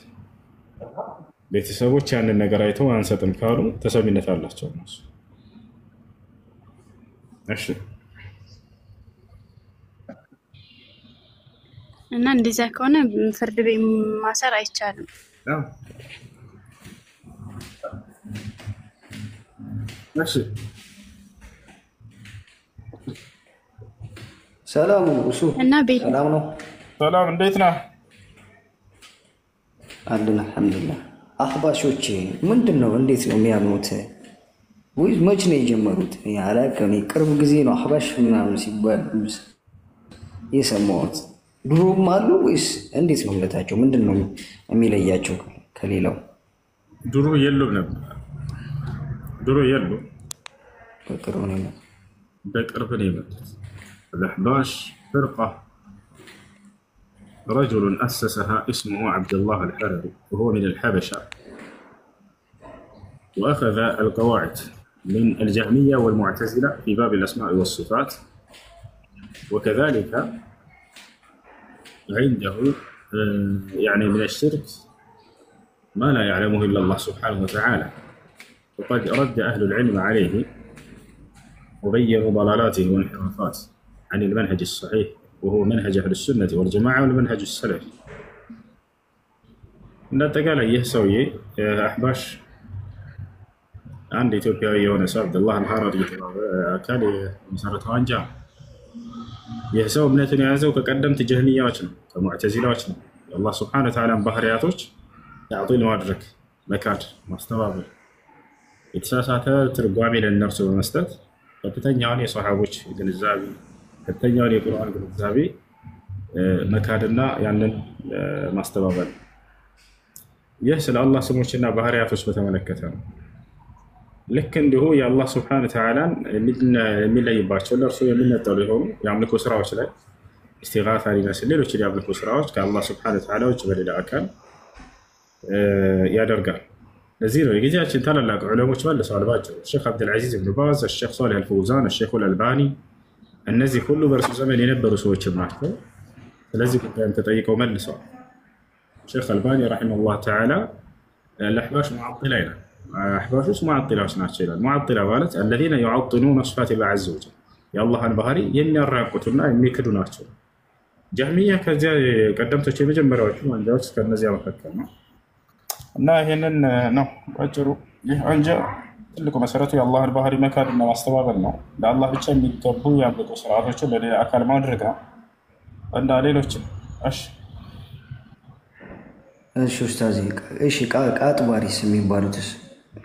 ቤተሰቦች ያንን ነገር አይተው አንሰጥም ካሉ ተሰሚነት አላቸው እነሱ። እሺ
እና እንደዛ ከሆነ ፍርድ ቤት ማሰር አይቻልም።
እሺ
ሰላም እሱ
እና ቤት
ሰላም ነው።
ሰላም እንዴት ነህ?
አለን አልሐምዱሊላህ። አህባሾች ምንድን ነው እንዴት ነው የሚያምኑት? ወይስ መች ነው የጀመሩት? ያላቀኝ ቅርብ ጊዜ ነው አህባሽ ምናምን ሲባል የሰማሁት። ድሮም አሉ ወይስ እንዴት ነው እምነታቸው? ምንድን ነው የሚለያቸው ከሌላው?
ድሮ የሉም ነበር። ድሮ የሉም፣ በቅርብ ነው የመጡት። الأحباش فرقة رجل أسسها اسمه عبد الله الحرري وهو من الحبشة، وأخذ القواعد من الجهمية والمعتزلة في باب الأسماء والصفات، وكذلك عنده يعني من الشرك ما لا يعلمه إلا الله سبحانه وتعالى، وقد رد أهل العلم عليه وبينوا ضلالاته وانحرافاته عن المنهج الصحيح وهو منهج أهل السنة والجماعة والمنهج السلفي. እንደተጋለ ይህ ሰውዬ አህባሽ አንድ ኢትዮጵያዊ የሆነ ሰው አብደላህ አልሐረሪ አካል የመሰረተው አንጃ። ይህ ሰው እምነቱን የያዘው ከቀደምት ጀህሚያዎች ነው፣ ከሙዕተዚላዎች ነው። የአላህ ስብሐነ ወተዓላ ባህሪያቶች ተዕጢል ማድረግ፣ መካድ፣ ማስተባበል፣ የተሳሳተ ትርጓሜ ለእነርሱ በመስጠት ቀጥተኛውን የሰሓቦች ግንዛቤ፣ ቀጥተኛውን የቁርአን ግንዛቤ መካድና ያንን ማስተባበል። ይህ ስለ አላህ ስሞችና ባህሪያቶች በተመለከተ ነው። ልክ እንዲሁ የአላህ ስብሐነ ወተዓላን የሚለይባቸው ለእርሱ የሚነጠሉ የሆኑ የአምልኮ ስራዎች ላይ ኢስቲጋሳ ሊመስል ሌሎች የአምልኮ ስራዎች ከአላህ ስብሐነ ወተዓላ ውጭ በሌላ አካል ያደርጋል። ለዚህ ነው የጊዜያችን ታላላቅ ዑለሞች መልሰዋል ባጭሩ። ሼክ አብዱልዓዚዝ ብን ባዝ፣ ሼክ ሷሊህ አልፈውዛን፣ ሼክ አልአልባኒ እነዚህ ሁሉ በእርሱ ዘመን የነበሩ ሰዎችም ናቸው። ስለዚህ ጉዳይም ተጠይቀው መልሰዋል። ሼክ አልባኒ ረሒመሁላህ ተዓላ ለአሕባሽ ሙዓጢላ ይላል። አሕባሾች ሙዓጢላዎች ናቸው ይላል። ሙዓጢላ ማለት አለዚነ ዩዓጢሉነ ሲፋቲላህ ዐዘ ወጀል የአላህን ባህሪ የሚያራቁቱና የሚክዱ ናቸው። ጀህሚያ ከዚያ ቀደምቶች የመጀመሪያዎቹ አንጃዎች ከነዚያ መካከል ነው። እና ይህንን ነው ባጭሩ። ይህ አንጃ ትልቁ መሰረቱ የአላህን ባህሪ መካድና ማስተባበል ነው። ለአላህ ብቻ የሚገቡ የአምልኮ ስርዓቶችን ለሌላ አካል ማድረግ ነው እና ሌሎችም።
እሺ ኡስታዝ፣ እሺ ቃጥባሪስ የሚባሉትስ?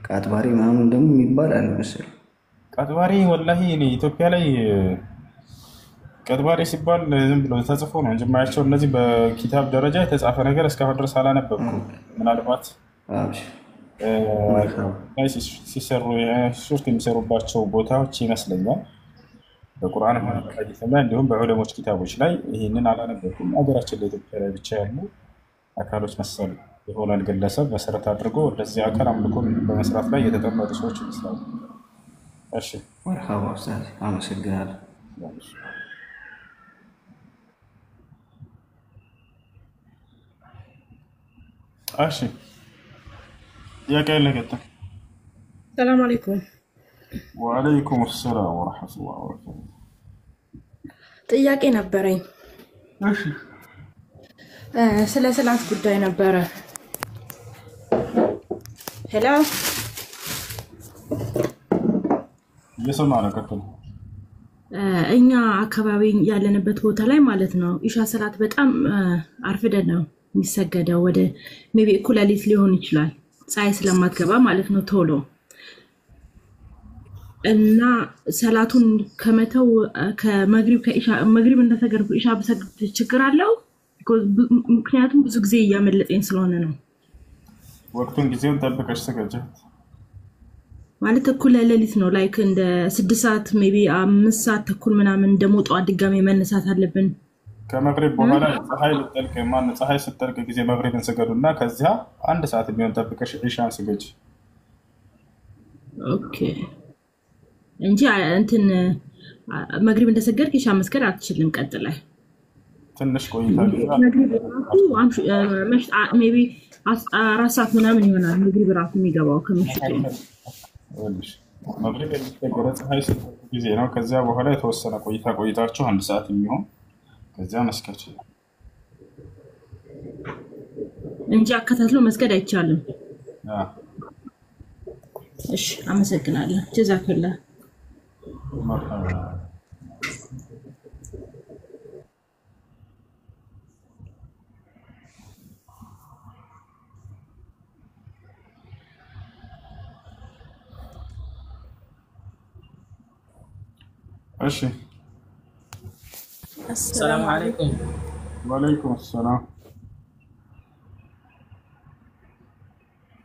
ቃጥባሪ ምናምን ደግሞ የሚባል አለ መሰለኝ።
ቃጥባሪ ወላሂ እኔ ኢትዮጵያ ላይ ቃጥባሪ ሲባል ዝም ብሎ ተጽፎ ነው እንጂ የማያቸው እነዚህ በኪታብ ደረጃ የተጻፈ ነገር እስካሁን ድረስ አላነበብኩም። ምናልባት ሲሰሩ ሱርት የሚሰሩባቸው ቦታዎች ይመስለኛል በቁርአን ሆነ በሐዲስ ላይ እንዲሁም በዑለሞች ኪታቦች ላይ ይህንን አላነበብኩም። ሀገራችን ለኢትዮጵያ ላይ ብቻ ያሉ አካሎች መሰሉ የሆነን ግለሰብ መሰረት አድርጎ ወደዚህ አካል አምልኮን በመስራት ላይ የተጠመዱ ሰዎች ይመስላሉ። እሺ
መርሐባ ኡስታዝ፣ አመሰግናለሁ።
እሺ ጥያቄ ለቀጥታ።
ሰላም አለይኩም።
ወአለይኩም ሰላም ወራህመቱላሂ ወበረካቱ።
ጥያቄ ነበረኝ።
እሺ
ስለ ሰላት ጉዳይ ነበረ። ሄሎ
እየሰማ ነው። ቀጥል።
እኛ አካባቢ ያለንበት ቦታ ላይ ማለት ነው ኢሻ ሰላት በጣም አርፍደን ነው የሚሰገደው። ወደ ሜቢ እኩለ ሌሊት ሊሆን ይችላል፣ ፀሐይ ስለማትገባ ማለት ነው ቶሎ። እና ሰላቱን ከመተው ከመግሪብ መግሪብ እንደተገርኩ ኢሻ በሰግድ ችግር አለው? ምክንያቱም ብዙ ጊዜ እያመለጠኝ ስለሆነ ነው።
ወቅቱን ጊዜውን ጠብቀሽ ስገጂ
ማለት እኩለ ሌሊት ነው። ላይክ እንደ 6 ሰዓት ሜቢ 5 ሰዓት ተኩል ምናምን እንደሞጣው ድጋሜ መነሳት አለብን።
ከመግሪብ በኋላ ፀሐይ ልትጠልቅ ፀሐይ ስትጠልቅ ጊዜ መግሪብን ስገዱና ከዚያ 1 ሰዓት የሚሆን ጠብቀሽ ኢሻን ስገጂ።
ኦኬ እንጂ እንትን መግሪብ እንደሰገድክ ኢሻ መስገድ አትችልም። ቀጥላይ
ትንሽ ቆይታ
ሜቢ 4 ሰዓት ምናምን ይሆናል መግሪብ ራሱ የሚገባው ከምሽቱ።
መግሪብ የሚሰገደው ፀሐይ ስትጠልቅ ጊዜ ነው። ከዚያ በኋላ የተወሰነ ቆይታችሁ 1 ሰዓት የሚሆን ከዚያ መስገድ
እንጂ አከታትሎ መስገድ አይቻልም። እሺ አመሰግናለሁ። ጀዛከላህ።
እሺ
السلام عليكم.
وعليكم السلام.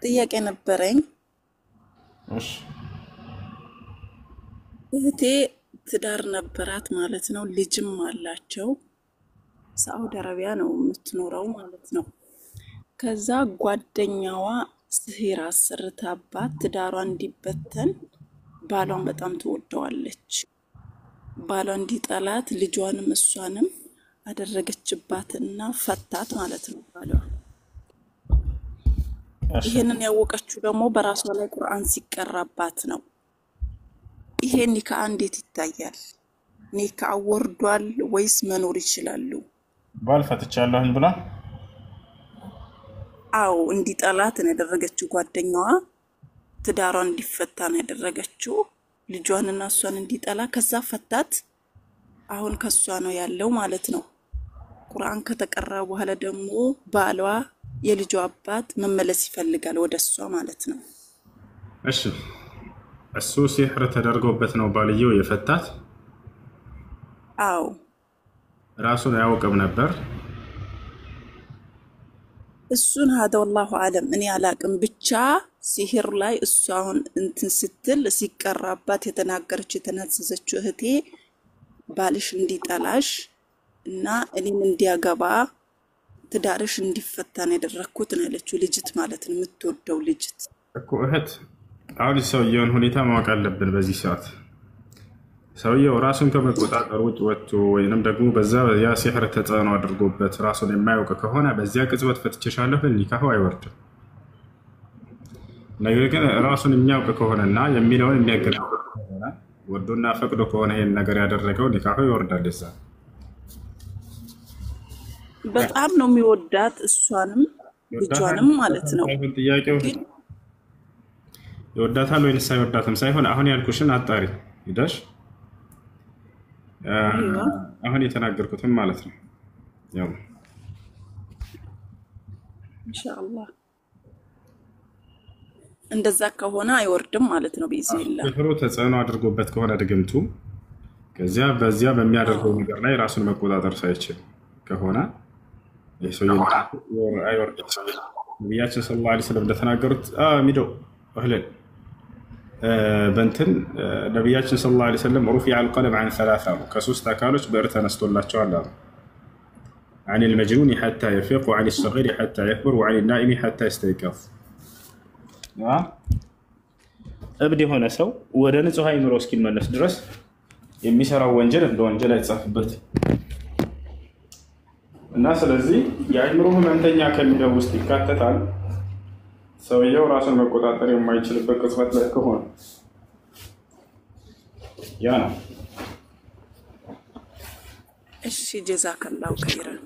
ጥያቄ ነበረኝ።
እሺ
እህቴ ትዳር ነበራት ማለት ነው፣ ልጅም አላቸው። ሳዑዲ አረቢያ ነው የምትኖረው ማለት ነው። ከዛ ጓደኛዋ ስሂር አሰርታባት ትዳሯ እንዲበተን ባሏን በጣም ትወደዋለች። ባሏ እንዲጠላት ልጇንም እሷንም አደረገችባትና ፈታት ማለት ነው ባሏ። ይሄንን ያወቀችው ደግሞ በራሷ ላይ ቁርአን ሲቀራባት ነው። ይሄ ኒካ እንዴት ይታያል? ኒካ ወርዷል ወይስ መኖር ይችላሉ?
ባል ፈትቻለሁኝ ብላ
አው እንዲጠላት ነው ያደረገችው። ጓደኛዋ ትዳሯን እንዲፈታ ነው ያደረገችው። ልጇንና እሷን እንዲጠላ ከዛ ፈታት። አሁን ከሷ ነው ያለው ማለት ነው። ቁርአን ከተቀራ በኋላ ደግሞ ባሏ የልጇ አባት መመለስ ይፈልጋል ወደ እሷ ማለት ነው።
እሺ እሱ ሲህር ተደርጎበት ነው ባልየው የፈታት?
አው
ራሱን አያውቅም ነበር?
እሱን هذا والله አለም እኔ አላቅም። ብቻ ሲህር ላይ እሷ አሁን እንትን ስትል ሲቀራባት የተናገረች የተናዘዘችው እህቴ ባልሽ እንዲጠላሽ እና እኔን እንዲያገባ ትዳርሽ እንዲፈታ ነው ያደረኩት ነው ያለችው። ልጅት ማለት ነው የምትወደው ልጅት።
እኮ እህት አሁን ሰውየውን ሁኔታ ማወቅ አለብን። በዚህ ሰዓት ሰውየው ራሱን ከመቆጣጠር ውጭ ወጥቶ ወይንም ደግሞ በዛ ያ ሲሕር ተጽዕኖ አድርጎበት ራሱን የማያውቅ ከሆነ በዚያ ቅጽበት ፈትቼሻለሁ ኒካሁ አይወርድም። ነገር ግን ራሱን የሚያውቅ ከሆነና የሚለውን የሚያገናዝብ ከሆነ ወዶና ፈቅዶ ከሆነ ይሄን ነገር ያደረገው ኒካሁ ይወርዳል። እዛ
በጣም ነው የሚወዳት እሷንም ልጇንም ማለት ነው።
ጥያቄው ይወዳታል ወይንስ አይወዳትም ሳይሆን አሁን ያልኩሽን አጣሪ ሂደሽ አሁን የተናገርኩትም ማለት ነው። ያው
ኢንሻአላህ እንደዛ ከሆነ አይወርድም ማለት ነው። ቢኢዝኒላህ
ሲሕሩ ተጽዕኖ አድርጎበት ከሆነ ድግምቱ ከዚያ በዚያ በሚያደርገው ነገር ላይ ራሱን መቆጣጠር ሳይችል ከሆነ የሰውየው አይወርድም። ነቢያችን ሰለላሁ ዐለይሂ ወሰለም እንደተናገሩት ሚዶ እህለን በእንትን ነቢያችን ሰለላሁ ዐለይሂ ወሰለም ሩፊዐ አልቀለም ዐን ሰላሳ ነው፣ ከሶስት አካሎች ብዕር ተነስቶላቸዋል አሉ። ዐን አልመጅኑን ሐታ የፊቅ ወዐን አልሰጊር ሐታ የክብር ወዐን አልናኢም ሐታ የስተይቀዝ። እብድ የሆነ ሰው ወደ ንጹህ አእምሮ እስኪመለስ ድረስ የሚሰራው ወንጀል እንደ ወንጀል አይጻፍበትም እና ስለዚህ የአእምሮ ህመምተኛ ከሚለው ውስጥ ይካተታል። ሰውየው ራሱን መቆጣጠር የማይችልበት ቅጽበት ላይ ከሆነ ያ ነው።
እሺ ጀዛከላሁ ኸይረን።